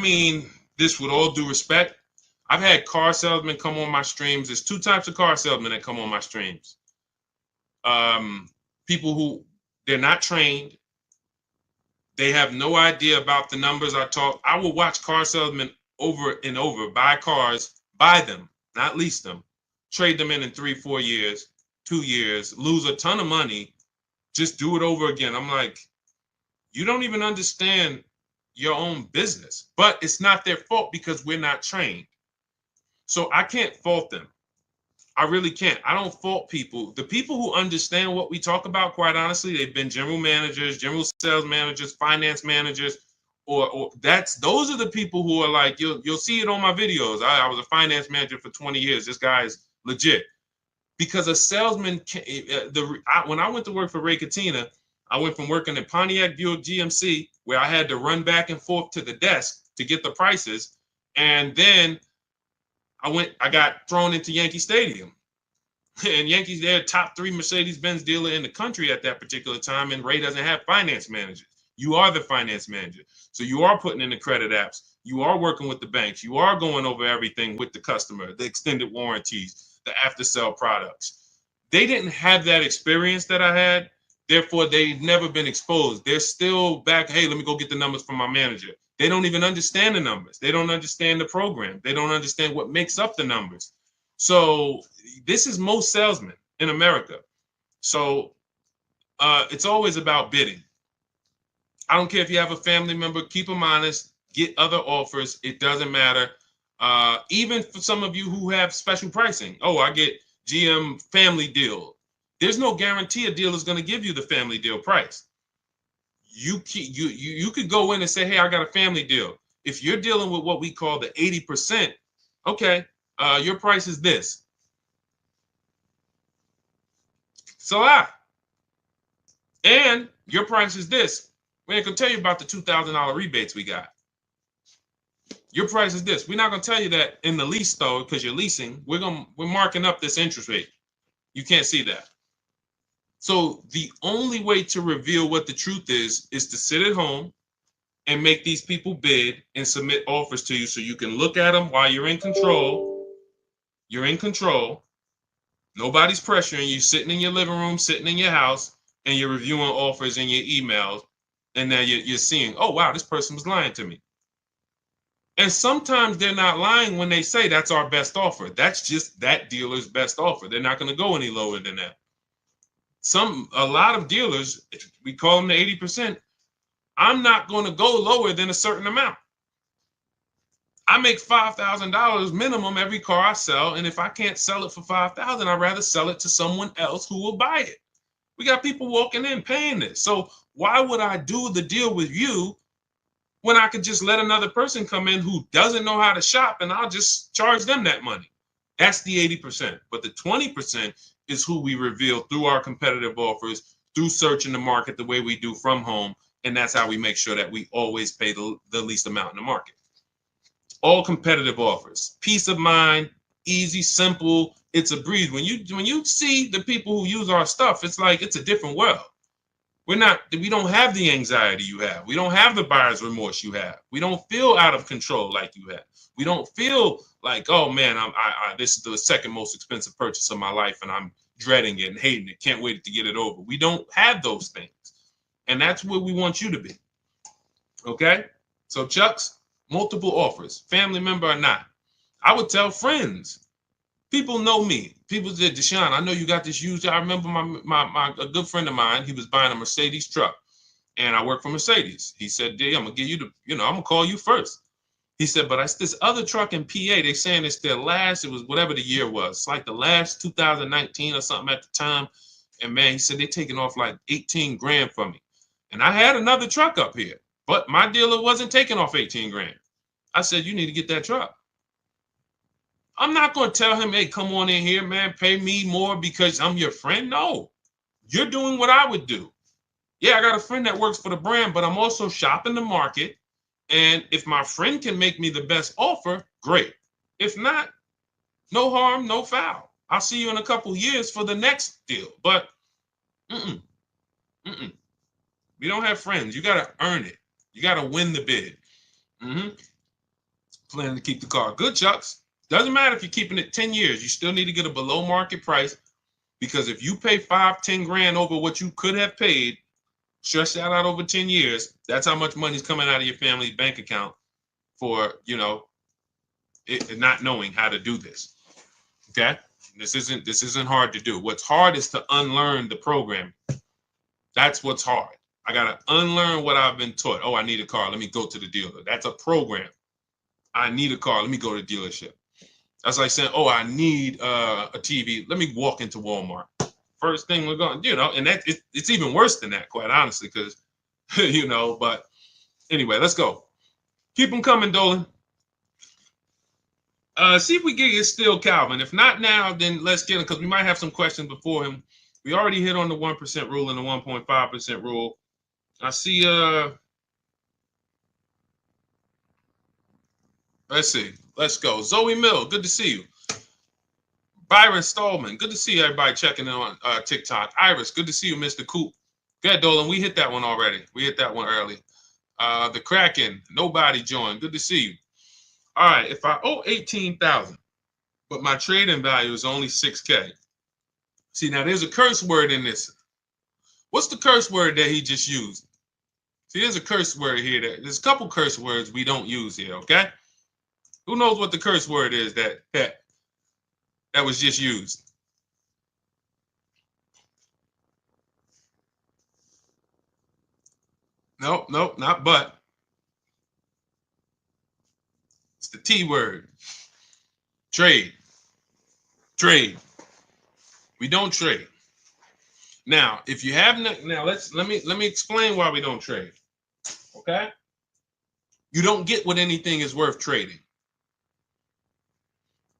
mean this with all due respect. I've had car salesmen come on my streams. There's 2 types of car salesmen that come on my streams. People who, they're not trained. They have no idea about the numbers I talk. I will watch car salesmen over and over buy cars, buy them, not lease them, trade them in 3-4 years, 2 years, lose a ton of money, just do it over again. I'm like, you don't even understand your own business. But it's not their fault because we're not trained. So I can't fault them. I really can't. I don't fault people. The people who understand what we talk about, quite honestly, they've been general managers, general sales managers, finance managers, or those are the people who are like, you'll see it on my videos. I was a finance manager for 20 years. This guy is legit. Because a salesman, when I went to work for Ray Katina, I went from working at Pontiac Buick GMC, where I had to run back and forth to the desk to get the prices, and then I got thrown into Yankee Stadium. And Yankees, they're top 3 Mercedes-Benz dealer in the country at that particular time, and Ray doesn't have finance managers. You are the finance manager. So you are putting in the credit apps. You are working with the banks. You are going over everything with the customer, the extended warranties, the after sale products. They didn't have that experience that I had. Therefore, they've never been exposed. They're still back. Hey, let me go get the numbers from my manager. They don't even understand the numbers. They don't understand the program. They don't understand what makes up the numbers. So this is most salesmen in America. So it's always about bidding. I don't care if you have a family member, keep them honest, get other offers. It doesn't matter. Even for some of you who have special pricing. Oh, I get GM family deal. There's no guarantee a deal is going to give you the family deal price. You could go in and say, hey, I got a family deal. If you're dealing with what we call the 80%, okay, your price is this. It's a lot. And your price is this. We ain't gonna tell you about the $2,000 rebates we got. Your price is this. We're not gonna tell you that in the lease though, because you're leasing. We're marking up this interest rate. You can't see that. So the only way to reveal what the truth is to sit at home and make these people bid and submit offers to you so you can look at them while you're in control. You're in control. Nobody's pressuring you, sitting in your living room, sitting in your house, and you're reviewing offers in your emails. And now you're seeing, oh, wow, this person was lying to me. And sometimes they're not lying when they say that's our best offer. That's just that dealer's best offer. They're not going to go any lower than that. A lot of dealers, we call them the 80%. I'm not going to go lower than a certain amount. I make $5,000 minimum every car I sell. And if I can't sell it for $5,000, I'd rather sell it to someone else who will buy it. We got people walking in paying this. So why would I do the deal with you when I could just let another person come in who doesn't know how to shop and I'll just charge them that money? That's the 80%. But the 20% is who we reveal through our competitive offers, through searching the market the way we do from home. And that's how we make sure that we always pay the least amount in the market. All competitive offers, peace of mind, easy, simple. It's a breeze. When you see the people who use our stuff, it's like it's a different world. We don't have the anxiety you have. We don't have the buyer's remorse you have. We don't feel out of control like you have. We don't feel like, oh man, this is the second most expensive purchase of my life and I'm dreading it and hating it. Can't wait to get it over. We don't have those things. And that's where we want you to be. Okay? So Chucks, multiple offers, family member or not. I would tell friends. People know me. People said, Deshone, I know you got this used. I remember a good friend of mine, he was buying a Mercedes truck. And I work for Mercedes. He said, D, I'm going to give you I'm going to call you first. He said, but it's this other truck in PA. They saying it's their last, it was whatever the year was. It's like the last 2019 or something at the time. And man, he said, they're taking off like 18 grand from me. And I had another truck up here, but my dealer wasn't taking off 18 grand. I said, you need to get that truck. I'm not going to tell him, hey, come on in here, man, pay me more because I'm your friend. No, you're doing what I would do. Yeah, I got a friend that works for the brand, but I'm also shopping the market. And if my friend can make me the best offer, great. If not, no harm, no foul. I'll see you in a couple years for the next deal. But we don't have friends. You got to earn it. You got to win the bid. Planning to keep the car. Good, Chucks. Doesn't matter if you're keeping it 10 years. You still need to get a below market price because if you pay 5-10 grand over what you could have paid, stretch that out over 10 years, that's how much money's coming out of your family's bank account for, not knowing how to do this. Okay? This isn't hard to do. What's hard is to unlearn the program. That's what's hard. I got to unlearn what I've been taught. Oh, I need a car. Let me go to the dealer. That's a program. I need a car. Let me go to the dealership. That's like saying, oh, I need a TV. Let me walk into Walmart. First thing we're going, and that it's even worse than that, quite honestly, because, but anyway, let's go. Keep them coming, Dolan. See if we can get Still Calvin. If not now, then let's get him because we might have some questions before him. We already hit on the 1% rule and the 1.5% rule. I see, let's see. Let's go. Zoe Mill, good to see you. Byron Stallman, good to see everybody checking in on TikTok. Iris, good to see you, Mr. Coop. Good, Dolan. We hit that one already. We hit that one early. The Kraken, nobody joined. Good to see you. All right, if I owe 18,000, but my trading value is only 6K. See, now there's a curse word in this. What's the curse word that he just used? See, there's a curse word here. There's a couple curse words we don't use here, okay? Who knows what the curse word is that was just used? Nope, not but. It's the T word. Trade. Trade. We don't trade. Now, if you have now let me explain why we don't trade. Okay? You don't get what anything is worth trading.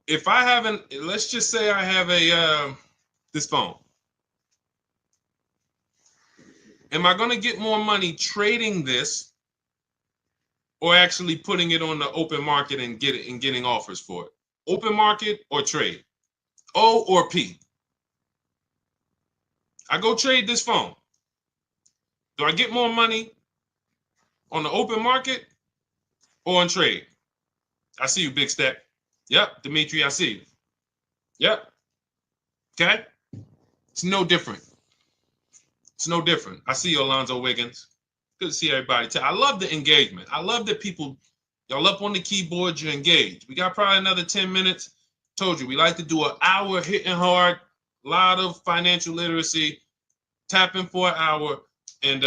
If I haven't, let's just say I have a this phone. Am I going to get more money trading this or actually putting it on the open market and getting offers for it? Open market or trade? O or P? I go trade this phone. Do I get more money on the open market or on trade? I see you, Big Step. Yep, Dimitri, I see you. Yep. Okay. It's no different. It's no different. I see you, Alonzo Wiggins. Good to see everybody. I love the engagement. I love that people, y'all up on the keyboard, you're engaged. We got probably another 10 minutes. Told you, we like to do an hour hitting hard, a lot of financial literacy, tapping for an hour, and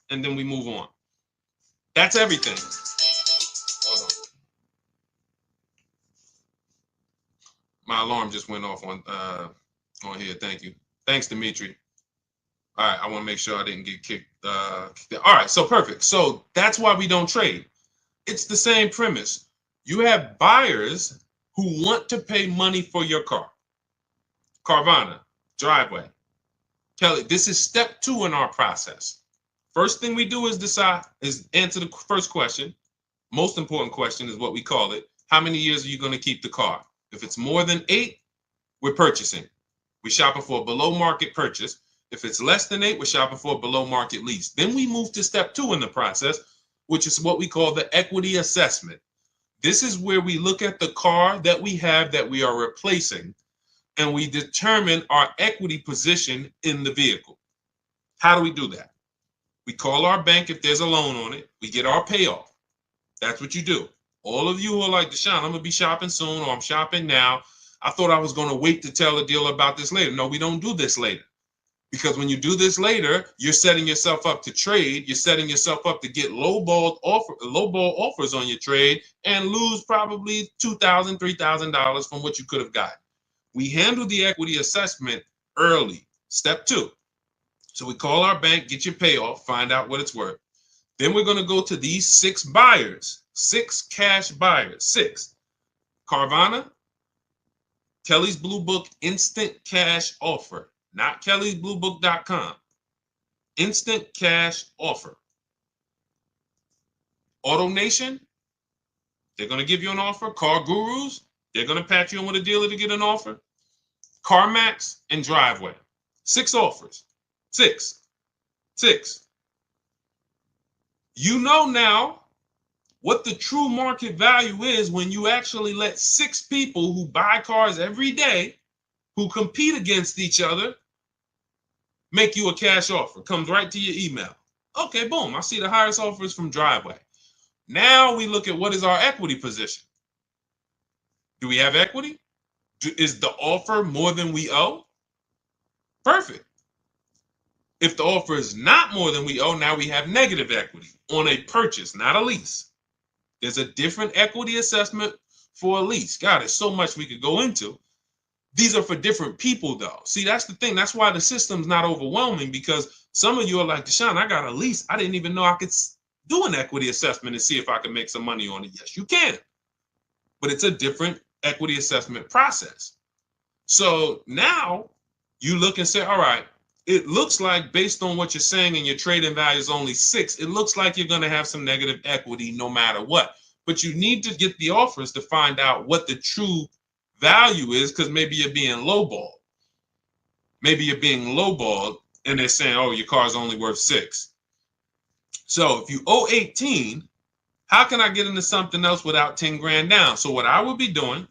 then we move on. That's everything. Hold on. My alarm just went off on here. Thank you. Thanks, Dimitri. All right, I want to make sure I didn't get kicked. All right, so perfect. So that's why we don't trade. It's the same premise. You have buyers who want to pay money for your car. Carvana, driveway. Kelly, this is step 2 in our process. First thing we do is answer the first question. Most important question is what we call it. How many years are you going to keep the car? If it's more than 8, we're purchasing. We're shopping for a below market purchase. If it's less than 8, we're shopping for a below market lease. Then we move to step 2 in the process, which is what we call the equity assessment. This is where we look at the car that we have that we are replacing, and we determine our equity position in the vehicle. How do we do that? We call our bank if there's a loan on it. We get our payoff. That's what you do. All of you who are like, Deshone, I'm going to be shopping soon, or I'm shopping now. I thought I was going to wait to tell a deal about this later. No, we don't do this later. Because when you do this later, you're setting yourself up to trade. You're setting yourself up to get lowball offers on your trade and lose probably $2,000, $3,000 from what you could have gotten. We handle the equity assessment early, step 2. So we call our bank, get your payoff, find out what it's worth. Then we're going to go to these 6 buyers, 6 cash buyers, 6. Carvana, Kelly's Blue Book instant cash offer. Not kellysbluebook.com. Instant cash offer. AutoNation, they're going to give you an offer. Car Gurus, they're going to patch you in with a dealer to get an offer. CarMax and Driveway. 6 offers. 6. You know now what the true market value is when you actually let 6 people who buy cars every day, who compete against each other, make you a cash offer. Comes right to your email. Okay, boom. I see the highest offers from Driveway. Now we look at what is our equity position. Do we have equity? Is the offer more than we owe? Perfect. If the offer is not more than we owe, now we have negative equity on a purchase, not a lease. There's a different equity assessment for a lease. God, there's so much we could go into. These are for different people, though. See, that's the thing. That's why the system's not overwhelming, because some of you are like, Deshone, I got a lease. I didn't even know I could do an equity assessment and see if I can make some money on it. Yes, you can. But it's a different equity assessment process. So now you look and say, all right, it looks like based on what you're saying and your trading value is only 6, it looks like you're going to have some negative equity no matter what. But you need to get the offers to find out what the true value is, because maybe you're being lowballed. Maybe you're being lowballed and they're saying, oh, your car's only worth 6. So if you owe 18, how can I get into something else without 10 grand down? So what I would be doing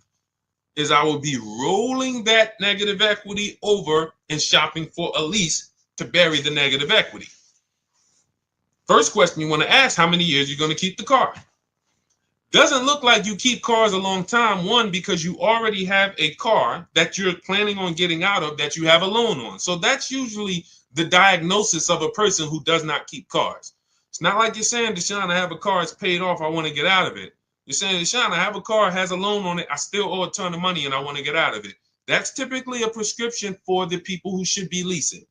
is I would be rolling that negative equity over and shopping for a lease to bury the negative equity. First question you want to ask, how many years you're going to keep the car? Doesn't look like you keep cars a long time. One, because you already have a car that you're planning on getting out of that you have a loan on. So that's usually the diagnosis of a person who does not keep cars. It's not like you're saying, Deshone, I have a car, it's paid off, I want to get out of it. You're saying, Deshone, I have a car, has a loan on it, I still owe a ton of money and I want to get out of it. That's typically a prescription for the people who should be leasing.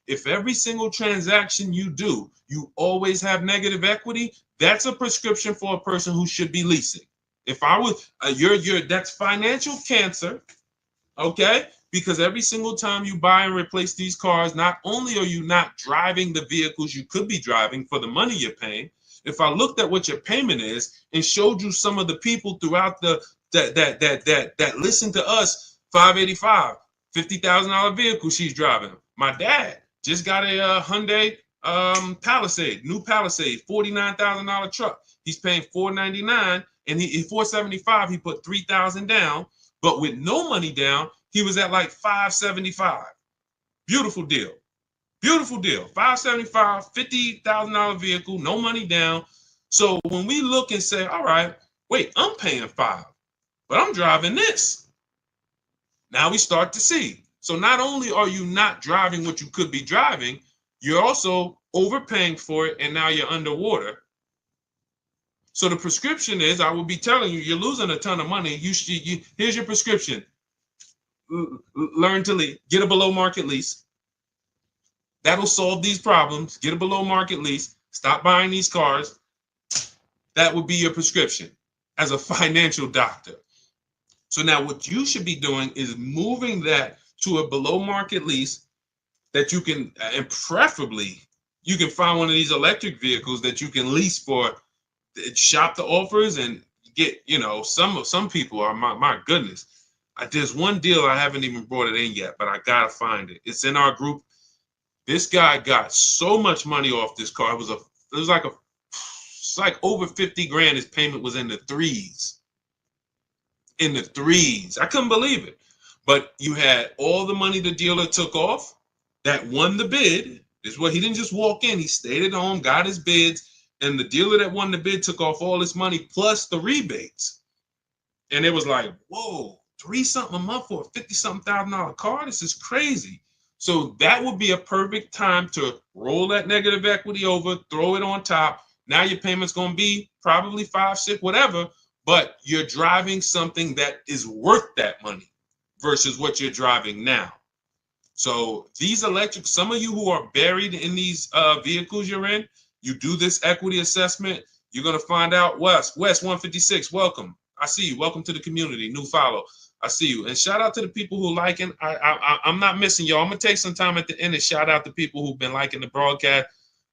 If every single transaction you do, you always have negative equity, that's a prescription for a person who should be leasing. If I was, that's financial cancer, okay? Because every single time you buy and replace these cars, not only are you not driving the vehicles you could be driving for the money you're paying, if I looked at what your payment is and showed you some of the people throughout that listen to us, 585, $50,000 vehicle she's driving. My dad just got a Hyundai Palisade, new Palisade, $49,000 truck. He's paying $499 and he $475. He put $3,000 down, but with no money down, he was at like $575. Beautiful deal. Beautiful deal. $575, $50,000 vehicle, no money down. So when we look and say, all right, wait, I'm paying $5, but I'm driving this. Now we start to see. So not only are you not driving what you could be driving, you're also overpaying for it, and now you're underwater. So the prescription is, I will be telling you, you're losing a ton of money. Here's your prescription. Learn to lease. Get a below market lease. That'll solve these problems. Get a below market lease. Stop buying these cars. That would be your prescription as a financial doctor. So now what you should be doing is moving that to a below market lease that you can, and preferably you can find one of these electric vehicles that you can lease for, shop the offers and get, some people are, my goodness. There's one deal I haven't even brought it in yet, but I gotta find it. It's in our group. This guy got so much money off this car. It's like over 50 grand. His payment was in the threes. In the threes. I couldn't believe it. But you had all the money the dealer took off that won the bid. This is what he didn't just walk in. He stayed at home, got his bids, and the dealer that won the bid took off all this money plus the rebates. And it was like, whoa, $3-something a month for a $50-something thousand car? This is crazy. So that would be a perfect time to roll that negative equity over, throw it on top. Now your payment's going to be probably 5, 6, whatever, but you're driving something that is worth that money versus what you're driving now. So these electric, some of you who are buried in these vehicles you're in, you do this equity assessment, you're going to find out. West 156, welcome. I see you. Welcome to the community. New follow. I see you. And shout out to the people who liking. I'm not missing y'all. I'm going to take some time at the end and shout out to people who've been liking the broadcast.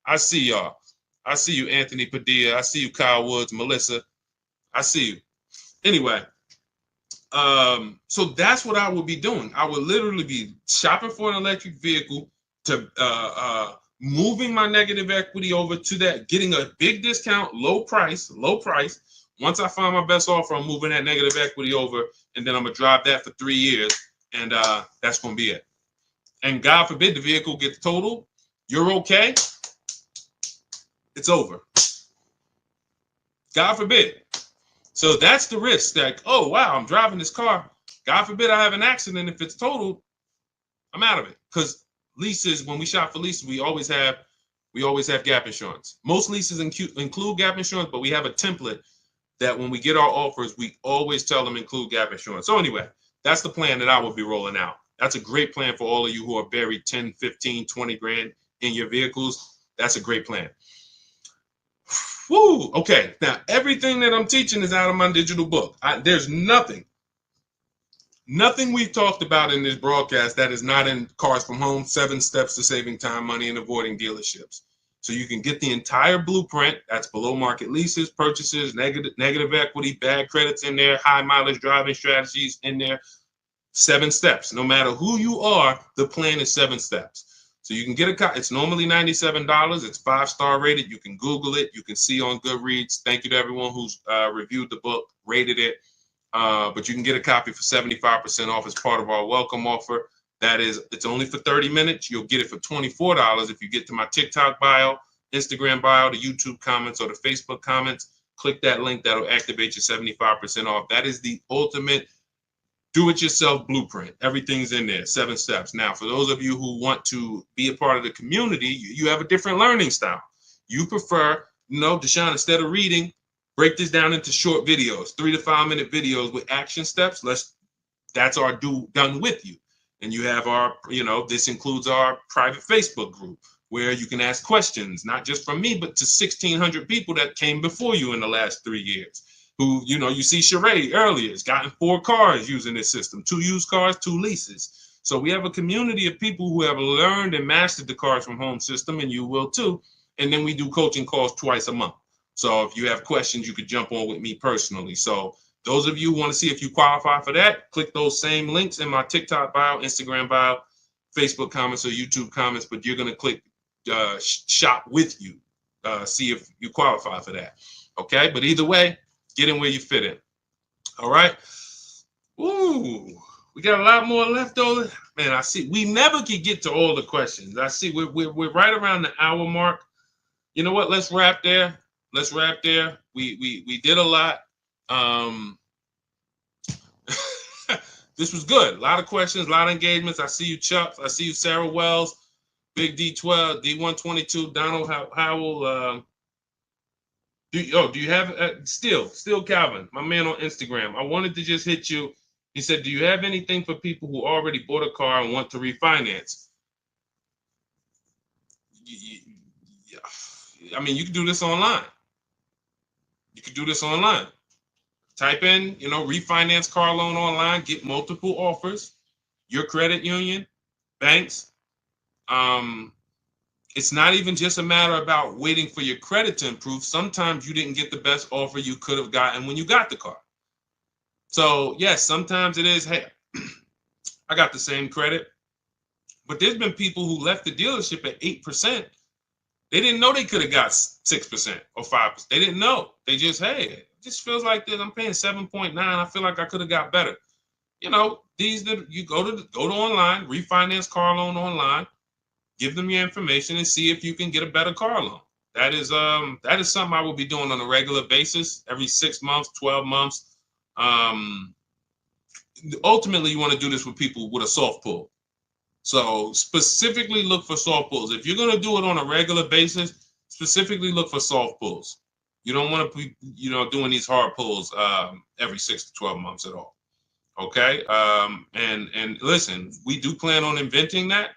I see y'all. I see you, Anthony Padilla. I see you, Kyle Woods, Melissa. I see you. Anyway, so that's what I would be doing. I would literally be shopping for an electric vehicle, to moving my negative equity over to that, getting a big discount, low price. Once I find my best offer, I'm moving that negative equity over, and then I'm gonna drive that for 3 years, and that's gonna be it. And God forbid the vehicle gets totaled, you're okay. It's over. God forbid. So that's the risk. That, oh wow, I'm driving this car. God forbid I have an accident. If it's totaled, I'm out of it. Because leases, when we shop for leases, we always have gap insurance. Most leases include gap insurance, but we have a template that when we get our offers, we always tell them include gap insurance. So anyway, that's the plan that I will be rolling out. That's a great plan for all of you who are buried 10, 15, 20 grand in your vehicles. That's a great plan. Woo! Okay, now everything that I'm teaching is out of my digital book. There's nothing we've talked about in this broadcast that is not in Cars from Home, 7 Steps to Saving Time, Money, and Avoiding Dealerships. So you can get the entire blueprint. That's below market leases, purchases, negative equity, bad credits in there, high mileage driving strategies in there. 7 steps. No matter who you are, the plan is 7 steps. So you can get a copy. It's normally $97. It's 5-star rated. You can Google it. You can see on Goodreads. Thank you to everyone who's reviewed the book, rated it. But you can get a copy for 75% off as part of our welcome offer. That is, it's only for 30 minutes. You'll get it for $24 if you get to my TikTok bio, Instagram bio, the YouTube comments, or the Facebook comments. Click that link. That'll activate your 75% off. That is the ultimate do-it-yourself blueprint. Everything's in there, 7 steps. Now, for those of you who want to be a part of the community, you have a different learning style. You prefer, Deshone, instead of reading, break this down into short videos, 3 to 5 minute videos with action steps. That's our done with you. And you have our, this includes our private Facebook group where you can ask questions, not just from me, but to 1,600 people that came before you in the last 3 years. Who, you see Sheree earlier has gotten 4 cars using this system, 2 used cars, 2 leases. So we have a community of people who have learned and mastered the Cars from Home system, and you will too. And then we do coaching calls twice a month. So if you have questions, you could jump on with me personally. So those of you who want to see if you qualify for that, click those same links in my TikTok bio, Instagram bio, Facebook comments, or YouTube comments, but you're going to click shop with you, see if you qualify for that. Okay, but either way, get in where you fit in. All right. Ooh, we got a lot more left over. Man, I see we never could get to all the questions. I see we're right around the hour mark. You know what? Let's wrap there. We did a lot. This was good. A lot of questions, a lot of engagements. I see you, Chuck. I see you, Sarah Wells, Big D12, D122, Donald Howell. Do you have still Calvin, my man on Instagram? I wanted to just hit you. He said, do you have anything for people who already bought a car and want to refinance? I mean, you can do this online. Type in, refinance car loan online, get multiple offers, your credit union, banks. It's not even just a matter about waiting for your credit to improve. Sometimes you didn't get the best offer you could have gotten when you got the car. So yes, sometimes it is, hey, I got the same credit, but there's been people who left the dealership at 8%. They didn't know they could have got 6% or 5%. They didn't know. They just, hey, it just feels like this. I'm paying 7.9. I feel like I could have got better. You go to online, refinance car loan online. Give them your information and see if you can get a better car loan. That is something I will be doing on a regular basis, every 6 months, 12 months. Ultimately, you want to do this with people with a soft pull. So specifically look for soft pulls. If you're going to do it on a regular basis, specifically look for soft pulls. You don't want to be, doing these hard pulls every 6 to 12 months at all. Okay. And listen, we do plan on inventing that,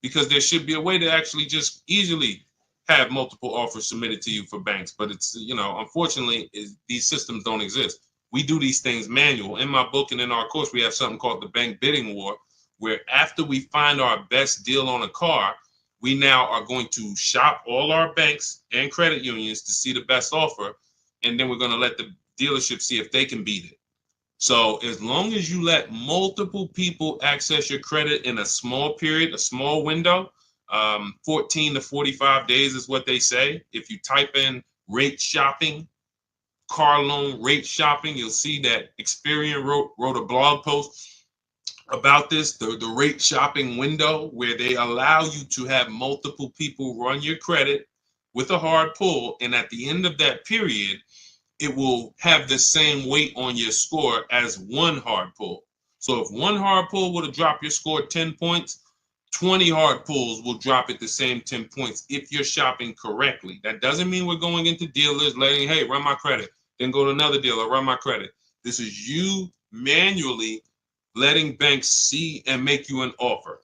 because there should be a way to actually just easily have multiple offers submitted to you for banks. But it's, unfortunately, these systems don't exist. We do these things manual. In my book and in our course, we have something called the bank bidding war, where after we find our best deal on a car, we now are going to shop all our banks and credit unions to see the best offer. And then we're going to let the dealership see if they can beat it. So as long as you let multiple people access your credit in a small period, a small window, 14 to 45 days is what they say. If you type in rate shopping, car loan rate shopping, you'll see that Experian wrote a blog post about this, the rate shopping window, where they allow you to have multiple people run your credit with a hard pull. And at the end of that period, it will have the same weight on your score as one hard pull. So if one hard pull would have dropped your score 10 points, 20 hard pulls will drop it the same 10 points if you're shopping correctly. That doesn't mean we're going into dealers letting, hey, run my credit, then go to another dealer, run my credit. This is you manually letting banks see and make you an offer.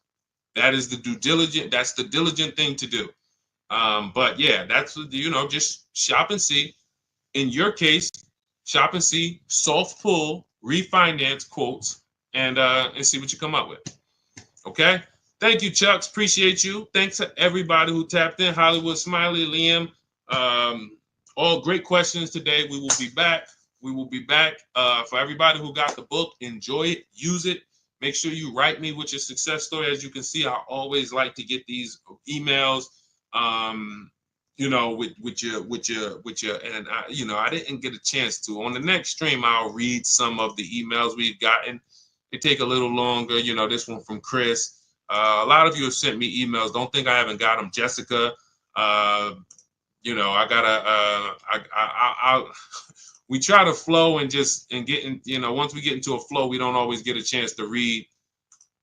That is the due diligent. That's the diligent thing to do. But yeah, that's, just shop and see. In your case, shop and see, soft pull, refinance quotes, and see what you come up with. Okay. Thank you, Chucks. Appreciate you. Thanks to everybody who tapped in. Hollywood Smiley, Liam. All great questions today. We will be back. For everybody who got the book, enjoy it, use it. Make sure you write me with your success story. As you can see, I always like to get these emails, and I didn't get a chance to. On the next stream, I'll read some of the emails we've gotten. They take a little longer. This one from Chris. A lot of you have sent me emails. Don't think I haven't got them. Jessica, I gotta, we try to flow and get in, once we get into a flow, we don't always get a chance to read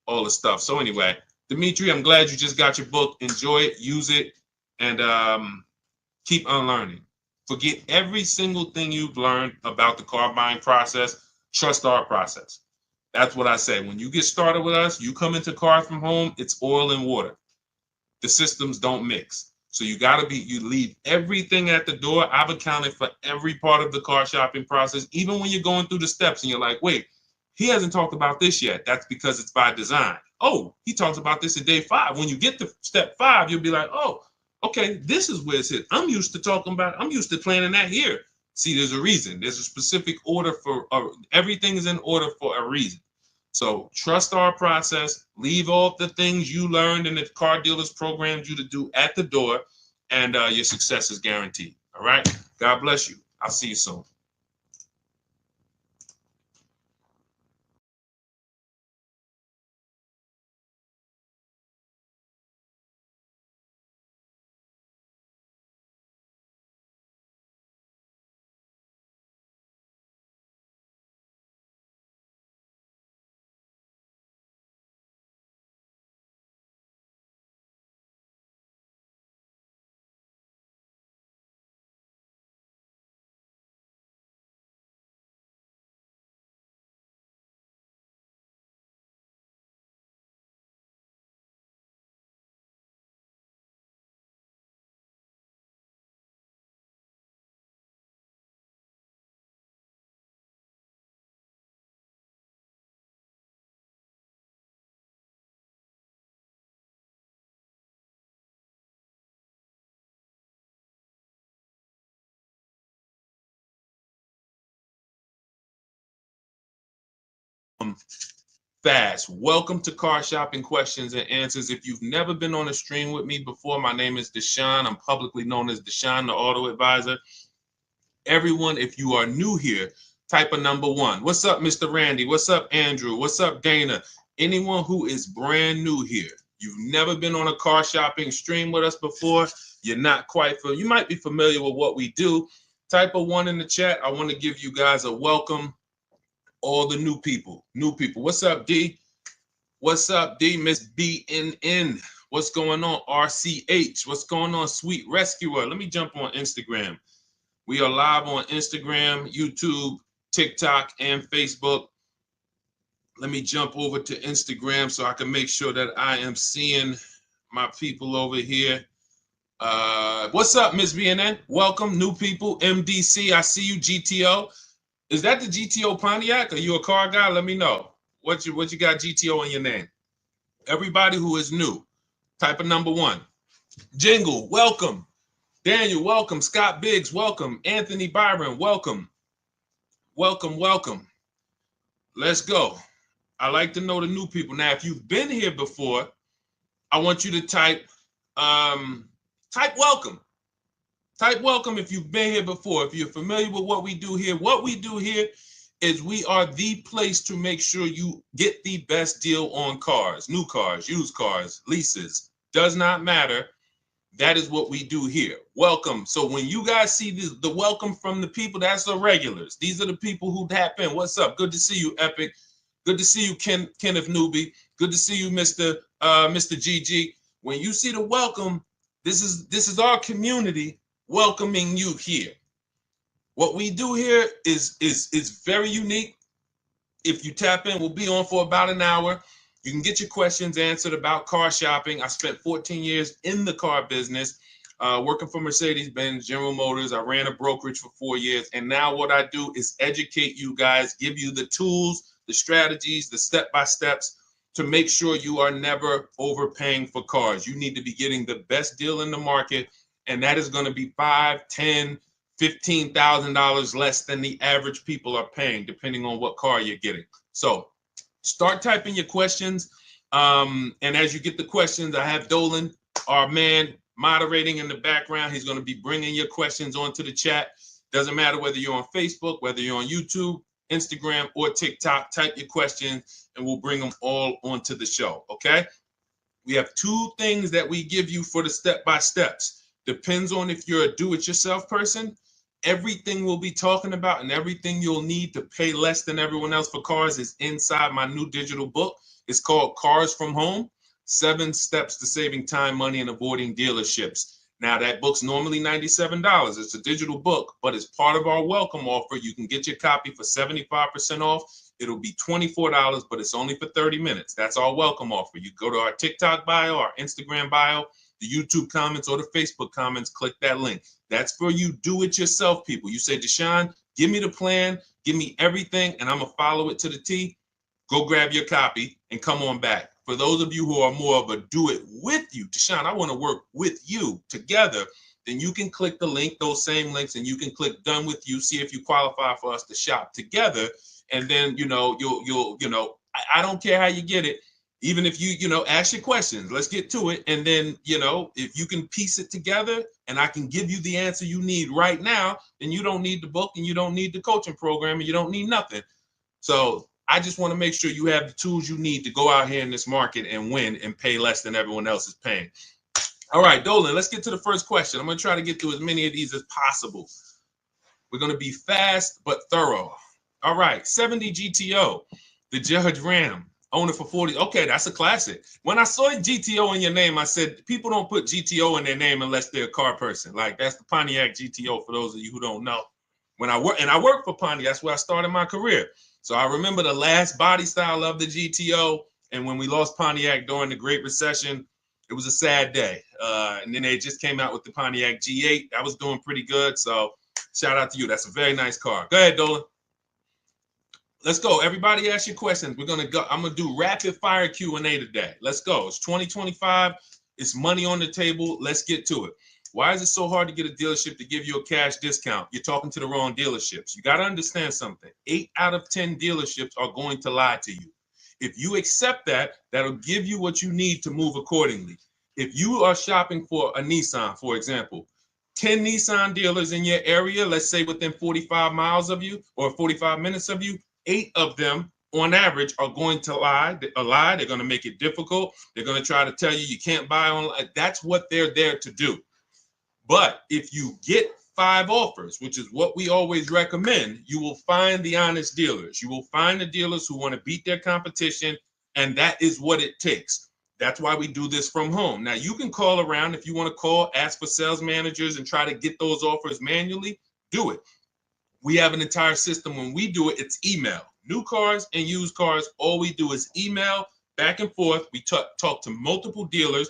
all the stuff. So anyway, Dimitri, I'm glad you just got your book. Enjoy it, use it, and keep unlearning. Forget every single thing you've learned about the car buying process. Trust our process. That's what I say. When you get started with us, you come into Cars from Home, it's oil and water. The systems don't mix. So you leave everything at the door. I've accounted for every part of the car shopping process, even when you're going through the steps and you're like, wait, he hasn't talked about this yet. That's because it's by design. Oh, he talks about this at day 5. When you get to step 5, you'll be like, oh, okay, this is where it's hit. I'm used to planning that here. See, there's a reason. There's a specific order everything is in order for a reason. So trust our process, leave all the things you learned and the car dealers programmed you to do at the door, and your success is guaranteed. All right. God bless you. I'll see you soon. Fast. Welcome to Car Shopping Questions and Answers. If you've never been on a stream with me before, my name is Deshone. I'm publicly known as Deshone, the Auto Advisor. Everyone, if you are new here, type a number 1. What's up, Mr. Randy? What's up, Andrew? What's up, Dana? Anyone who is brand new here, you've never been on a car shopping stream with us before, you might be familiar with what we do. Type a 1 in the chat. I want to give you guys a welcome. All the new people. What's up, D? What's up, D? Miss BNN. What's going on, RCH? What's going on, Sweet Rescuer? Let me jump on Instagram. We are live on Instagram, YouTube, TikTok, and Facebook. Let me jump over to Instagram so I can make sure that I am seeing my people over here. What's up, Miss BNN? Welcome, new people. MDC, I see you. GTO. Is that the GTO Pontiac? Are you a car guy? Let me know. What you got GTO in your name? Everybody who is new, type of number 1. Jingle, welcome. Daniel, welcome. Scott Biggs, welcome. Anthony Byron, welcome. Welcome. Let's go. I like to know the new people. Now, if you've been here before, I want you to type welcome. Type welcome if you've been here before. If you're familiar with what we do here is we are the place to make sure you get the best deal on cars, new cars, used cars, leases. Does not matter. That is what we do here. Welcome. So when you guys see the welcome from the people, that's the regulars. These are the people who tap in. What's up? Good to see you, Epic. Good to see you, Kenneth Newby. Good to see you, Mr. GG. When you see the welcome, this is our community welcoming you here. What we do here is very unique. If you tap in, we'll be on for about an hour. You can get your questions answered about car shopping. I spent 14 years in the car business, working for Mercedes-Benz, General Motors. I ran a brokerage for 4 years. And now what I do is educate you guys, give you the tools, the strategies, the step-by-steps to make sure you are never overpaying for cars. You need to be getting the best deal in the market, and that is going to be $5,000, $10,000, $15,000 less than the average people are paying, depending on what car you're getting. So Start typing your questions. And as you get the questions, I have Dolan, our man, moderating in the background. He's going to be bringing your questions onto the chat. Doesn't matter whether you're on Facebook, whether you're on YouTube, Instagram, or TikTok. Type your questions and we'll bring them all onto the show. Okay. We have 2 things that we give you for the step-by-steps. Depends on if you're a do-it-yourself person. Everything we'll be talking about and everything you'll need to pay less than everyone else for cars is inside my new digital book. It's called Cars from Home, 7 Steps to Saving Time, Money, and Avoiding Dealerships. Now, that book's normally $97. It's a digital book, but as part of our welcome offer, you can get your copy for 75% off. It'll be $24, but it's only for 30 minutes. That's our welcome offer. You go to our TikTok bio, our Instagram bio, the YouTube comments, or the Facebook comments, click that link. That's for you do-it-yourself people. You say, Deshone, give me the plan, give me everything, and I'm going to follow it to the T. Go grab your copy and come on back. For those of you who are more of a do-it-with-you, Deshone, I want to work with you together, then you can click the link, those same links, and you can click done with you, see if you qualify for us to shop together. And then, you'll I don't care how you get it. Even if you ask your questions, let's get to it. And then, if you can piece it together and I can give you the answer you need right now, then you don't need the book and you don't need the coaching program and you don't need nothing. So I just want to make sure you have the tools you need to go out here in this market and win and pay less than everyone else is paying. All right, Dolan, let's get to the first question. I'm going to try to get through as many of these as possible. We're going to be fast but thorough. All right, 70 GTO, the Judge Ram, own it for 40. Okay, that's a classic. When I saw GTO in your name, I said, people don't put GTO in their name unless they're a car person. Like, that's the Pontiac GTO for those of you who don't know. When I work for Pontiac, that's where I started my career. So I remember the last body style of the GTO. And when we lost Pontiac during the Great Recession, it was a sad day. And then they just came out with the Pontiac G8. That was doing pretty good. So shout out to you. That's a very nice car. Go ahead, Dolan. Let's go. Everybody ask your questions. We're going to go. I'm going to do rapid fire Q&A today. Let's go. It's 2025. It's money on the table. Let's get to it. Why is it so hard to get a dealership to give you a cash discount? You're talking to the wrong dealerships. You got to understand something. 8 out of 10 dealerships are going to lie to you. If you accept that, that'll give you what you need to move accordingly. If you are shopping for a Nissan, for example, 10 Nissan dealers in your area, let's say within 45 miles of you or 45 minutes of you, 8 of them on average are going to lie. They're going to make it difficult. They're going to try to tell you can't buy online. That's what they're there to do. But if you get 5 offers, which is what we always recommend, you will find the honest dealers. You will find the dealers who want to beat their competition, and that is what it takes. That's why we do this from home. Now, you can call around if you want to call, ask for sales managers and try to get those offers manually, do it. We have an entire system. When we do it, it's email. New cars and used cars, all we do is email back and forth. We talk to multiple dealers,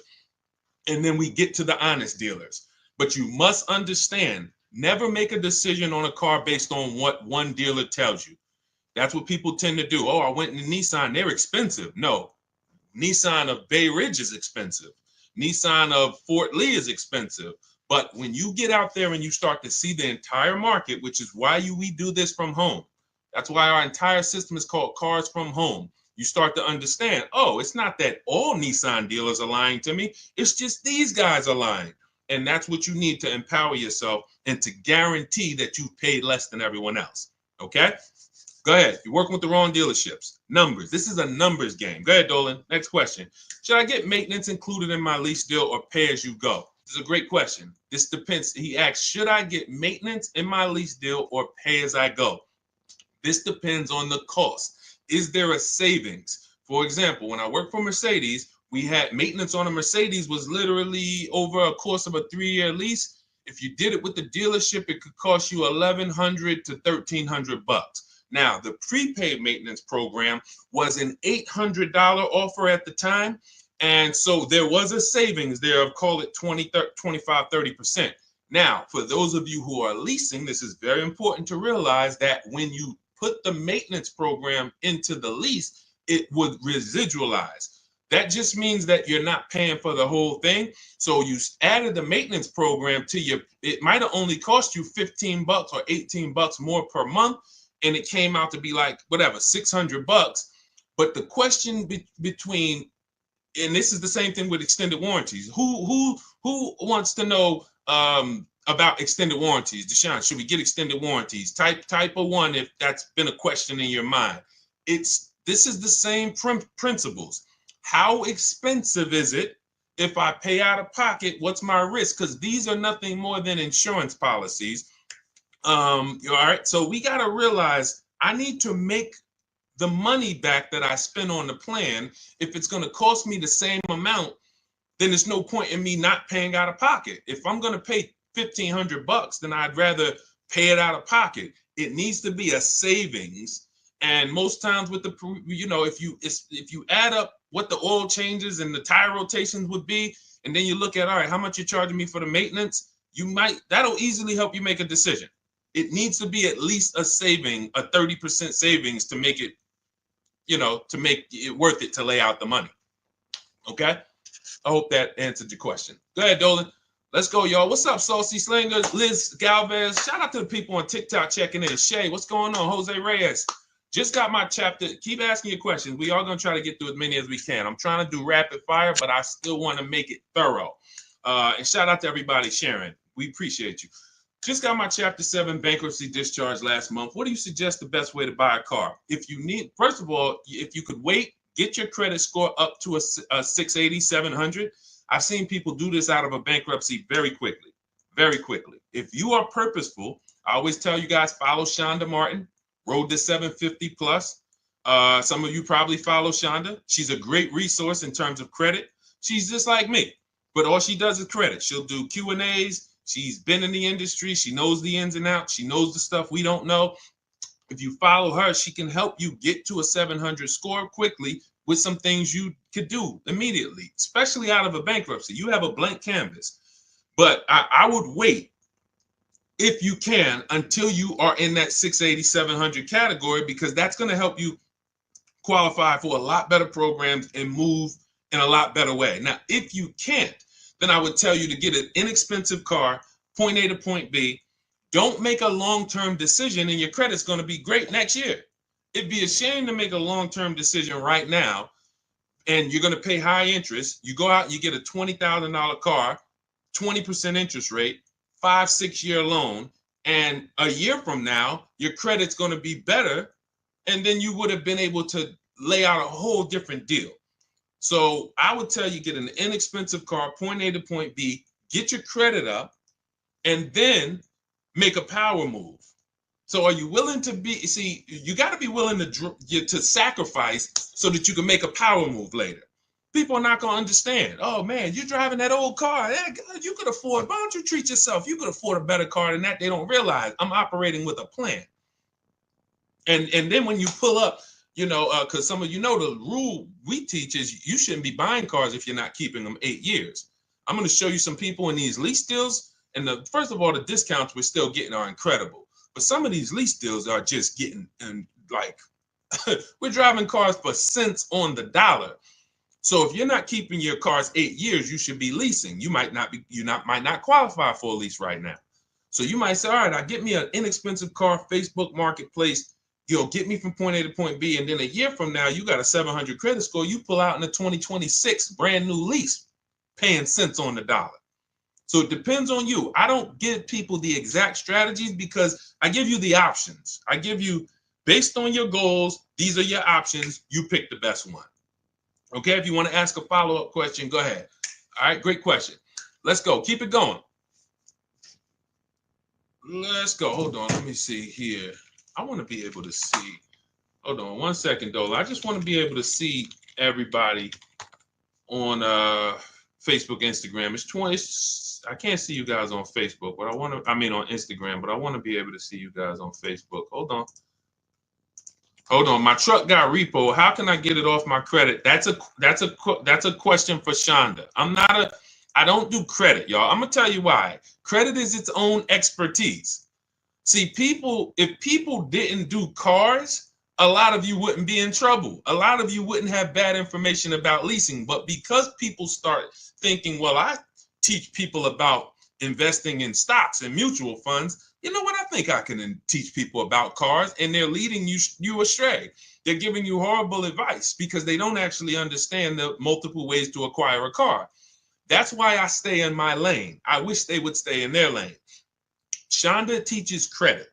and then we get to the honest dealers. But you must understand, never make a decision on a car based on what one dealer tells you. That's what people tend to do. Oh, I went in Nissan, they're expensive. No, Nissan of Bay Ridge is expensive. Nissan of Fort Lee is expensive. But when you get out there and you start to see the entire market, which is why we do this from home. That's why our entire system is called Cars from Home. You start to understand, oh, it's not that all Nissan dealers are lying to me. It's just these guys are lying. And that's what you need to empower yourself and to guarantee that you've paid less than everyone else. Okay? Go ahead. You're working with the wrong dealerships. Numbers. This is a numbers game. Go ahead, Dolan. Next question. Should I get maintenance included in my lease deal or pay as you go? This is a great question. This depends. He asks, should I get maintenance in my lease deal or pay as I go? This depends on the cost. Is there a savings? For example, when I worked for Mercedes, we had maintenance on a Mercedes was literally over a course of a 3-year lease. If you did it with the dealership, it could cost you $1,100 to $1,300. Now, the prepaid maintenance program was an $800 offer at the time. And so there was a savings there of, call it 20, 25, 30%. Now, for those of you who are leasing, this is very important to realize that when you put the maintenance program into the lease, it would residualize. That just means that you're not paying for the whole thing. So you added the maintenance program to your, it might have only cost you $15 or $18 more per month. And it came out to be like, whatever, $600. But the question between, and this is the same thing with extended warranties. Who wants to know about extended warranties? Deshone, should we get extended warranties? Type of one if that's been a question in your mind. This is the same principles. How expensive is it if I pay out of pocket? What's my risk? Because these are nothing more than insurance policies. All right, so we got to realize I need to make the money back that I spent on the plan. If it's going to cost me the same amount, then there's no point in me not paying out of pocket. If I'm going to pay $1,500, then I'd rather pay it out of pocket. It needs to be a savings. And most times with the, if you add up what the oil changes and the tire rotations would be, and then you look at, all right, how much you're charging me for the maintenance, that'll easily help you make a decision. It needs to be at least a saving, a 30% savings to make it, to make it worth it to lay out the money. Okay? I hope that answered your question. Go ahead, Dolan. Let's go, y'all. What's up, Saucy Slinger, Liz Galvez? Shout out to the people on TikTok checking in. Shay, what's going on? Jose Reyes. Just got my chapter. Keep asking your questions. We are going to try to get through as many as we can. I'm trying to do rapid fire, but I still want to make it thorough. And shout out to everybody sharing. We appreciate you. Just got my Chapter 7 bankruptcy discharge last month. What do you suggest the best way to buy a car? If you need, first of all, if you could wait, get your credit score up to a 680, 700. I've seen people do this out of a bankruptcy very quickly, very quickly. If you are purposeful, I always tell you guys, follow Shonda Martin, Road to 750 Plus. Some of you probably follow Shonda. She's a great resource in terms of credit. She's just like me, but all she does is credit. She'll do Q&As. She's been in the industry. She knows the ins and outs. She knows the stuff we don't know. If you follow her, she can help you get to a 700 score quickly with some things you could do immediately, especially out of a bankruptcy. You have a blank canvas. But I would wait, if you can, until you are in that 680, 700 category, because that's going to help you qualify for a lot better programs and move in a lot better way. Now, if you can't, then I would tell you to get an inexpensive car, point A to point B. Don't make a long-term decision and your credit's going to be great next year. It'd be a shame to make a long-term decision right now and you're going to pay high interest. You go out and you get a $20,000 car, 20% interest rate, 5-6 year loan, and a year from now, your credit's going to be better, and then you would have been able to lay out a whole different deal. So I would tell you, get an inexpensive car, point A to point B, get your credit up, and then make a power move. So are you willing to you got to be willing to sacrifice so that you can make a power move later. People are not going to understand. Oh, man, you're driving that old car. Yeah, God, you could afford, why don't you treat yourself? You could afford a better car than that. They don't realize I'm operating with a plan. And then when you pull up, because some of the rule we teach is you shouldn't be buying cars if you're not keeping them 8 years. I'm going to show you some people in these lease deals. And first of all, the discounts we're still getting are incredible. But some of these lease deals are just getting, and like, we're driving cars for cents on the dollar. So if you're not keeping your cars 8 years, you should be leasing. You might not qualify for a lease right now. So you might say, all right, I get me an inexpensive car, Facebook Marketplace, get me from point A to point B. And then a year from now, you got a 700 credit score. You pull out in a 2026 brand new lease, paying cents on the dollar. So it depends on you. I don't give people the exact strategies because I give you the options. I give you, based on your goals, these are your options. You pick the best one. Okay, if you want to ask a follow-up question, go ahead. All right, great question. Let's go. Keep it going. Let's go. Hold on. Let me see here. I want to be able to see. Hold on 1 second, Dola. I just want to be able to see everybody on Facebook, Instagram. It's 20. I can't see you guys on Facebook, but on Instagram, but I want to be able to see you guys on Facebook. Hold on. My truck got repo. How can I get it off my credit? That's a question for Shonda. I don't do credit, y'all. I'm gonna tell you why. Credit is its own expertise. See, if people didn't do cars, a lot of you wouldn't be in trouble. A lot of you wouldn't have bad information about leasing. But because people start thinking, well, I teach people about investing in stocks and mutual funds, you know what, I think I can teach people about cars, and they're leading you astray. They're giving you horrible advice because they don't actually understand the multiple ways to acquire a car. That's why I stay in my lane. I wish they would stay in their lane. Shonda teaches credit.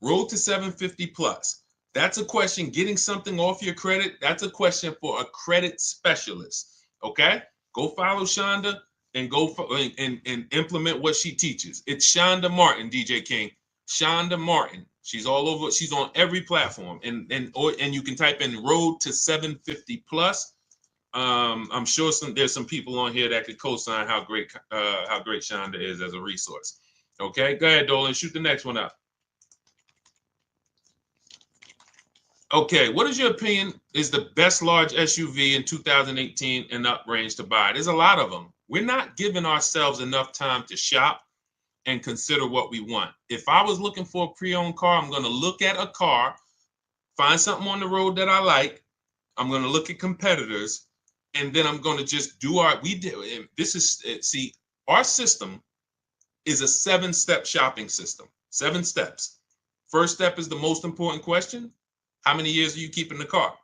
Road to 750 plus. That's a question. Getting something off your credit, that's a question for a credit specialist. Okay? Go follow Shonda and go and implement what she teaches. It's Shonda Martin, DJ King. Shonda Martin. She's all over. She's on every platform. And you can type in Road to 750 plus. I'm sure there's some people on here that could co-sign how great Shonda is as a resource. Okay, go ahead, Dolan. Shoot the next one up. Okay, what is your opinion is the best large SUV in 2018 and up range to buy? There's a lot of them. We're not giving ourselves enough time to shop and consider what we want. If I was looking for a pre-owned car, I'm going to look at a car, find something on the road that I like. I'm going to look at competitors, and then I'm going to just do our, our system is a 7-step shopping system, 7 steps. First step is the most important question. How many years are you keeping the car?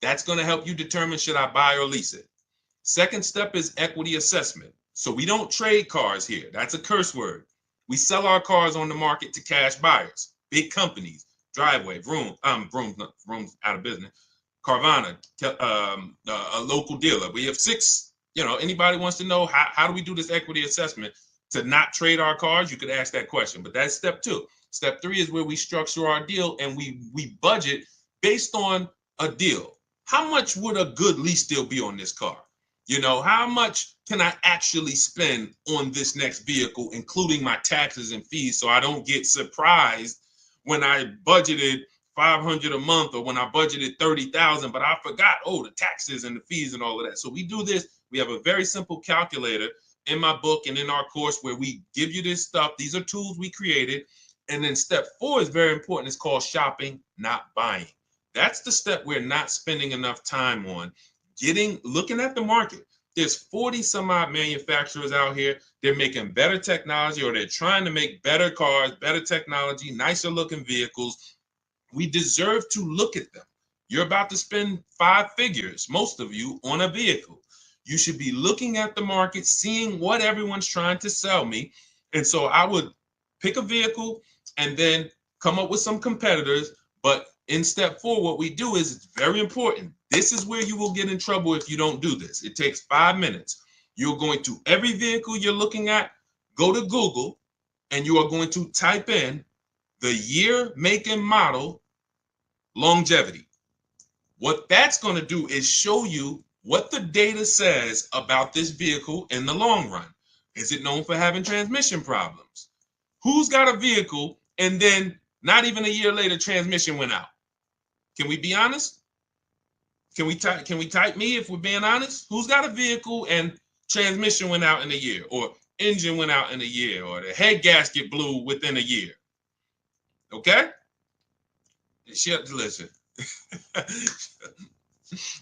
That's going to help you determine should I buy or lease it. Second step is equity assessment. So we don't trade cars here. That's a curse word. We sell our cars on the market to cash buyers, big companies, Driveway, Vroom out of business, Carvana, a local dealer. We have 6, anybody wants to know how do we do this equity assessment to not trade our cars? You could ask that question, but that's step 2. Step 3 is where we structure our deal and we budget based on a deal. How much would a good lease deal be on this car? How much can I actually spend on this next vehicle, including my taxes and fees, so I don't get surprised when I budgeted $500 a month or when I budgeted $30,000, but I forgot, the taxes and the fees and all of that. So we do this. We have a very simple calculator in my book and in our course where we give you this stuff. These are tools we created. And then step 4 is very important. It's called shopping, not buying. That's the step we're not spending enough time on. Looking at the market. There's 40 some odd manufacturers out here. They're making better technology, or they're trying to make better cars, better technology, nicer looking vehicles. We deserve to look at them. You're about to spend 5 figures, most of you, on a vehicle. You should be looking at the market, seeing what everyone's trying to sell me. And so I would pick a vehicle and then come up with some competitors. But in step 4, what we do is, it's very important. This is where you will get in trouble if you don't do this. It takes 5 minutes. You're going to every vehicle you're looking at, go to Google, and you are going to type in the year, make, and model, longevity. What that's going to do is show you what the data says about this vehicle in the long run. Is it known for having transmission problems? Who's got a vehicle and then not even a year later transmission went out? Can we be honest? Can we type me if we're being honest? Who's got a vehicle and transmission went out in a year, or engine went out in a year, or the head gasket blew within a year? Okay? Listen.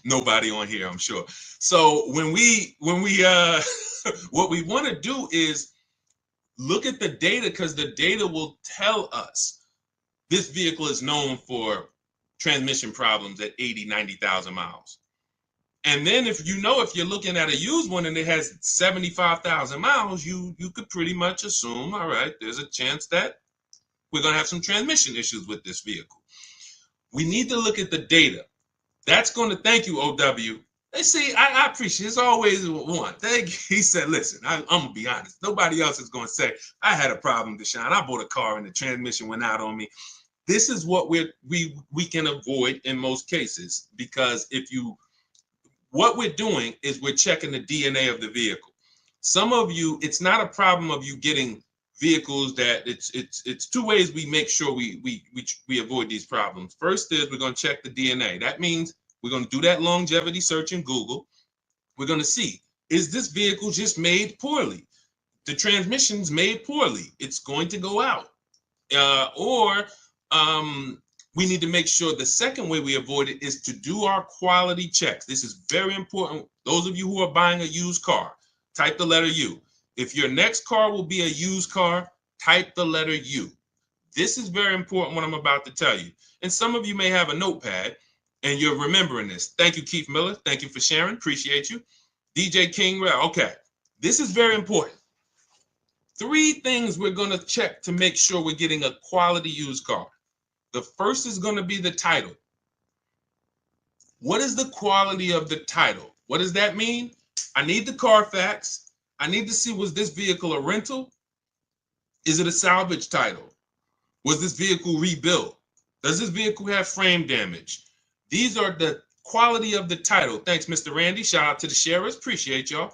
Nobody on here, I'm sure. So when we what we want to do is look at the data, because the data will tell us this vehicle is known for transmission problems at 80, 90,000 miles. And then if you're looking at a used one and it has 75,000 miles, you could pretty much assume, all right, there's a chance that we're going to have some transmission issues with this vehicle. We need to look at the data. That's going to, thank you, OW. They see, I appreciate it. It's always one. He said, listen, I'm going to be honest. Nobody else is going to say, I had a problem, Deshone. I bought a car and the transmission went out on me. This is what we can avoid in most cases, because what we're doing is we're checking the DNA of the vehicle. Some of you, it's not a problem of you getting vehicles that it's 2 ways we make sure we avoid these problems. First is we're going to check the DNA. That means we're going to do that longevity search in Google. We're going to see, is this vehicle just made poorly? The transmission's made poorly. It's going to go out. We need to make sure the second way we avoid it is to do our quality checks. This is very important. Those of you who are buying a used car, type the letter U. If your next car will be a used car, type the letter U. This is very important what I'm about to tell you. And some of you may have a notepad and you're remembering this. Thank you, Keith Miller. Thank you for sharing. Appreciate you. DJ King. Okay. This is very important. 3 things we're going to check to make sure we're getting a quality used car. The first is going to be the title. What is the quality of the title? What does that mean? I need the Carfax. I need to see, was this vehicle a rental? Is it a salvage title? Was this vehicle rebuilt? Does this vehicle have frame damage? These are the quality of the title. Thanks, Mr. Randy. Shout out to the sharers. Appreciate y'all.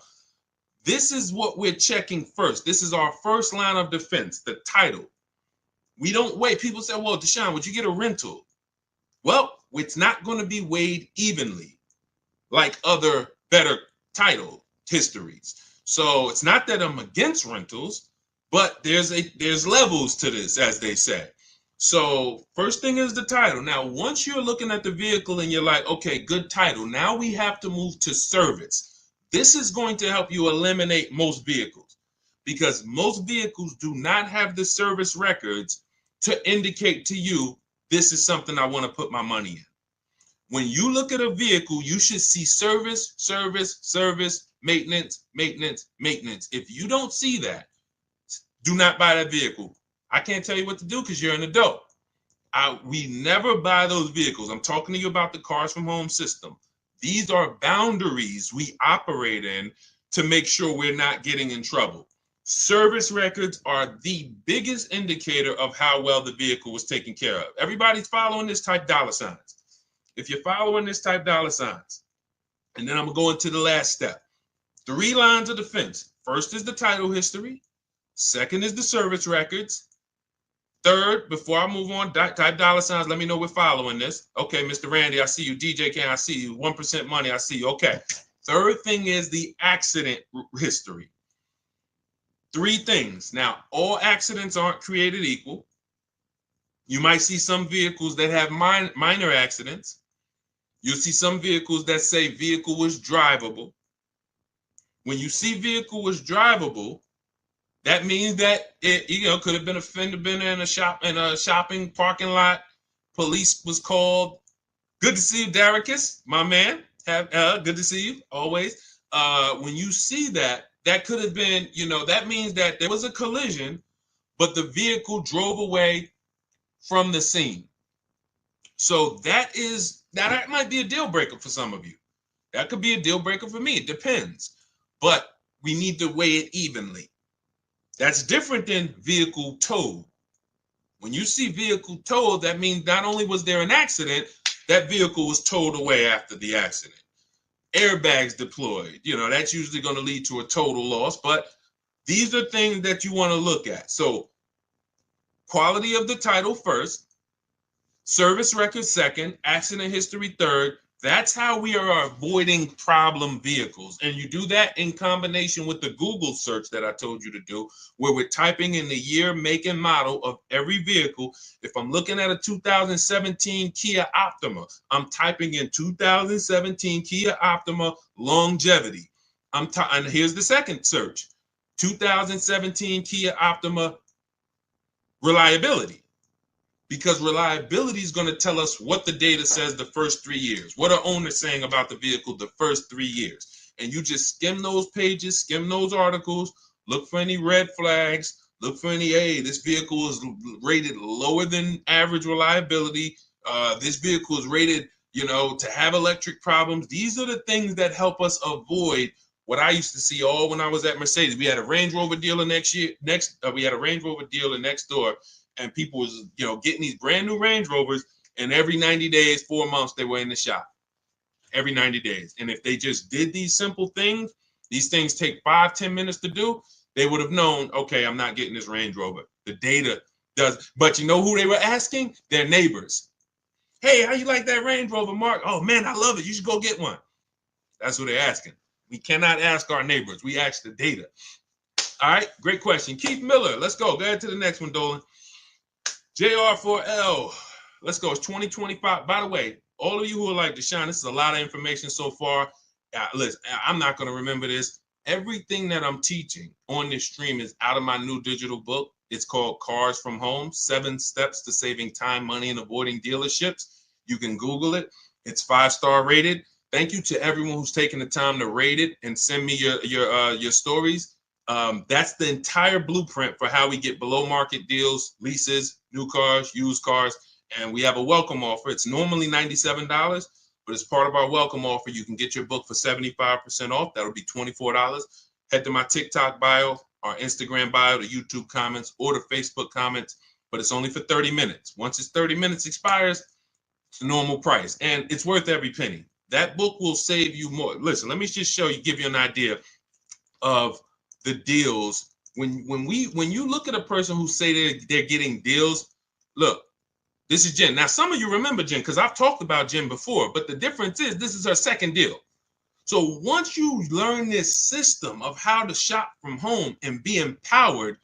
This is what we're checking first. This is our first line of defense, the title. We don't wait. People say, well, Deshone, would you get a rental? Well, it's not going to be weighed evenly like other better title histories. So it's not that I'm against rentals, but there's levels to this, as they say. So first thing is the title. Now, once you're looking at the vehicle and you're like, okay, good title, now we have to move to service. This is going to help you eliminate most vehicles because most vehicles do not have the service records to indicate to you, this is something I want to put my money in. When you look at a vehicle, you should see service, service, service, maintenance, maintenance, maintenance. If you don't see that, do not buy that vehicle. I can't tell you what to do because you're an adult. We never buy those vehicles. I'm talking to you about the Cars from Home system. These are boundaries we operate in to make sure we're not getting in trouble. Service records are the biggest indicator of how well the vehicle was taken care of. Everybody's following this, type dollar signs. If you're following this, type dollar signs. And then I'm going to go into the last step. 3 lines of defense. First is the title history. Second is the service records. Third, before I move on, type dollar signs. Let me know we're following this. Okay, Mr. Randy, I see you. DJ King, I see you. 1% money, I see you. Okay. Third thing is the accident history. 3 things. Now, all accidents aren't created equal. You might see some vehicles that have minor accidents. You'll see some vehicles that say vehicle was drivable. When you see vehicle was drivable, that means that it, could have been a fender bender in a shopping parking lot. Police was called. Good to see you, Daricus, my man. Good to see you always. When you see that, that could have been, that means that there was a collision, but the vehicle drove away from the scene. So that might be a deal breaker for some of you. That could be a deal breaker for me. It depends. But we need to weigh it evenly. That's different than vehicle towed. When you see vehicle towed, that means not only was there an accident, that vehicle was towed away after the accident. Airbags deployed, that's usually going to lead to a total loss, but these are things that you want to look at. So quality of the title first, service record second, accident history third. That's how we are avoiding problem vehicles. And you do that in combination with the Google search that I told you to do, where we're typing in the year, make, and model of every vehicle. If I'm looking at a 2017 Kia Optima, I'm typing in 2017 Kia Optima longevity. And here's the second search, 2017 Kia Optima reliability. Because reliability is going to tell us what the data says the first 3 years. What are owners saying about the vehicle the first 3 years? And you just skim those pages, skim those articles, look for any red flags, look for any, hey, this vehicle is rated lower than average reliability. This vehicle is rated, to have electric problems. These are the things that help us avoid what I used to see all when I was at Mercedes. We had a Range Rover dealer we had a Range Rover dealer next door. And people was, getting these brand new Range Rovers, and every 90 days, 4 months, they were in the shop. Every 90 days. And if they just did these simple things, these things take 5-10 minutes to do, they would have known, okay, I'm not getting this Range Rover. The data does. But you know who they were asking? Their neighbors. Hey, how you like that Range Rover, Mark? Oh, man, I love it. You should go get one. That's what they're asking. We cannot ask our neighbors. We ask the data. All right, great question. Keith Miller, let's go. Go ahead to the next one, Dolan. JR4L, let's go. It's 2025. By the way, all of you who are like, Deshone, this is a lot of information so far. Listen, I'm not going to remember this. Everything that I'm teaching on this stream is out of my new digital book. It's called Cars from Home, 7 Steps to Saving Time, Money, and Avoiding Dealerships. You can Google it. It's 5-star rated. Thank you to everyone who's taken the time to rate it and send me your stories. That's the entire blueprint for how we get below market deals, leases, new cars, used cars, and we have a welcome offer. It's normally $97, but as part of our welcome offer, you can get your book for 75% off. That'll be $24. Head to my TikTok bio, our Instagram bio, the YouTube comments, or the Facebook comments, but it's only for 30 minutes. Once it's 30 minutes expires, it's the normal price, and it's worth every penny. That book will save you more. Listen, let me just show you, give you an idea of the deals. When you look at a person who say they're getting deals, look, this is Jen. Now, some of you remember Jen because I've talked about Jen before, but the difference is this is her second deal. So once you learn this system of how to shop from home and be empowered,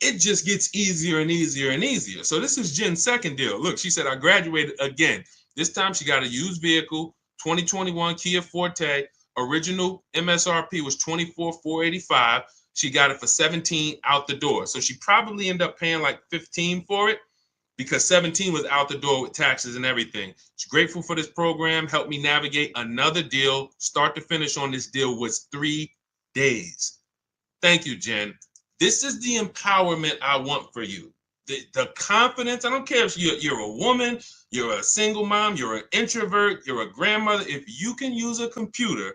it just gets easier and easier and easier. So this is Jen's second deal. Look, she said, I graduated again. This time she got a used vehicle, 2021 Kia Forte. Original MSRP was $24,485. She got it for $17 out the door. So she probably ended up paying like $15 for it because $17 was out the door with taxes and everything. She's grateful for this program. Helped me navigate another deal. Start to finish on this deal was 3 days. Thank you, Jen. This is the empowerment I want for you. The confidence. I don't care if you're a woman, you're a single mom, you're an introvert, you're a grandmother. If you can use a computer,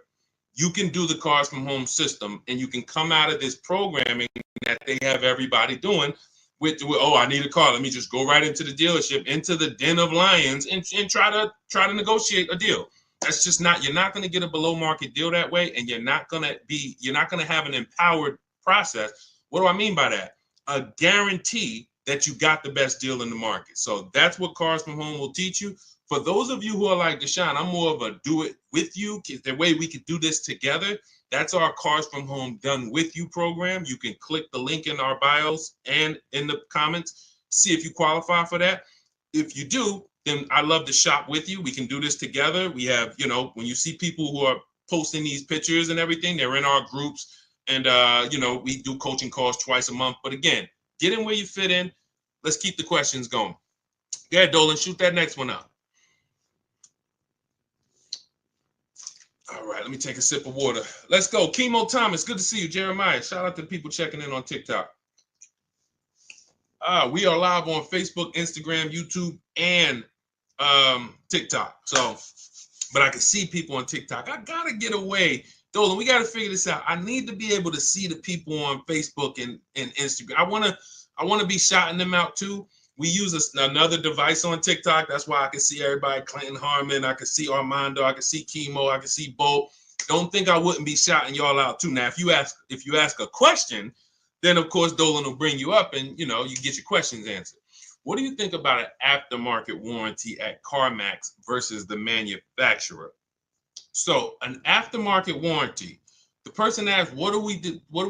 you can do the Cars from Home system, and you can come out of this programming that they have everybody doing with oh, I need a car. Let me just go right into the dealership, into the den of lions, and try to negotiate a deal. That's just not. You're not going to get a below market deal that way, and you're not going to have an empowered process. What do I mean by that? A guarantee that you got the best deal in the market. So that's what Cars from Home will teach you. For those of you who are like Deshone, I'm more of a do it with you. The way we could do this together. That's our Cars from Home Done With You program. You can click the link in our bios and in the comments, see if you qualify for that. If you do, then I love to shop with you. We can do this together. We have, when you see people who are posting these pictures and everything, they're in our groups. And, we do coaching calls twice a month. But again, get in where you fit in. Let's keep the questions going. Go ahead, Dolan, shoot that next one up. All right, let me take a sip of water. Let's go. Chemo Thomas, good to see you. Jeremiah, shout out to people checking in on TikTok. We are live on Facebook, Instagram, YouTube, and TikTok. So, but I can see people on TikTok. I got to get away. Dolan, we got to figure this out. I need to be able to see the people on Facebook and Instagram. I want to be shouting them out too. We use another device on TikTok. That's why I can see everybody. Clinton Harmon. I can see Armando. I can see Chemo. I can see Bo. Don't think I wouldn't be shouting y'all out too. Now, if you ask a question, then of course Dolan will bring you up and you get your questions answered. What do you think about an aftermarket warranty at CarMax versus the manufacturer? So an aftermarket warranty. The person asked, what do we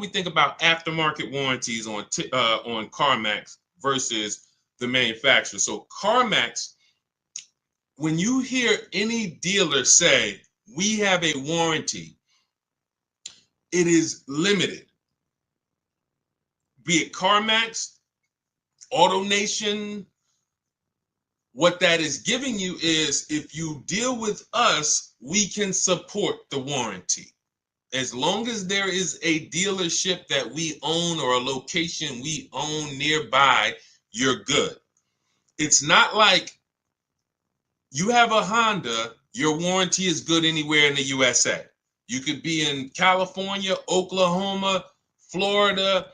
think about aftermarket warranties on CarMax versus the manufacturer? So CarMax, when you hear any dealer say we have a warranty, it is limited. Be it CarMax, AutoNation, what that is giving you is if you deal with us, we can support the warranty. As long as there is a dealership that we own or a location we own nearby, you're good. It's not like you have a Honda, your warranty is good anywhere in the USA. You could be in California, Oklahoma, Florida.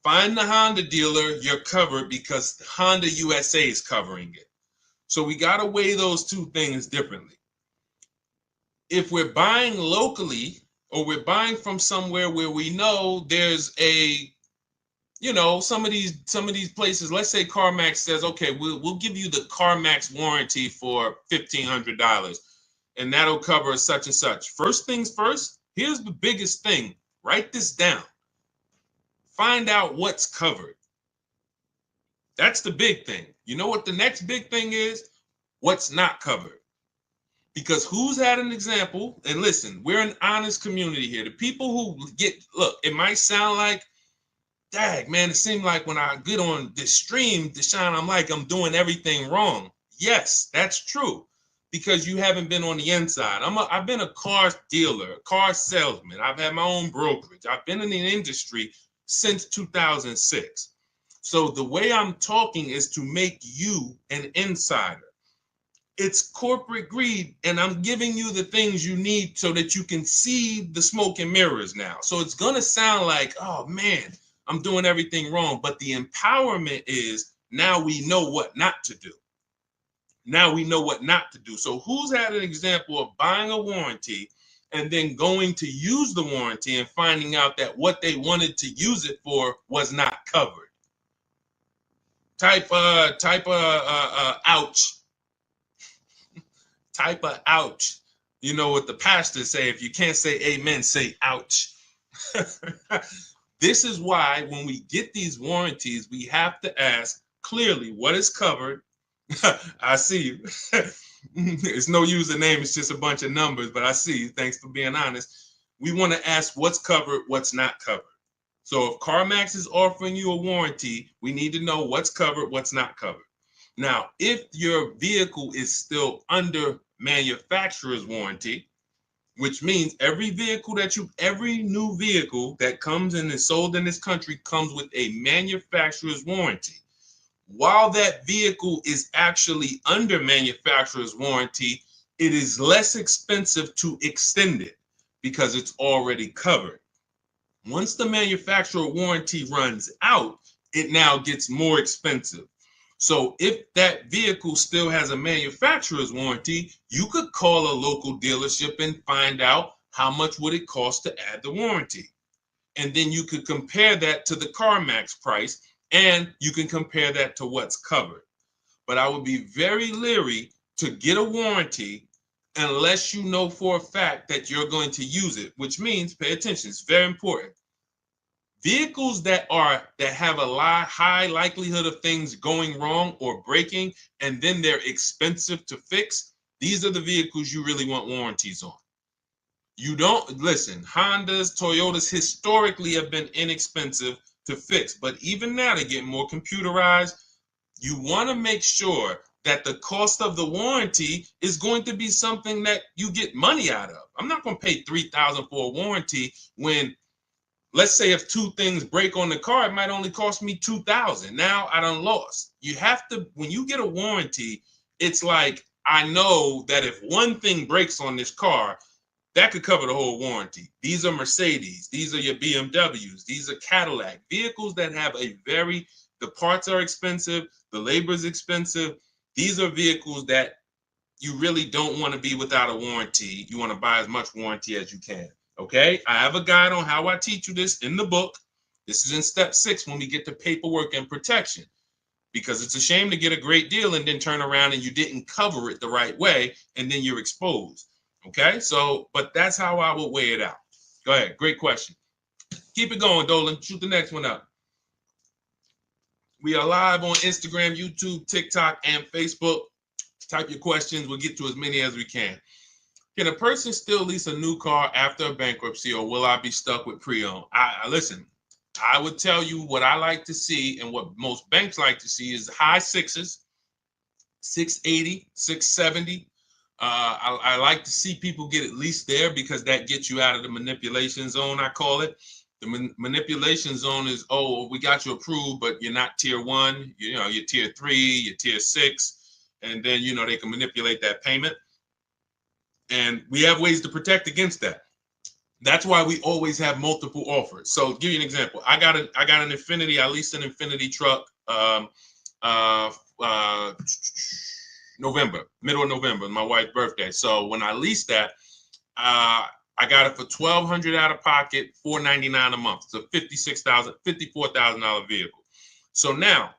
Find the Honda dealer, you're covered because Honda USA is covering it. So we got to weigh those two things differently. If we're buying locally or we're buying from somewhere where we know there's some of these places, let's say CarMax says, okay, we'll give you the CarMax warranty for $1,500 and that'll cover such and such. First things first, here's the biggest thing. Write this down. Find out what's covered. That's the big thing. You know what the next big thing is? What's not covered. Because who's had an example? And listen, we're an honest community here. The people who look, it might sound like Dag, man, it seemed like when I get on this stream, Deshone, I'm like I'm doing everything wrong. Yes, that's true, because you haven't been on the inside. I've been a car dealer, car salesman. I've had my own brokerage. I've been in the industry since 2006. So the way I'm talking is to make you an insider. It's corporate greed, and I'm giving you the things you need so that you can see the smoke and mirrors now. So it's going to sound like, oh man, I'm doing everything wrong. But the empowerment is now we know what not to do. Now we know what not to do. So who's had an example of buying a warranty and then going to use the warranty and finding out that what they wanted to use it for was not covered? Type ouch. Type of ouch. You know what the pastors say, if you can't say amen, say ouch. This is why when we get these warranties, we have to ask clearly what is covered. I see you. It's no username, it's just a bunch of numbers, but I see you. Thanks for being honest. We want to ask what's covered, what's not covered. So if CarMax is offering you a warranty, we need to know what's covered, what's not covered. Now, if your vehicle is still under manufacturer's warranty, which means every new vehicle that comes and is sold in this country comes with a manufacturer's warranty. While that vehicle is actually under manufacturer's warranty, it is less expensive to extend it because it's already covered. Once the manufacturer warranty runs out, it now gets more expensive. So if that vehicle still has a manufacturer's warranty, you could call a local dealership and find out how much would it cost to add the warranty. And then you could compare that to the CarMax price, and you can compare that to what's covered. But I would be very leery to get a warranty unless you know for a fact that you're going to use it, which means, pay attention, it's very important. Vehicles that have a high likelihood of things going wrong or breaking, and then they're expensive to fix, these are the vehicles you really want warranties on. You don't, listen, Hondas, Toyotas historically have been inexpensive to fix, but even now they're getting more computerized. You want to make sure that the cost of the warranty is going to be something that you get money out of. I'm not going to pay $3,000 for a warranty when, let's say, if two things break on the car, it might only cost me $2,000. Now I done lost. You have to, when you get a warranty, it's like, I know that if one thing breaks on this car, that could cover the whole warranty. These are Mercedes. These are your BMWs. These are Cadillac. Vehicles that have the parts are expensive, the labor is expensive. These are vehicles that you really don't want to be without a warranty. You want to buy as much warranty as you can. Okay, I have a guide on how I teach you this in the book. This is in step 6 when we get to paperwork and protection, because it's a shame to get a great deal and then turn around and you didn't cover it the right way and then you're exposed. Okay, so, but that's how I would weigh it out. Go ahead, great question. Keep it going, Dolan. Shoot the next one up. We are live on Instagram, YouTube, TikTok, and Facebook. Type your questions. We'll get to as many as we can. Can a person still lease a new car after a bankruptcy, or will I be stuck with pre-owned? Listen, I would tell you what I like to see, and what most banks like to see is high sixes, 680, 670. I like to see people get at least there, because that gets you out of the manipulation zone, I call it. The manipulation zone is, oh, we got you approved, but you're not tier 1. You're tier 3, you're tier 6. And then, they can manipulate that payment. And we have ways to protect against that. That's why we always have multiple offers. So I'll give you an example. I got an Infiniti. I leased an Infiniti truck middle of November, my wife's birthday. So when I leased that, I got it for $1,200 out of pocket, $499 a month. It's a $54,000 vehicle. So now,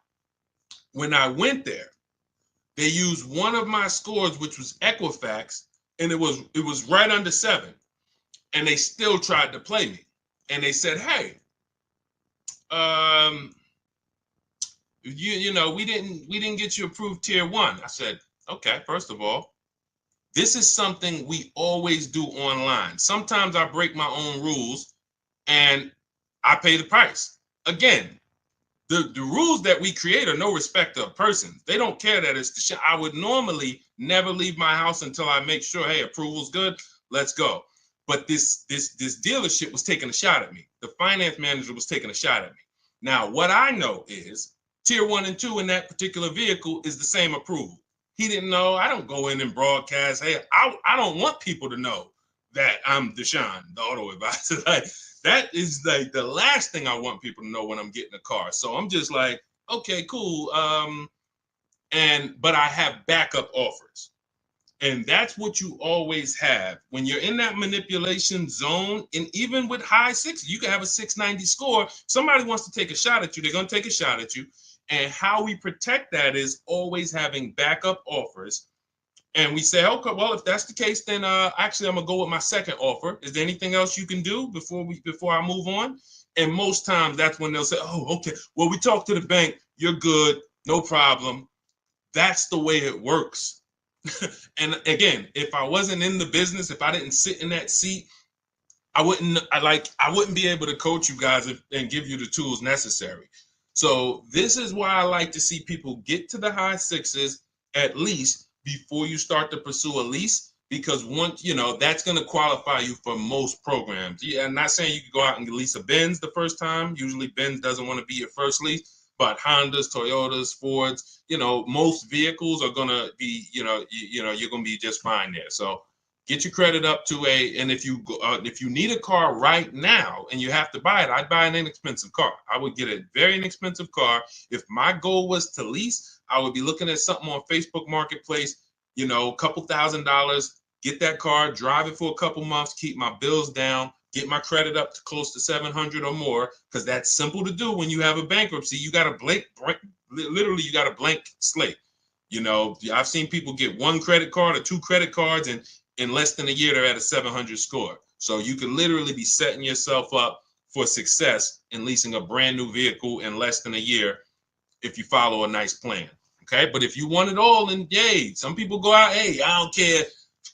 when I went there, they used one of my scores, which was Equifax, and it was right under 7. And they still tried to play me. And they said, hey, we didn't get you approved tier 1. I said, okay, first of all, this is something we always do online. Sometimes I break my own rules and I pay the price. again, the rules that we create are no respect of persons. They don't care that it's Deshone. I would normally never leave my house until I make sure, hey, approval's good. Let's go. But this dealership was taking a shot at me. The finance manager was taking a shot at me. Now, what I know is tier 1 and 2 in that particular vehicle is the same approval. He didn't know. I don't go in and broadcast. Hey, I don't want people to know that I'm Deshone, the auto advisor. Like, that is like the last thing I want people to know when I'm getting a car. So I'm just like, okay, cool. But I have backup offers. And that's what you always have when you're in that manipulation zone. And even with high 6, you can have a 690 score. Somebody wants to take a shot at you. They're going to take a shot at you. And how we protect that is always having backup offers. And we say, okay, well, if that's the case, then actually I'm gonna go with my second offer. Is there anything else you can do before I move on? And most times that's when they'll say, oh, okay, well, we talked to the bank, you're good, no problem. That's the way it works. And again, if I wasn't in the business, if I didn't sit in that seat, I wouldn't be able to coach you guys and give you the tools necessary. So this is why I like to see people get to the high 6s at least before you start to pursue a lease, because once that's going to qualify you for most programs. Yeah, I'm not saying you can go out and lease a Benz the first time. Usually Benz doesn't want to be your first lease, but Hondas, Toyotas, Fords, most vehicles are going to be, you're going to be just fine there. So get your credit up to and if you need a car right now and you have to buy it, I'd buy an inexpensive car. I would get a very inexpensive car. If my goal was to lease, I would be looking at something on Facebook Marketplace, a couple $1,000s, get that car, drive it for a couple months, keep my bills down, get my credit up to close to 700 or more, because that's simple to do when you have a bankruptcy. You got a literally you got a blank slate. I've seen people get one credit card or two credit cards, and in less than a year, they're at a 700 score. So you can literally be setting yourself up for success in leasing a brand new vehicle in less than a year if you follow a nice plan. Okay. But if you want it all, then yay. Some people go out, hey, I don't care.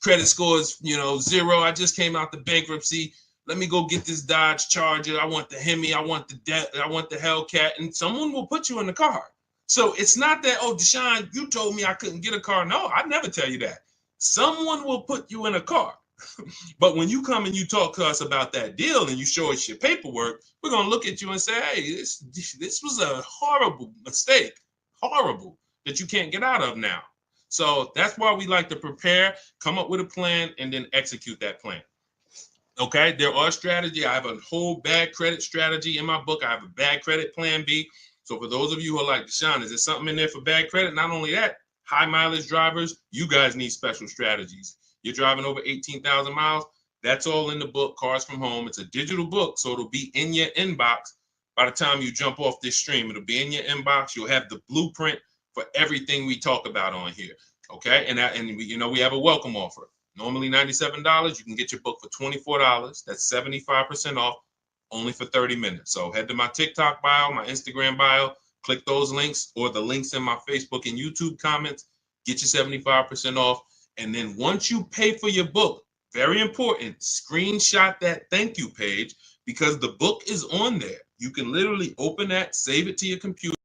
Credit score is, 0. I just came out the bankruptcy. Let me go get this Dodge Charger. I want the Hemi. I want the Hellcat. And someone will put you in the car. So it's not that, oh, Deshone, you told me I couldn't get a car. No, I'd never tell you that. Someone will put you in a car. But when you come and you talk to us about that deal and you show us your paperwork, we're going to look at you and say, hey, this was a horrible mistake, horrible, that you can't get out of now. So that's why we like to prepare, come up with a plan, and then execute that plan. Okay, there are strategies. I have a whole bad credit strategy in my book. I have a bad credit plan B. So for those of you who are like, Deshone, is there something in there for bad credit? Not only that, high mileage drivers, you guys need special strategies. You're driving over 18,000 miles. That's all in the book, Cars from Home. It's a digital book, so it'll be in your inbox by the time you jump off this stream. It'll be in your inbox. You'll have the blueprint for everything we talk about on here. Okay, and we have a welcome offer. Normally $97. You can get your book for $24. That's 75% off, only for 30 minutes. So head to my TikTok bio, my Instagram bio, click those links or the links in my Facebook and YouTube comments, get your 75% off. And then once you pay for your book, very important, screenshot that thank you page, because the book is on there. You can literally open that, save it to your computer,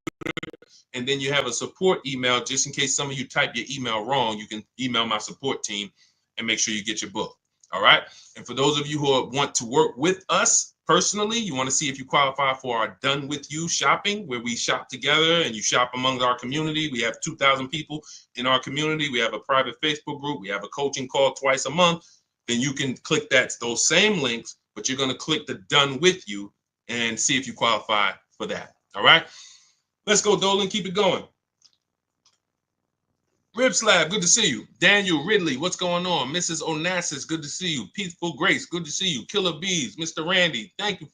and then you have a support email. Just in case some of you type your email wrong, you can email my support team and make sure you get your book. All right. And for those of you who want to work with us personally, you want to see if you qualify for our Done With You shopping, where we shop together and you shop among our community. We have 2,000 people in our community. We have a private Facebook group. We have a coaching call twice a month. Then you can click those same links, but you're going to click the Done With You and see if you qualify for that. All right. Let's go, Dolan. Keep it going. Rib Slab, good to see you. Daniel Ridley, what's going on? Mrs. Onassis, good to see you. Peaceful Grace, good to see you. Killer Bees, Mr. Randy, thank you.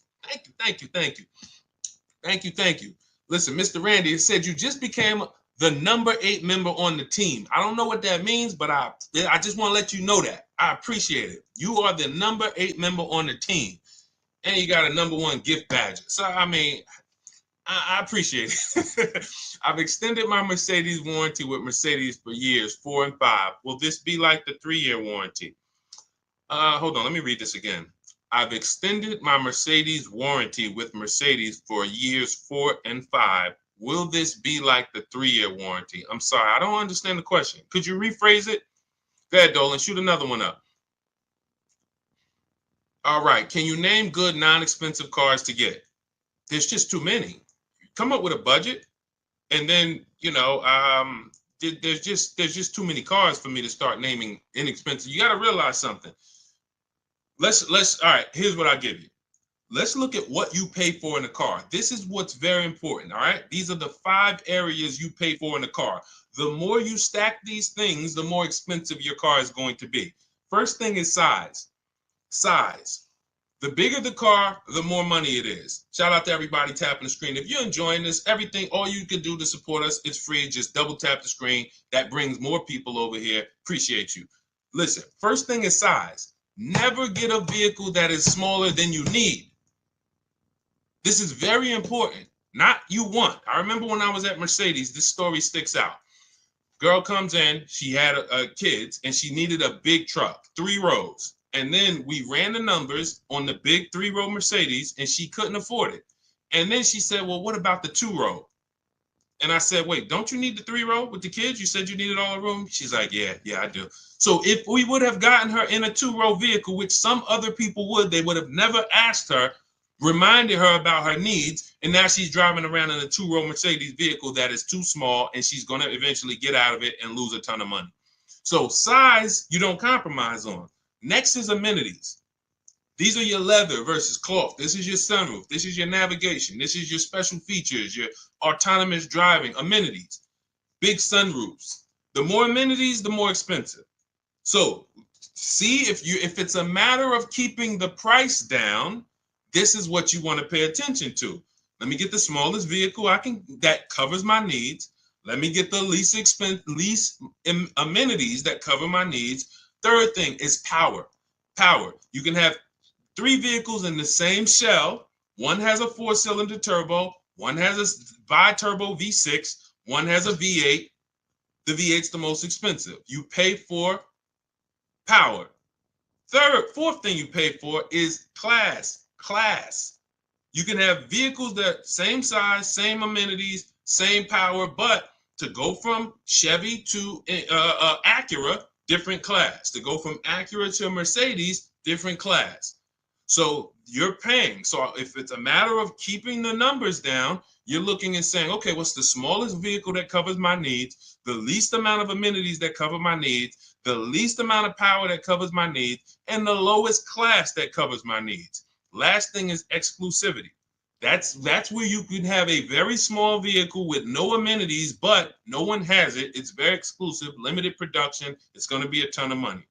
Listen, Mr. Randy, it said you just became the number 8 member on the team. I don't know what that means, but I just want to let you know that. I appreciate it. You are the number 8 member on the team. And you got a number 1 gift badge. So, I mean, I appreciate it. I've extended my Mercedes warranty with Mercedes for years, 4 and 5. Will this be like the 3-year warranty? Hold on, let me read this again. I've extended my Mercedes warranty with Mercedes for years 4 and 5. Will this be like the 3-year warranty? I'm sorry, I don't understand the question. Could you rephrase it? Go ahead, Dolan, shoot another one up. All right, can you name good non-expensive cars to get? There's just too many. Come up with a budget, and then there's just too many cars for me to start naming inexpensive. You got to realize something. Let's all right. Here's what I give you. Let's look at what you pay for in a car. This is what's very important. All right. These are the 5 areas you pay for in a car. The more you stack these things, the more expensive your car is going to be. First thing is size. Size. The bigger the car, the more money it is. Shout out to everybody tapping the screen. If you're enjoying this, all you can do to support us is free. Just double tap the screen. That brings more people over here. Appreciate you. Listen, first thing is size. Never get a vehicle that is smaller than you need. This is very important. Not you want. I remember when I was at Mercedes, this story sticks out. Girl comes in, she had kids, and she needed a big truck, 3 rows. And then we ran the numbers on the big 3-row Mercedes, and she couldn't afford it. And then she said, well, what about the 2-row? And I said, wait, don't you need the 3-row with the kids? You said you needed all the room. She's like, yeah, I do. So if we would have gotten her in a 2-row vehicle, which some other people would, they would have never asked her, reminded her about her needs, and now she's driving around in a 2-row Mercedes vehicle that is too small, and she's going to eventually get out of it and lose a ton of money. So size, you don't compromise on. Next is amenities. These are your leather versus cloth. This is your sunroof. This is your navigation. This is your special features, your autonomous driving, amenities, big sunroofs. The more amenities, the more expensive. So see if it's a matter of keeping the price down, this is what you want to pay attention to. Let me get the smallest vehicle that covers my needs. Let me get the least amenities that cover my needs. Third thing is power. Power. You can have 3 vehicles in the same shell. One has a 4-cylinder turbo. One has a bi-turbo V6. One has a V8. The V8's the most expensive. You pay for power. Fourth thing you pay for is class. You can have vehicles that same size, same amenities, same power, but to go from Chevy to Acura, different class. To go from Acura to Mercedes, different class. So you're paying. So if it's a matter of keeping the numbers down, you're looking and saying, okay, what's the smallest vehicle that covers my needs, the least amount of amenities that cover my needs, the least amount of power that covers my needs, and the lowest class that covers my needs. Last thing is exclusivity. That's where you can have a very small vehicle with no amenities, but no one has it. It's very exclusive, limited production. It's going to be a ton of money.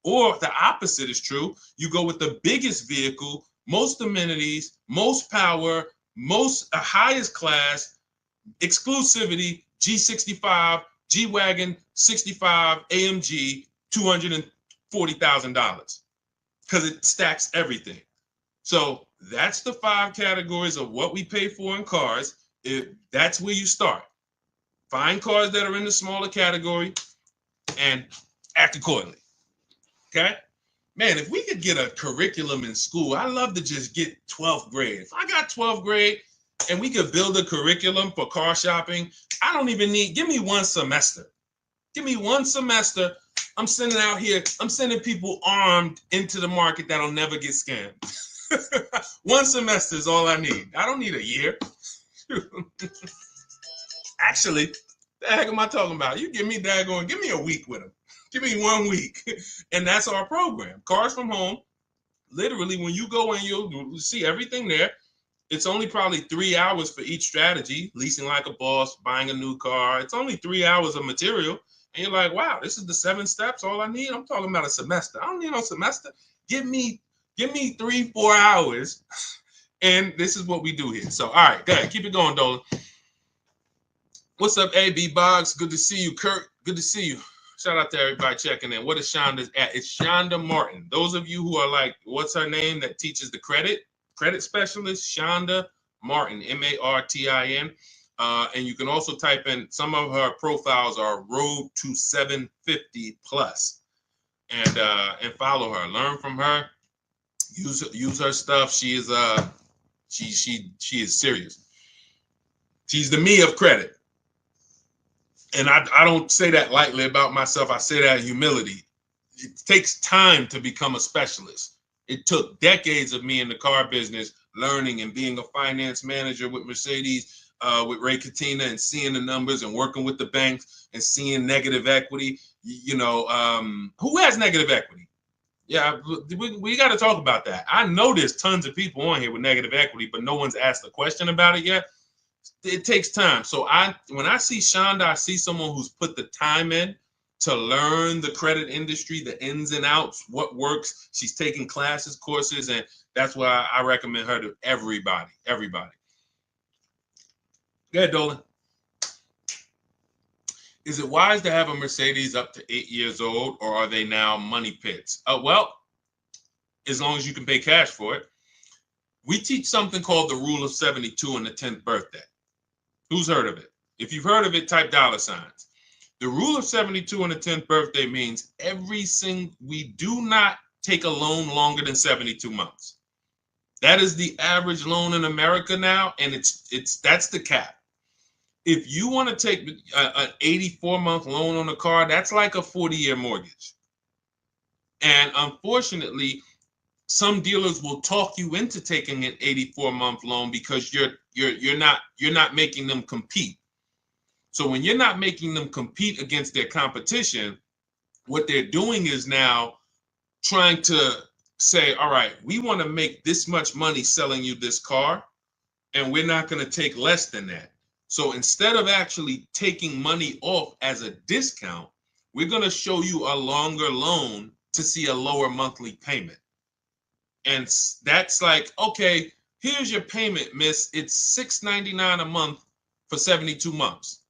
Or the opposite is true. You go with the biggest vehicle, most amenities, most power, most highest class, exclusivity, G65, G-Wagon, 65, AMG, $240,000 because it stacks everything. So that's the 5 categories of what we pay for in cars. That's where you start. Find cars that are in the smaller category and act accordingly. Okay? Man, if we could get a curriculum in school, I'd love to just get 12th grade. If I got 12th grade and we could build a curriculum for car shopping, I don't even give me 1 semester. Give me 1 semester. I'm sending people armed into the market that'll never get scammed. 1 semester is all I need. I don't need a year. Actually, the heck am I talking about? You give me a week with them. Give me 1 week. And that's our program. Cars from Home. Literally, when you go in, you'll see everything there. It's only probably 3 hours for each strategy. Leasing like a boss, buying a new car. It's only 3 hours of material. And you're like, wow, this is the 7 steps, all I need? I'm talking about a semester. I don't need no semester. Give me 3-4 hours, and this is what we do here. So, all right, go ahead. Keep it going, Dolan. What's up, AB Boggs? Good to see you, Kurt. Good to see you. Shout out to everybody checking in. What is Shonda's at? It's Shonda Martin. Those of you who are like, what's her name that teaches the credit specialist? Shonda Martin, Martin. And you can also type in, some of her profiles are Road to 750 Plus, and follow her. Learn from her. Use her stuff. She is she is serious. She's the me of credit. And I don't say that lightly about myself. I say that in humility. It takes time to become a specialist. It took decades of me in the car business learning and being a finance manager with Mercedes, with Ray Katina, and seeing the numbers and working with the banks and seeing negative equity. Who has negative equity? Yeah, we got to talk about that. I know there's tons of people on here with negative equity, but no one's asked a question about it yet. It takes time. So when I see Shonda, I see someone who's put the time in to learn the credit industry, the ins and outs, what works. She's taking classes, courses, and that's why I recommend her to everybody. Everybody. Go ahead, Dolan. Is it wise to have a Mercedes up to 8 years old, or are they now money pits? Well, as long as you can pay cash for it. We teach something called the rule of 72 on the 10th birthday. Who's heard of it? If you've heard of it, type $signs. The rule of 72 on the 10th birthday means we do not take a loan longer than 72 months. That is the average loan in America now, and that's the cap. If you want to take an 84-month loan on a car, that's like a 40-year mortgage. And unfortunately, some dealers will talk you into taking an 84-month loan because you're not making them compete. So when you're not making them compete against their competition, what they're doing is now trying to say, all right, we want to make this much money selling you this car, and we're not going to take less than that. So instead of actually taking money off as a discount, we're going to show you a longer loan to see a lower monthly payment. And that's like, okay, here's your payment, miss. It's $6.99 a month for 72 months.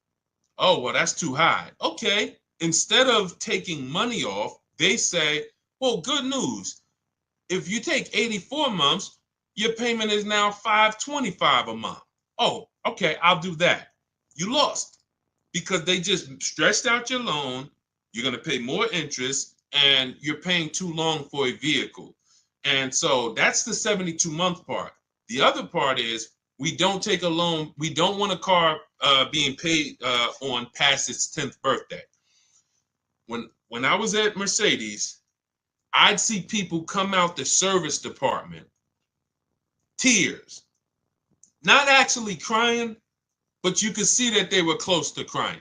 Oh, well, that's too high. Okay. Instead of taking money off, they say, well, good news. If you take 84 months, your payment is now $525 a month. Oh, okay, I'll do that. You lost because they just stretched out your loan. You're going to pay more interest, and you're paying too long for a vehicle. And so that's the 72-month part. The other part is we don't take a loan. We don't want a car being paid on past its 10th birthday. When I was at Mercedes, I'd see people come out the service department, tears, not actually crying, but you could see that they were close to crying.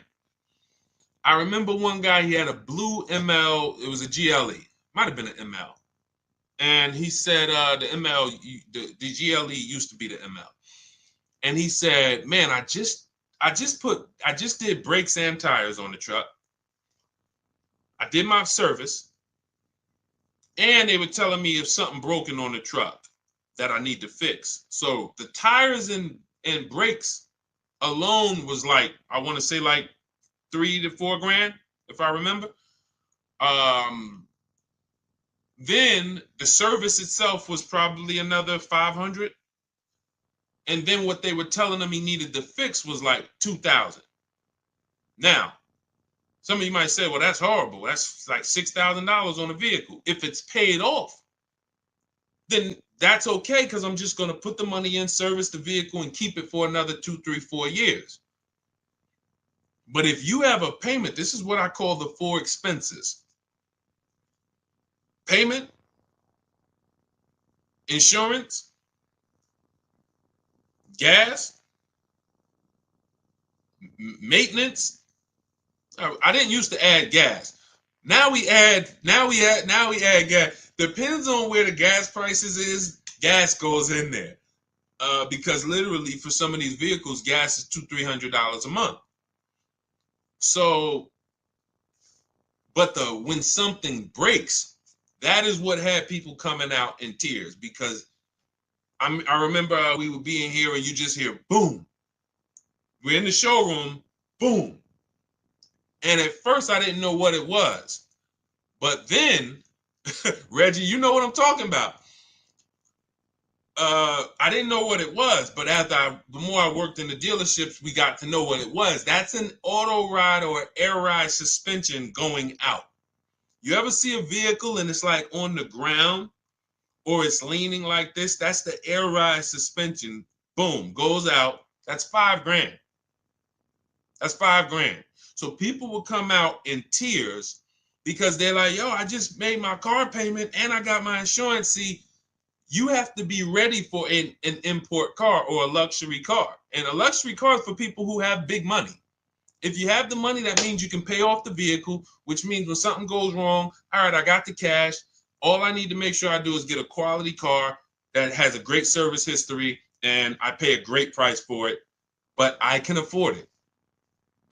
I remember one guy, he had a blue ML, it was a GLE, might have been an ML. And he said the ML, the GLE used to be the ML. And he said, man, I just did brakes and tires on the truck. I did my service. And they were telling me if something broken on the truck that I need to fix. So the tires and brakes alone was like, I want to say like $3 to $4 grand, if I remember. Then the service itself was probably another 500. And then what they were telling him he needed to fix was like 2,000. Now, some of you might say, well, that's horrible. That's like $6,000 on a vehicle. If it's paid off, then that's okay, because I'm just going to put the money in, service the vehicle, and keep it for another 2, 3, 4 years. But if you have a payment, this is what I call the 4 expenses. Payment, insurance, gas, maintenance. I didn't used to add gas. Now we add gas. Depends on where the gas prices is, gas goes in there. Because literally for some of these vehicles, gas is $200-300 a month. So, but when something breaks, that is what had people coming out in tears, because I remember we would be in here and you just hear boom. We're in the showroom, boom. And at first I didn't know what it was. But then, Reggie, you know what I'm talking about. I didn't know what it was, but the more I worked in the dealerships, we got to know what it was. That's an auto ride or air ride suspension going out. You ever see a vehicle and it's like on the ground, or it's leaning like this, that's the air ride suspension. Boom, goes out. That's $5,000. That's $5,000. So people will come out in tears because they're like, yo, I just made my car payment and I got my insurance. See, you have to be ready for an import car or a luxury car. And a luxury car is for people who have big money. If you have the money, that means you can pay off the vehicle, which means when something goes wrong, all right, I got the cash. All I need to make sure I do is get a quality car that has a great service history and I pay a great price for it, but I can afford it.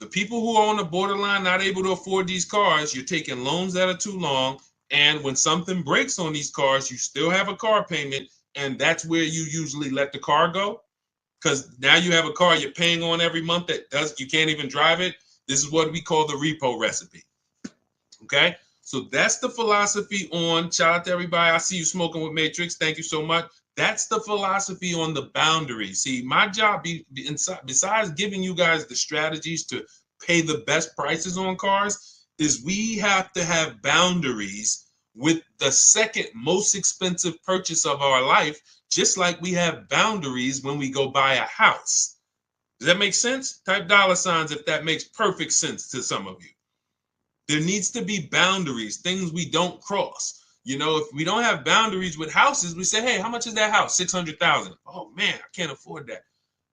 The people who are on the borderline, not able to afford these cars, you're taking loans that are too long. And when something breaks on these cars, you still have a car payment. And that's where you usually let the car go. Because now you have a car you're paying on every month you can't even drive it. This is what we call the repo recipe. Okay. So that's the philosophy on, shout out to everybody. I see you smoking with Matrix. Thank you so much. That's the philosophy on the boundaries. See, my job, besides giving you guys the strategies to pay the best prices on cars, is we have to have boundaries with the second most expensive purchase of our life, just like we have boundaries when we go buy a house. Does that make sense? Type $ if that makes perfect sense to some of you. There needs to be boundaries, things we don't cross. You know, if we don't have boundaries with houses, we say, hey, how much is that house? $600,000. Oh man, I can't afford that.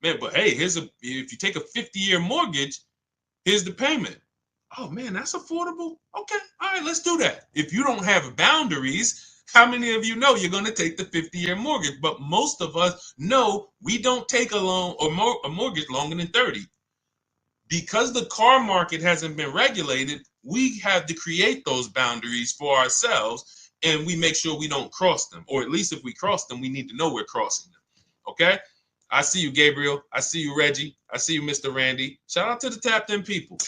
Man, but hey, if you take a 50-year mortgage, here's the payment. Oh man, that's affordable. Okay, all right, let's do that. If you don't have boundaries, how many of you know you're going to take the 50-year mortgage? But most of us know we don't take a loan or a mortgage longer than 30. Because the car market hasn't been regulated, we have to create those boundaries for ourselves. And we make sure we don't cross them, or at least if we cross them, we need to know we're crossing them. Okay? I see you, Gabriel. I see you, Reggie. I see you, Mr. Randy. Shout out to the tapped in people.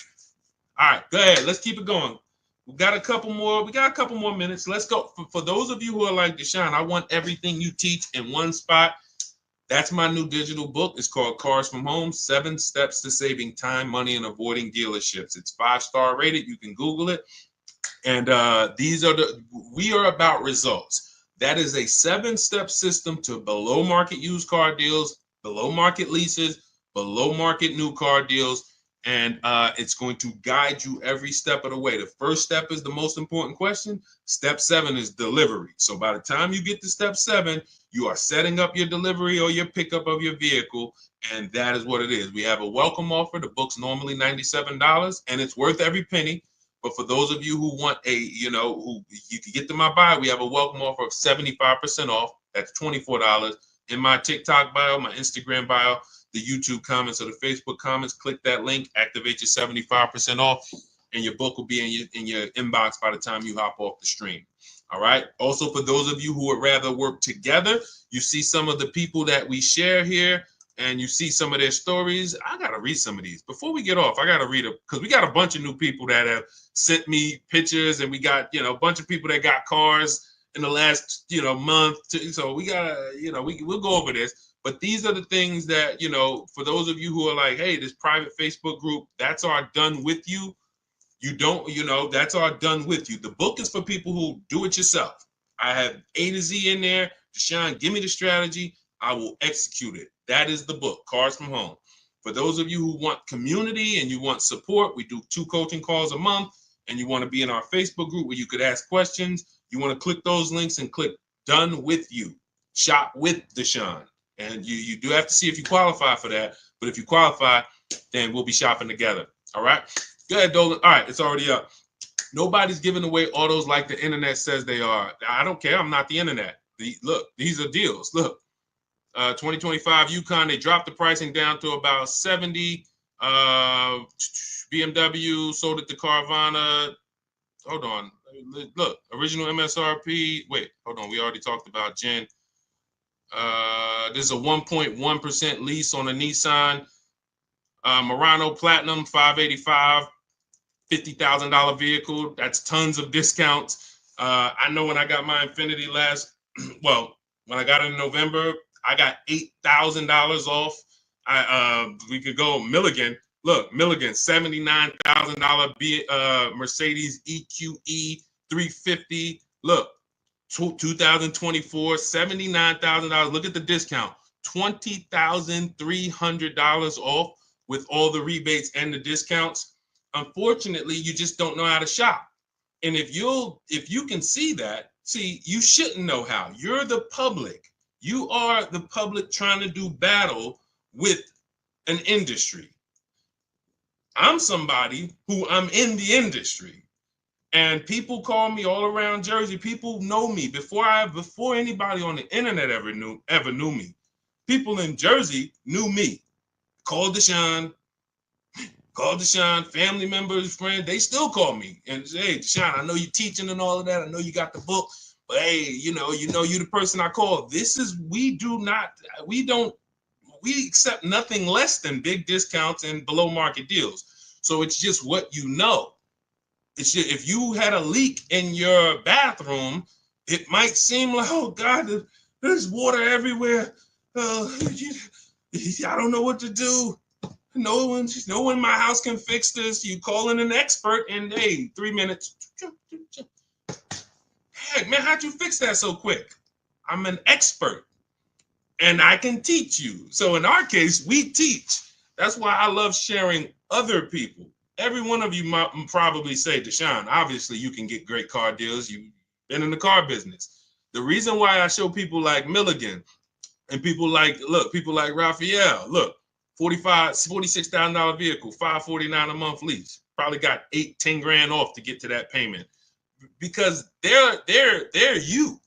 All right, go ahead. Let's keep it going. We got a couple more minutes. Let's go. For those of you who are like Deshone, I want everything you teach in one spot. That's my new digital book. It's called Cars from Home, 7 Steps to Saving Time, Money, and Avoiding Dealerships. It's 5-star rated. You can Google it. And we are about results. That is a 7-step system to below market used car deals, below market leases, below market new car deals. And it's going to guide you every step of the way. The first step is the most important question. Step 7 is delivery. So by the time you get to step 7, you are setting up your delivery or your pickup of your vehicle. And that is what it is. We have a welcome offer. The book's normally $97 and it's worth every penny. But for those of you who want who you can get to my bio, we have a welcome offer of 75% off. That's $24 in my TikTok bio, my Instagram bio, the YouTube comments or the Facebook comments. Click that link, activate your 75% off, and your book will be in your inbox by the time you hop off the stream. All right. Also, for those of you who would rather work together, you see some of the people that we share here. And you see some of their stories. I got to read some of these. Before we get off, I got to read it because we got a bunch of new people that have sent me pictures, and we got, a bunch of people that got cars in the last, month. So we got to, we'll go over this. But these are the things that, for those of you who are like, hey, this private Facebook group, that's our done with you. You don't, that's our done with you. The book is for people who do it yourself. I have A to Z in there. Deshone, give me the strategy. I will execute it. That is the book, Cars from Home. For those of you who want community and you want support, we do 2 coaching calls a month, and you want to be in our Facebook group where you could ask questions. You want to click those links and click Done With You. Shop with Deshone. And you do have to see if you qualify for that. But if you qualify, then we'll be shopping together. All right? Go ahead, Dolan. All right, it's already up. Nobody's giving away autos like the internet says they are. I don't care. I'm not the internet. Look, these are deals. Look. 2025 Yukon, they dropped the pricing down to about 70. BMW sold it to Carvana. Hold on. Look, original MSRP. Wait, hold on. We already talked about Jen. This is a 1.1% lease on a Nissan Murano Platinum 585, $50,000 vehicle. That's tons of discounts. I know when I got my Infiniti when I got it in November, I got $8,000 off. We could go Milligan. Look, Milligan, $79,000 Mercedes EQE 350. Look, 2024, $79,000. Look at the discount, $20,300 off with all the rebates and the discounts. Unfortunately, you just don't know how to shop. And if you can see that, you shouldn't know how. You're the public. You are the public trying to do battle with an industry. I'm somebody who I'm in the industry. And people call me all around Jersey. People know me before anybody on the internet ever knew me. People in Jersey knew me. Call Deshone, family members, friends. They still call me and say, "Hey, Deshone, I know you're teaching and all of that. I know you got the book, but hey, you know you're the person I call." We accept nothing less than big discounts and below market deals. So it's just what you know. If you had a leak in your bathroom, it might seem like, oh God, there's water everywhere. I don't know what to do. No one in my house can fix this. You call in an expert and hey, 3 minutes. Heck, man, how'd you fix that so quick? I'm an expert and I can teach you. So in our case, we teach. That's why I love sharing other people. Every one of you might probably say, Deshone, obviously you can get great car deals. You've been in the car business. The reason why I show people like Milligan and people like Raphael, look, $46,000 vehicle, $549 a month lease. Probably got 8-10 grand off to get to that payment because they're you.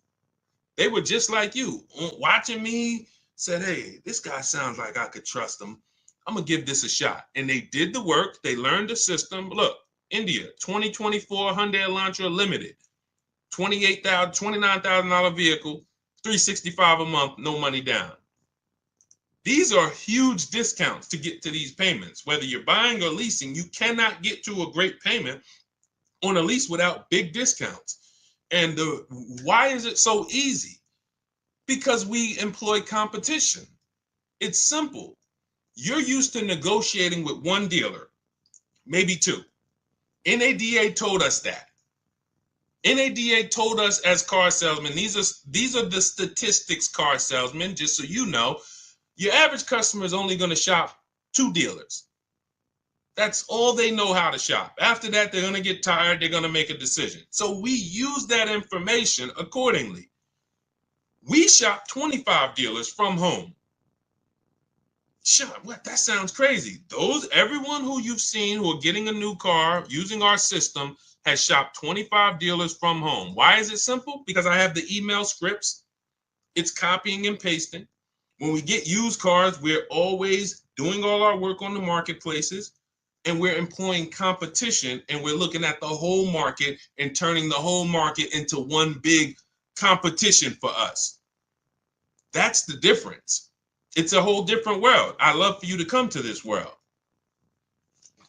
They were just like you, watching me, said, hey, this guy sounds like I could trust him. I'm going to give this a shot. And they did the work. They learned the system. Look, India, 2024 Hyundai Elantra Limited, $29,000 vehicle, $365 a month, no money down. These are huge discounts to get to these payments. Whether you're buying or leasing, you cannot get to a great payment on a lease without big discounts. And why is it so easy? Because we employ competition. It's simple. You're used to negotiating with one dealer, maybe two. NADA told us that. NADA told us as car salesmen, these are the statistics, car salesmen, just so you know, your average customer is only going to shop 2 dealers. That's all they know how to shop. After that, they're going to get tired. They're going to make a decision. So we use that information accordingly. We shop 25 dealers from home. What? That sounds crazy. Everyone who you've seen who are getting a new car using our system has shopped 25 dealers from home. Why is it simple? Because I have the email scripts. It's copying and pasting. When we get used cars, we're always doing all our work on the marketplaces, and we're employing competition, and we're looking at the whole market and turning the whole market into one big competition for us. That's the difference. It's a whole different world. I love for you to come to this world.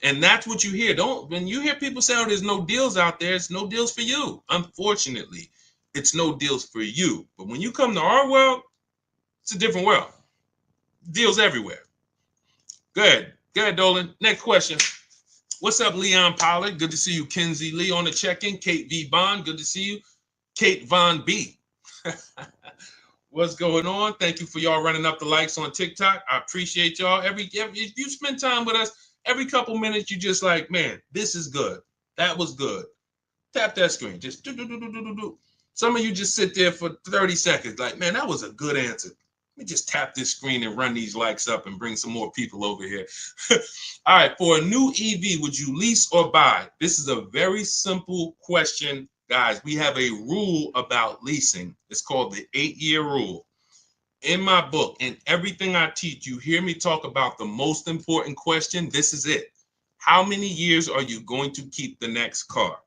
And that's what you hear. When you hear people say, oh, there's no deals out there, it's no deals for you. Unfortunately, it's no deals for you. But when you come to our world, it's a different world. Deals everywhere. Good. Good, Dolan. Next question. What's up, Leon Pollard? Good to see you. Kenzie Lee on the check-in. Kate V. Bond. Good to see you. Kate Von B. What's going on? Thank you for y'all running up the likes on TikTok. I appreciate y'all. If you spend time with us, every couple minutes, you just like, man, this is good. That was good. Tap that screen. Just do. Some of you just sit there for 30 seconds like, man, that was a good answer. Let me just tap this screen and run these likes up and bring some more people over here. All right, for a new EV, would you lease or buy? This is a very simple question, guys. We have a rule about leasing. It's called the 8-year rule. In my book, in everything I teach, you hear me talk about the most important question. This is it. How many years are you going to keep the next car?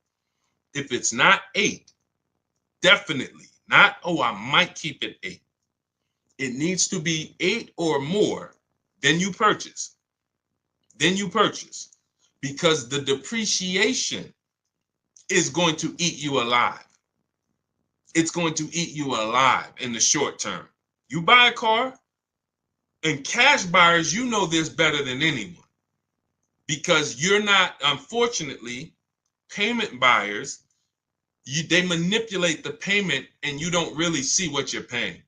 If it's not 8, definitely not, oh, I might keep it 8. It needs to be 8 or more. Then you purchase. Because the depreciation is going to eat you alive. It's going to eat you alive in the short term. You buy a car, and cash buyers, you know this better than anyone. Because you're not, unfortunately, payment buyers, They manipulate the payment and you don't really see what you're paying.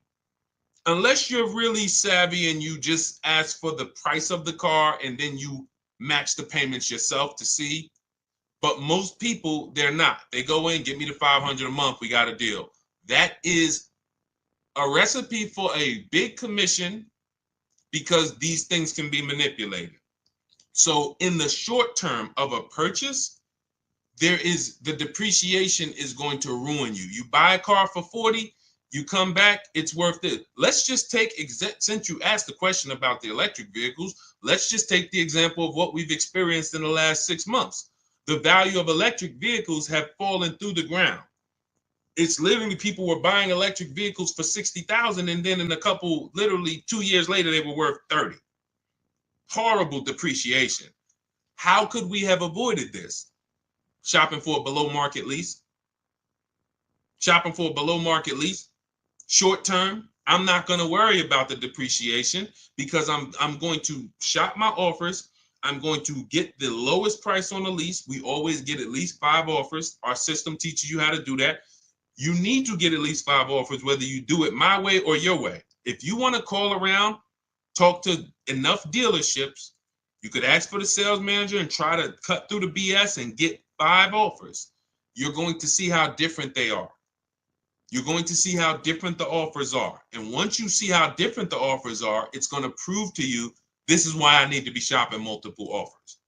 Unless you're really savvy and you just ask for the price of the car and then you match the payments yourself to see. But most people, they're not. They go in, give me the $500 a month, we got a deal. That is a recipe for a big commission because these things can be manipulated. So in the short term of a purchase, the depreciation is going to ruin you. You buy a car for 40, you come back, it's worth it. Let's just take, since you asked the question about the electric vehicles, let's just take the example of what we've experienced in the last 6 months. The value of electric vehicles have fallen through the ground. It's literally people were buying electric vehicles for 60,000 and then in a couple, literally 2 years later, they were worth 30. Horrible depreciation. How could we have avoided this? Shopping for a below market lease. Shopping for a below market lease. Short term, I'm not going to worry about the depreciation because I'm going to shop my offers. I'm going to get the lowest price on the lease. We always get at least 5 offers. Our system teaches you how to do that. You need to get at least 5 offers, whether you do it my way or your way. If you want to call around, talk to enough dealerships, you could ask for the sales manager and try to cut through the BS and get 5 offers. You're going to see how different they are. You're going to see how different the offers are. And once you see how different the offers are, it's going to prove to you, this is why I need to be shopping multiple offers.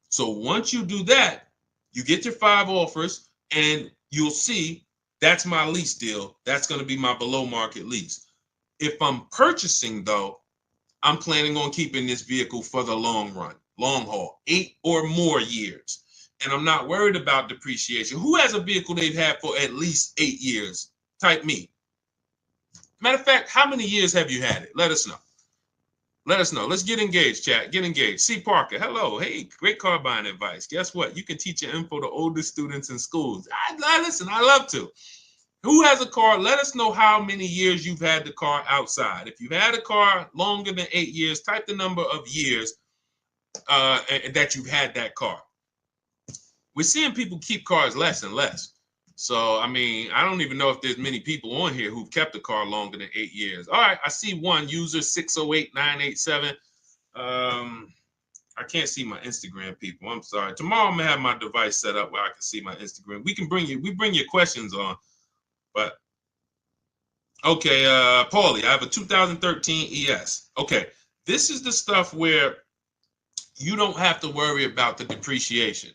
So once you do that, you get your 5 offers and you'll see that's my lease deal. That's going to be my below market lease. If I'm purchasing though, I'm planning on keeping this vehicle for the long run, long haul, 8 or more years. And I'm not worried about depreciation. Who has a vehicle they've had for at least 8 years? Type me. Matter of fact, how many years have you had it? Let us know. Let us know. Let's get engaged, chat. Get engaged. C. Parker, hello. Hey, great car buying advice. Guess what? You can teach your info to older students in schools. Listen, I love to. Who has a car? Let us know how many years you've had the car outside. If you've had a car longer than 8 years, type the number of years that you've had that car. We're seeing people keep cars less and less. So, I mean, I don't even know if there's many people on here who've kept a car longer than 8 years. All right, I see one user 608987. I can't see my Instagram people. I'm sorry. Tomorrow I'm gonna have my device set up where I can see my Instagram. We bring your questions on, but okay, Paulie, I have a 2013 ES. Okay, this is the stuff where you don't have to worry about the depreciation.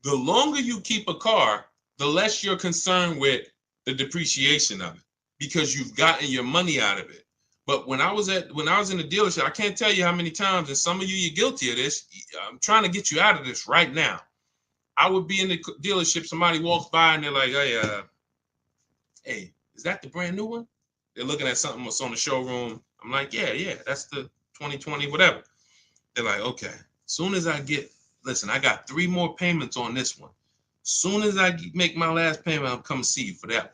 The longer you keep a car, the less you're concerned with the depreciation of it because you've gotten your money out of it. But when I was in the dealership, I can't tell you how many times, and some of you're guilty of this. I'm trying to get you out of this right now. I would be in the dealership, somebody walks by and they're like, hey, is that the brand new one? They're looking at something that's on the showroom. I'm like, yeah, that's the 2020, whatever. They're like, okay, soon as I got 3 more payments on this one. Soon as I make my last payment, I'll come see you for that one.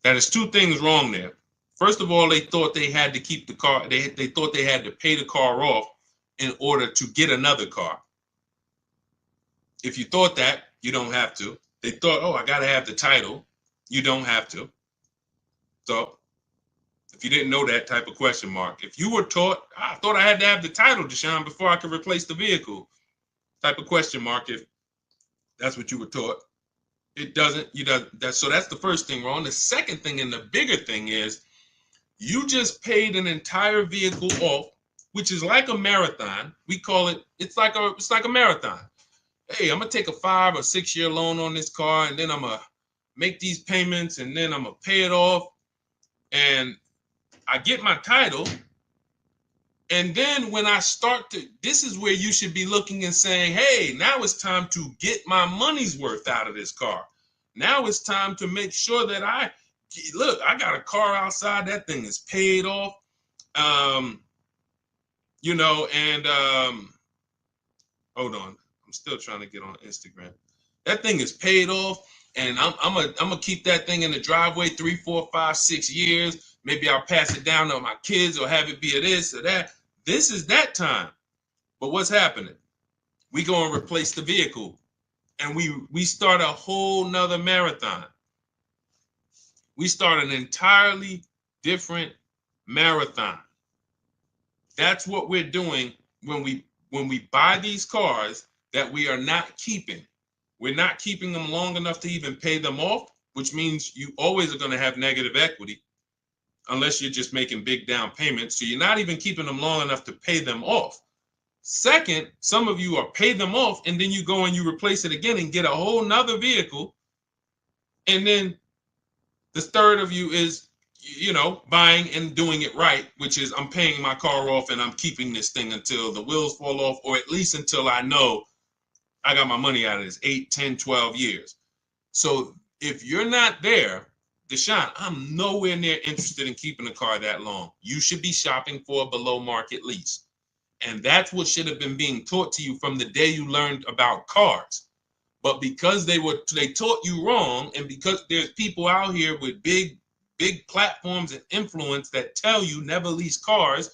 That is 2 things wrong there. First of all, they thought they had to keep the car. They thought they had to pay the car off in order to get another car. If you thought that, you don't have to. They thought, oh, I got to have the title. You don't have to. So if you didn't know that, type of question mark. If you were taught, I thought I had to have the title, Deshone, before I could replace the vehicle, type of question mark. If that's what you were taught, it doesn't. So that's the first thing wrong. The second thing, and the bigger thing, is you just paid an entire vehicle off, which is like a marathon. We call it. It's like a marathon. Hey, I'm gonna take a 5 or 6 year loan on this car, and then I'm gonna make these payments, and then I'm gonna pay it off, and I get my title. And then when I this is where you should be looking and saying, hey, now it's time to get my money's worth out of this car. Now it's time to make sure that I got a car outside. That thing is paid off. Hold on. I'm still trying to get on Instagram. That thing is paid off. And I'm gonna keep that thing in the driveway 3, 4, 5, 6 years. Maybe I'll pass it down to my kids or have it be a this or that. This is that time. But what's happening? We go and replace the vehicle. and we start a whole nother marathon. We start an entirely different marathon. That's what we're doing when we buy these cars that we are not keeping. We're not keeping them long enough to even pay them off, which means you always are going to have negative equity unless you're just making big down payments. So you're not even keeping them long enough to pay them off. Second, some of you are pay them off and then you go and you replace it again and get a whole nother vehicle. And then the third of you is, buying and doing it right, which is I'm paying my car off and I'm keeping this thing until the wheels fall off, or at least until I know I got my money out of this 8, 10, 12 years. So if you're not there, Deshone, I'm nowhere near interested in keeping a car that long. You should be shopping for a below market lease. And that's what should have been being taught to you from the day you learned about cars. But because they taught you wrong, and because there's people out here with big platforms and influence that tell you never lease cars,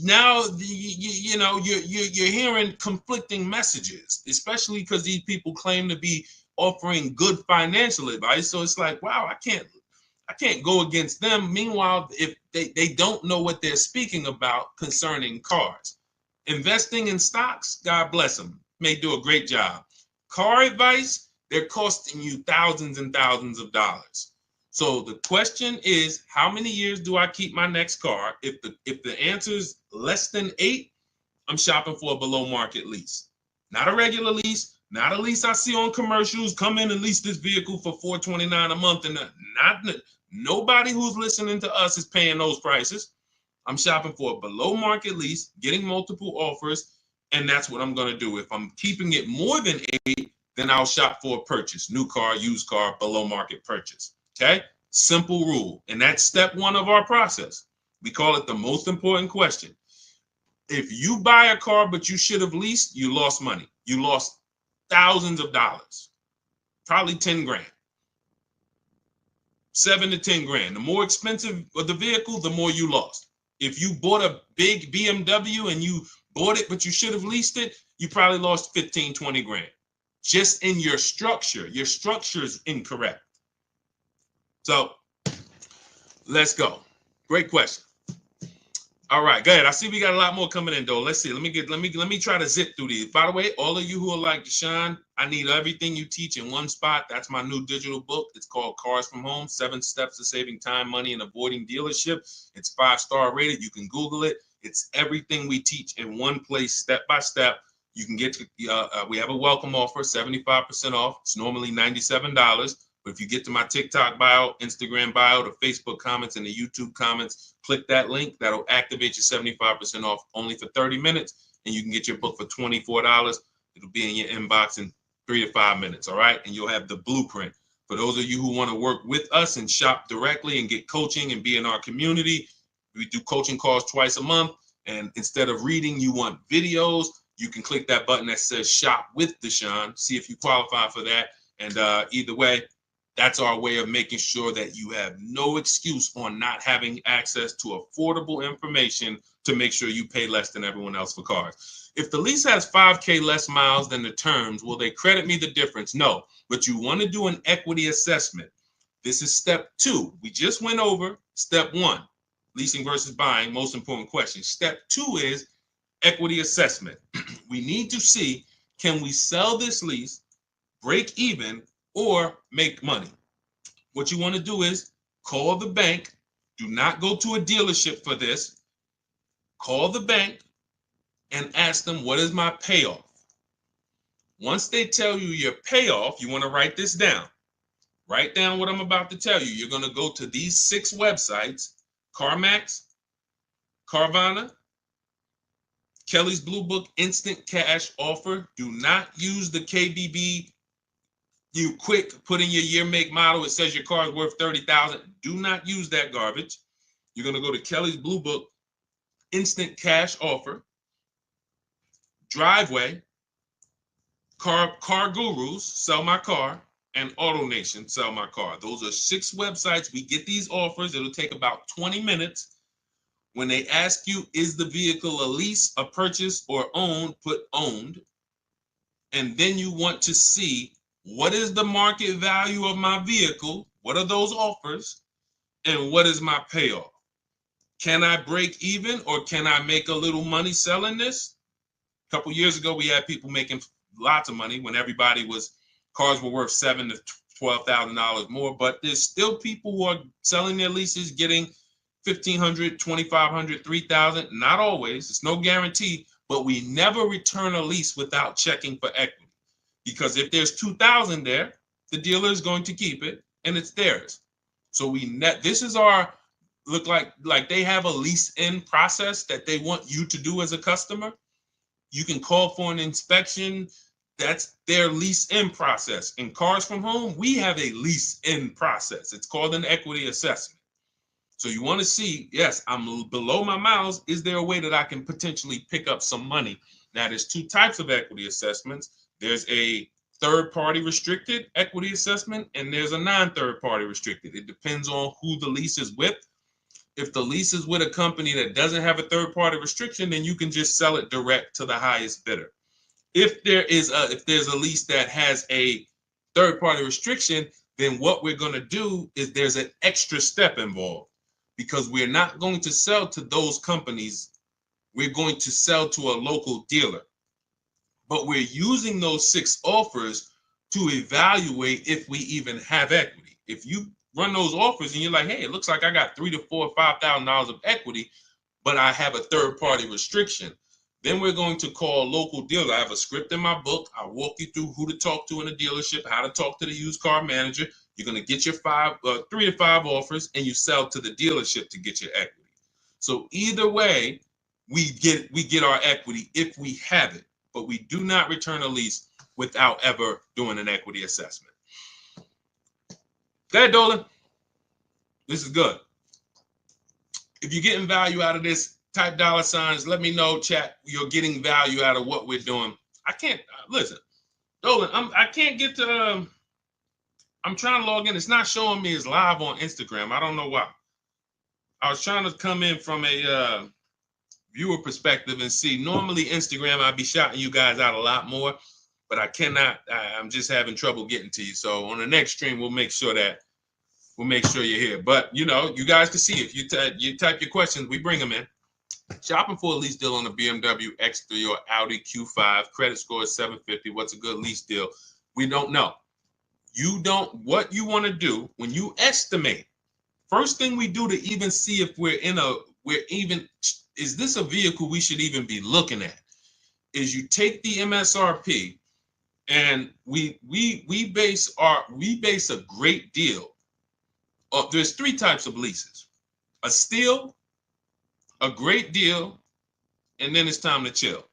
now you're hearing conflicting messages, especially because these people claim to be offering good financial advice. So it's like, wow, I can't go against them. Meanwhile, if they don't know what they're speaking about concerning cars. Investing in stocks, God bless them, may do a great job. Car advice, they're costing you thousands and thousands of dollars. So the question is, how many years do I keep my next car? If the answer is less than 8, I'm shopping for a below market lease. Not a regular lease, not a lease I see on commercials. Come in and lease this vehicle for $429 a month, and nobody who's listening to us is paying those prices. I'm shopping for a below market lease, getting multiple offers, and that's what I'm going to do. If I'm keeping it more than 8, then I'll shop for a purchase, new car, used car, below market purchase. Okay? Simple rule. And that's step 1 of our process. We call it the most important question. If you buy a car but you should have leased, you lost money. You lost thousands of dollars, probably 10 grand. 7 to 10 grand. The more expensive of the vehicle, the more you lost. If you bought a big BMW and you bought it, but you should have leased it, you probably lost 15, 20 grand. Just in your structure. Your structure is incorrect. So let's go. Great question. All right, go ahead. I see we got a lot more coming in though. Let's see. Let me try to zip through these. By the way, all of you who are like Deshone, I need everything you teach in one spot. That's my new digital book. It's called Cars from Home: 7 Steps to Saving Time, Money, and Avoiding Dealership. It's 5-star rated. You can Google it. It's everything we teach in one place, step by step. You can get we have a welcome offer, 75% off. It's normally $97. But if you get to my TikTok bio, Instagram bio, the Facebook comments, and the YouTube comments, click that link. That'll activate your 75% off only for 30 minutes. And you can get your book for $24. It'll be in your inbox in 3 to 5 minutes. All right. And you'll have the blueprint. For those of you who want to work with us and shop directly and get coaching and be in our community, we do coaching calls twice a month. And instead of reading, you want videos, you can click that button that says Shop with Deshone. See if you qualify for that. And either way, that's our way of making sure that you have no excuse on not having access to affordable information to make sure you pay less than everyone else for cars. If the lease has 5K less miles than the terms, will they credit me the difference? No, but you want to do an equity assessment. This is step 2. We just went over step 1, leasing versus buying, most important question. Step 2 is equity assessment. We need to see, can we sell this lease, break even, or make money? What you want to do is call the bank. Do not go to a dealership for this. Call the bank and ask them, what is my payoff? Once they tell you your payoff, you want to write this down. Write down what I'm about to tell you. You're going to go to these 6 websites: CarMax, Carvana, Kelly's Blue Book Instant Cash Offer. Do not use the KBB. You quick put in your year, make, model. It says your car is worth $30,000. Do not use that garbage. You're going to go to Kelly's Blue Book Instant Cash Offer, Driveway, Car Gurus, Sell My Car, and AutoNation, Sell My Car. Those are 6 websites. We get these offers. It'll take about 20 minutes. When they ask you, is the vehicle a lease, a purchase, or owned, put owned. and then you want to see what is the market value of my vehicle, what are those offers, and what is my payoff. Can I break even, or can I make a little money selling this? A couple years ago, we had people making lots of money when cars were worth $7,000 to $12,000 more. But there's still people who are selling their leases, getting $1,500, $2,500, $3,000. Not always. It's no guarantee. But we never return a lease without checking for equity, because if there's $2,000 there, the dealer is going to keep it, and it's theirs. So this is our look like they have a lease in process that they want you to do as a customer. You can call for an inspection. That's their lease in process. In Cars from Home, we have a lease in process. It's called an equity assessment. So you want to see, yes, I'm below my miles. Is there a way that I can potentially pick up some money? Now, there's two types of equity assessments. There's a third-party restricted equity assessment, and there's a non-third-party restricted. It depends on who the lease is with. If the lease is with a company that doesn't have a third-party restriction, then you can just sell it direct to the highest bidder. If there's a lease that has a third-party restriction, then what we're going to do is there's an extra step involved, because we're not going to sell to those companies. We're going to sell to a local dealer. But we're using those 6 offers to evaluate if we even have equity. If you run those offers and you're like, hey, it looks like I got $3,000 to $4,000 or $5,000 of equity, but I have a third-party restriction, then we're going to call a local dealer. I have a script in my book. I'll walk you through who to talk to in a dealership, how to talk to the used car manager. You're going to get your 3 to 5 offers, and you sell to the dealership to get your equity. So either way, we get our equity if we have it, but we do not return a lease without ever doing an equity assessment. Go ahead, Dolan. This is good. If you're getting value out of this, type $signs. Let me know, chat. You're getting value out of what we're doing. I can't listen, Dolan. I can't get to. I'm trying to log in. It's not showing me as live on Instagram. I don't know why. I was trying to come in from a viewer perspective and see. Normally Instagram, I'd be shouting you guys out a lot more, but I cannot. I'm just having trouble getting to you. So on the next stream, we'll make sure you're here. But you guys can see if you type your questions, we bring them in. Shopping for a lease deal on a BMW X3 or Audi Q5. Credit score is 750. What's a good lease deal? We don't know. What you want to do when you estimate, first thing we do to even see if is this a vehicle we should even be looking at, is you take the MSRP, and we base a great deal. There's 3 types of leases: a steal, a great deal, and then it's time to chill.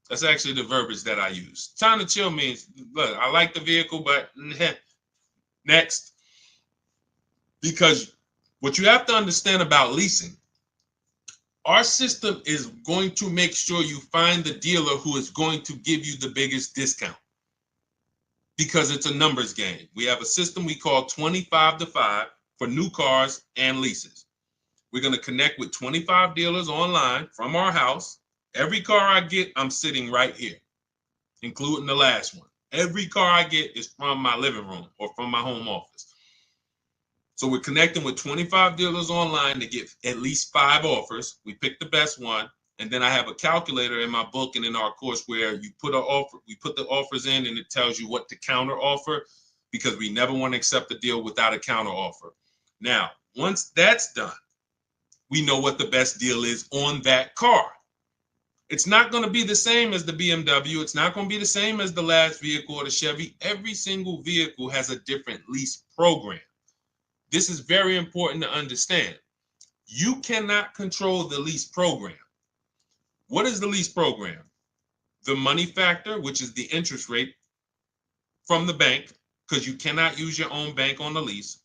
That's actually the verbiage that I use. Time to chill means, look, I like the vehicle, but next. Because what you have to understand about leasing, our system is going to make sure you find the dealer who is going to give you the biggest discount, because it's a numbers game. We have a system we call 25 to 5 for new cars and leases. We're going to connect with 25 dealers online from our house. Every car I get, I'm sitting right here, including the last one. Every car I get is from my living room or from my home office. So we're connecting with 25 dealers online to get at least 5 offers. We pick the best one. And then I have a calculator in my book and in our course where we put the offers in, and it tells you what to counter offer, because we never want to accept a deal without a counter offer. Now, once that's done, we know what the best deal is on that car. It's not going to be the same as the BMW. It's not going to be the same as the last vehicle or the Chevy. Every single vehicle has a different lease program. This is very important to understand. You cannot control the lease program. What is the lease program? The money factor, which is the interest rate from the bank, because you cannot use your own bank on the lease.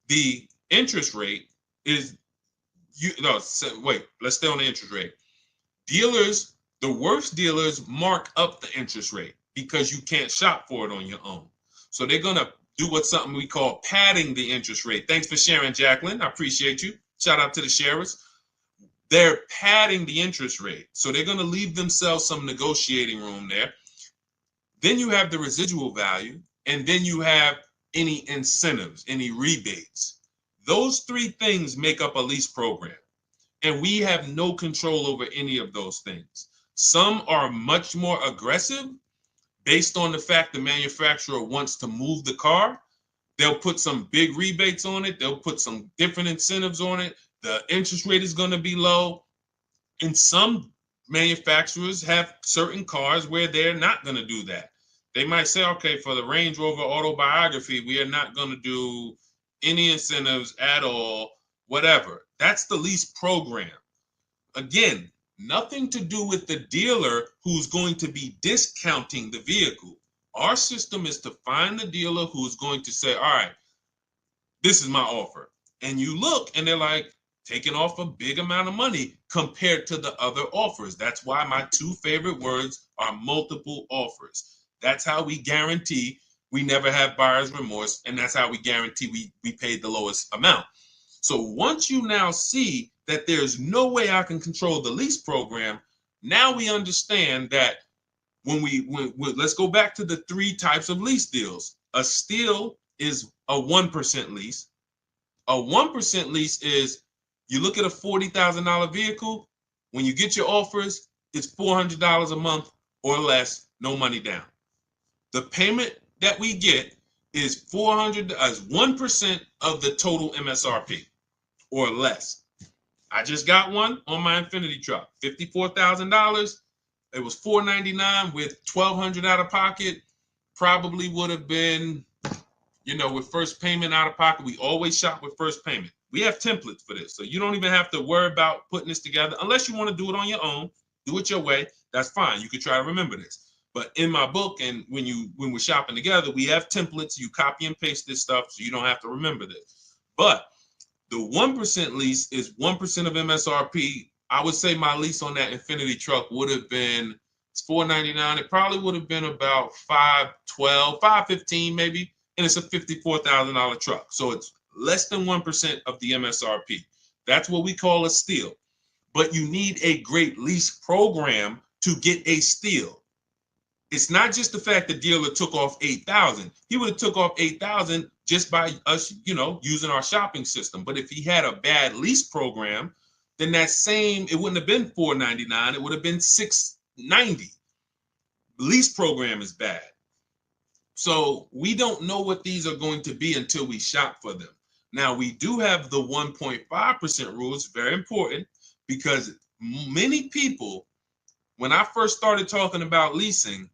The interest rate is let's stay on the interest rate. Dealers, the worst dealers, mark up the interest rate because you can't shop for it on your own. So they're going to do something we call padding the interest rate. Thanks for sharing, Jacqueline. I appreciate you. Shout out to the sharers. They're padding the interest rate. So they're going to leave themselves some negotiating room there. Then you have the residual value, and then you have any incentives, any rebates. Those three things make up a lease program, and we have no control over any of those things. Some are much more aggressive based on the fact the manufacturer wants to move the car. They'll put some big rebates on it. They'll put some different incentives on it. The interest rate is going to be low. And some manufacturers have certain cars where they're not going to do that. They might say, okay, for the Range Rover Autobiography, we are not going to do any incentives at all, whatever. That's the lease program. Again, nothing to do with the dealer who's going to be discounting the vehicle. Our system is to find the dealer who's going to say, all right, this is my offer. And you look and they're like, taking off a big amount of money compared to the other offers. That's why my two favorite words are multiple offers. That's how we guarantee we never have buyer's remorse. And that's how we guarantee we paid the lowest amount. So once you now see that there's no way I can control the lease program, now we understand that when let's go back to the three types of lease deals. A steal is a 1% lease. A 1% lease is, you look at a $40,000 vehicle, when you get your offers, it's $400 a month or less, no money down. The payment that we get is 1% of the total MSRP or less. I just got one on my Infinity truck, $54,000. It was $499 with $1,200 out of pocket. Probably would have been, with first payment out of pocket. We always shop with first payment. We have templates for this, so you don't even have to worry about putting this together unless you want to do it on your own. Do it your way. That's fine. You can try to remember this. But in my book, and when we're shopping together, we have templates. You copy and paste this stuff, so you don't have to remember this. But the 1% lease is 1% of MSRP. I would say my lease on that Infinity truck would have been, it's $499. It probably would have been about $512, $515 maybe, and it's a $54,000 truck. So it's less than 1% of the MSRP. That's what we call a steal. But you need a great lease program to get a steal. It's not just the fact the dealer took off $8,000. He would have took off $8,000 just by us, using our shopping system. But if he had a bad lease program, then it wouldn't have been $499. It would have been $690. Lease program is bad. So we don't know what these are going to be until we shop for them. Now, we do have the 1.5% rule. It's very important because many people, when I first started talking about leasing,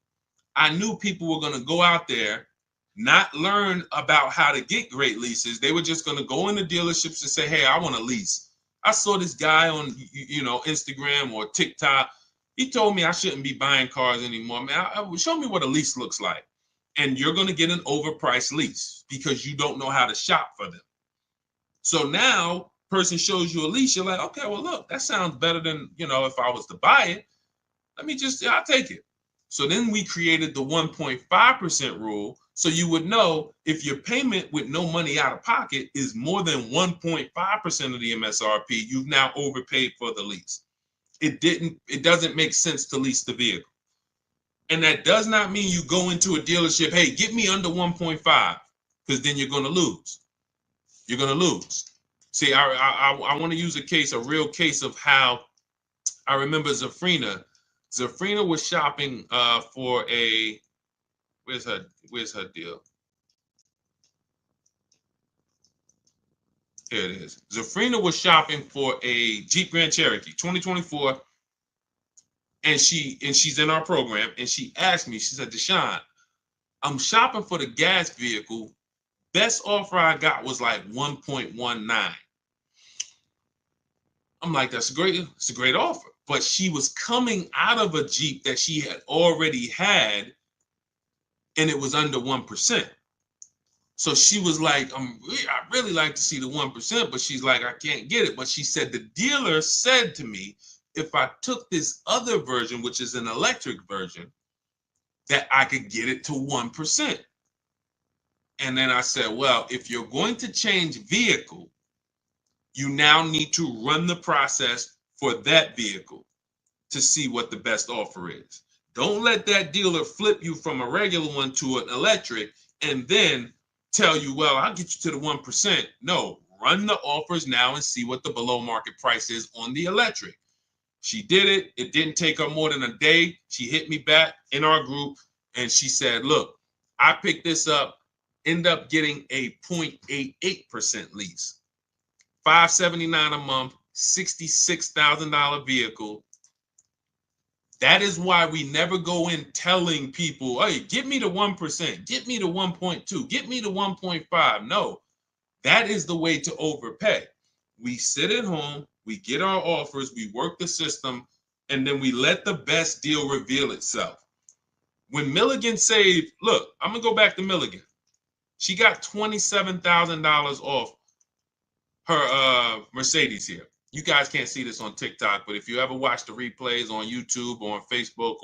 I knew people were going to go out there, not learn about how to get great leases. They were just going to go into dealerships and say, hey, I want to lease. I saw this guy on, Instagram or TikTok. He told me I shouldn't be buying cars anymore. Man, show me what a lease looks like. And you're going to get an overpriced lease because you don't know how to shop for them. So now, person shows you a lease, you're like, okay, well, look, that sounds better than, if I was to buy it. I'll take it. So then we created the 1.5% rule. So you would know if your payment with no money out of pocket is more than 1.5% of the MSRP, you've now overpaid for the lease. It doesn't make sense to lease the vehicle. And that does not mean you go into a dealership, hey, get me under 1.5, because then you're going to lose. You're going to lose. See, I want to use a real case of how I remember Zafrina. Zafrina was shopping for a, where's her deal? Here it is. Zafrina was shopping for a Jeep Grand Cherokee 2024. And she's in our program, and she asked me, she said, Deshone, I'm shopping for the gas vehicle. Best offer I got was like 1.19. I'm like, it's a great offer. But she was coming out of a Jeep that she had already had, and it was under 1%. So she was like, I really like to see the 1%, but she's like, I can't get it. But she said, the dealer said to me, if I took this other version, which is an electric version, that I could get it to 1%. And then I said, well, if you're going to change vehicle, you now need to run the process for that vehicle to see what the best offer is. Don't let that dealer flip you from a regular one to an electric and then tell you, well, I'll get you to the 1%. No, run the offers now and see what the below market price is on the electric. She did it. It didn't take her more than a day. She hit me back in our group and she said, look, I picked this up, end up getting a 0.88% lease, $579 a month, $66,000 vehicle. That is why we never go in telling people, hey, get me to 1%, get me to 1.2, get me to 1.5. No, that is the way to overpay. We sit at home, we get our offers, we work the system, and then we let the best deal reveal itself. When Milligan saved, look, I'm going to go back to Milligan. She got $27,000 off her Mercedes here. You guys can't see this on TikTok, but if you ever watch the replays on YouTube or on Facebook,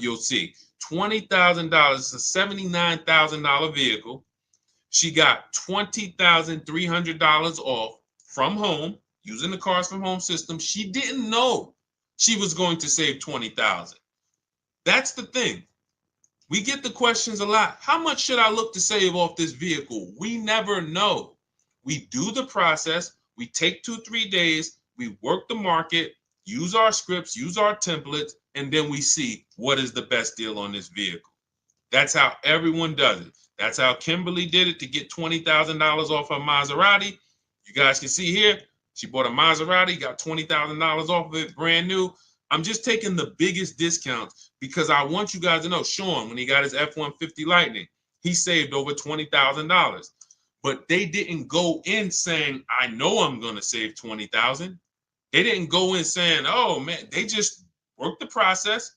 you'll see $20,000. It's a $79,000 vehicle. She got $20,300 off from home using the Cars from Home system. She didn't know she was going to save $20,000. That's the thing. We get the questions a lot. How much should I look to save off this vehicle? We never know. We do the process. We take 2-3 days. We work the market, use our scripts, use our templates, and then we see what is the best deal on this vehicle. That's how everyone does it. That's how Kimberly did it to get $20,000 off her Maserati. You guys can see here, she bought a Maserati, got $20,000 off of it, brand new. I'm just taking the biggest discounts because I want you guys to know, Sean, when he got his F-150 Lightning, he saved over $20,000. But they didn't go in saying, I know I'm going to save $20,000. They didn't go in saying, oh, man, they just worked the process,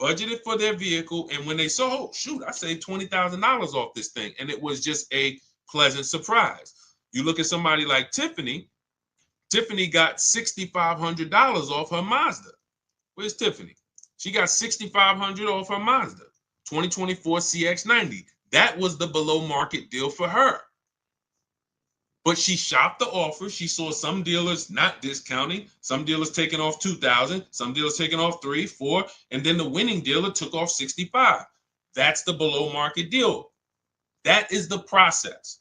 budgeted for their vehicle, and when they saw, oh, shoot, I saved $20,000 off this thing, and it was just a pleasant surprise. You look at somebody like Tiffany. Tiffany got $6,500 off her Mazda. Where's Tiffany? She got $6,500 off her Mazda, 2024 CX-90. That was the below market deal for her. But she shopped the offer. She saw some dealers not discounting, some dealers taking off $2,000, some dealers taking off $3,000, $4,000, and then the winning dealer took off $65,000. That's the below market deal. That is the process.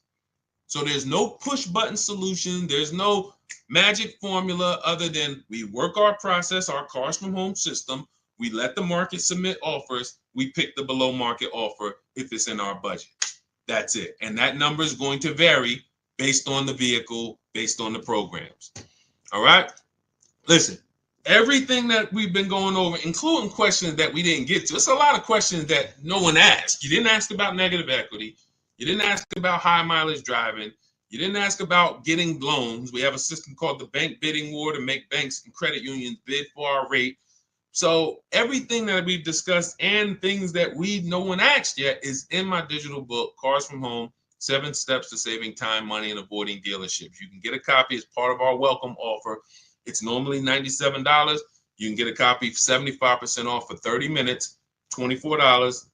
So there's no push button solution. There's no magic formula other than we work our process, our Cars from Home system. We let the market submit offers. We pick the below market offer if it's in our budget. That's it. And that number is going to vary based on the vehicle, based on the programs. All right? Listen, everything that we've been going over, including questions that we didn't get to, it's a lot of questions that no one asked. You didn't ask about negative equity. You didn't ask about high mileage driving. You didn't ask about getting loans. We have a system called the bank bidding war to make banks and credit unions bid for our rate. So everything that we've discussed and things that no one asked yet is in my digital book, Cars from Home, 7 Steps to Saving Time, Money, and Avoiding Dealerships. You can get a copy as part of our welcome offer. It's normally $97. You can get a copy 75% off for 30 minutes, $24.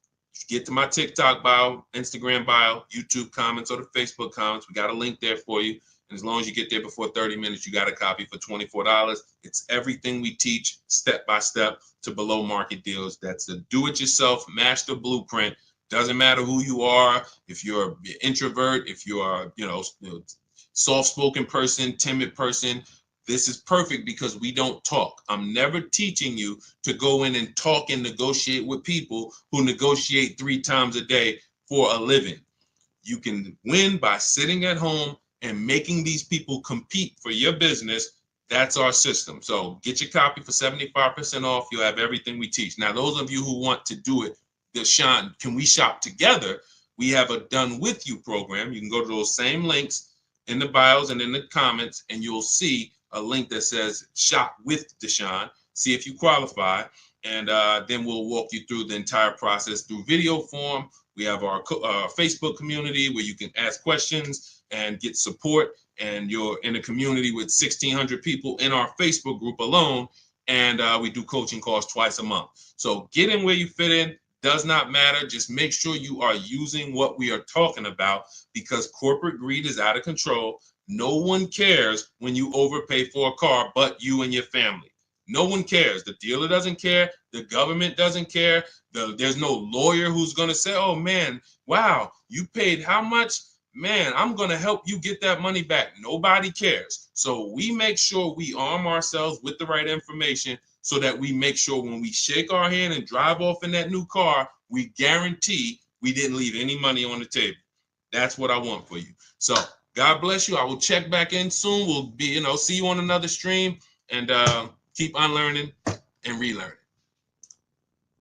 Get to my TikTok bio, Instagram bio, YouTube comments, or the Facebook comments. We got a link there for you. And as long as you get there before 30 minutes, you got a copy for $24. It's everything we teach step by step to below market deals. That's a do-it-yourself master blueprint. Doesn't matter who you are, if you're an introvert, if you are, soft-spoken person, timid person, this is perfect because we don't talk. I'm never teaching you to go in and talk and negotiate with people who negotiate 3 times a day for a living. You can win by sitting at home and making these people compete for your business. That's our system. So get your copy for 75% off. You'll have everything we teach. Now, those of you who want to do it, Deshone, can we shop together? We have a done with you program. You can go to those same links in the bios and in the comments, and you'll see a link that says shop with Deshone. See if you qualify, and then we'll walk you through the entire process through video form. We have our Facebook community where you can ask questions and get support, and you're in a community with 1,600 people in our Facebook group alone, and we do coaching calls twice a month. So get in where you fit in. Does not matter. Just make sure you are using what we are talking about, because corporate greed is out of control. No one cares when you overpay for a car but you and your family. No one cares. The dealer doesn't care. The government doesn't care. There's no lawyer who's going to say, oh, man, wow, you paid how much? Man, I'm going to help you get that money back. Nobody cares. So we make sure we arm ourselves with the right information so that we make sure when we shake our hand and drive off in that new car, we guarantee we didn't leave any money on the table. That's what I want for you. So God bless you. I will check back in soon. We'll be, see you on another stream, and keep unlearning and relearning.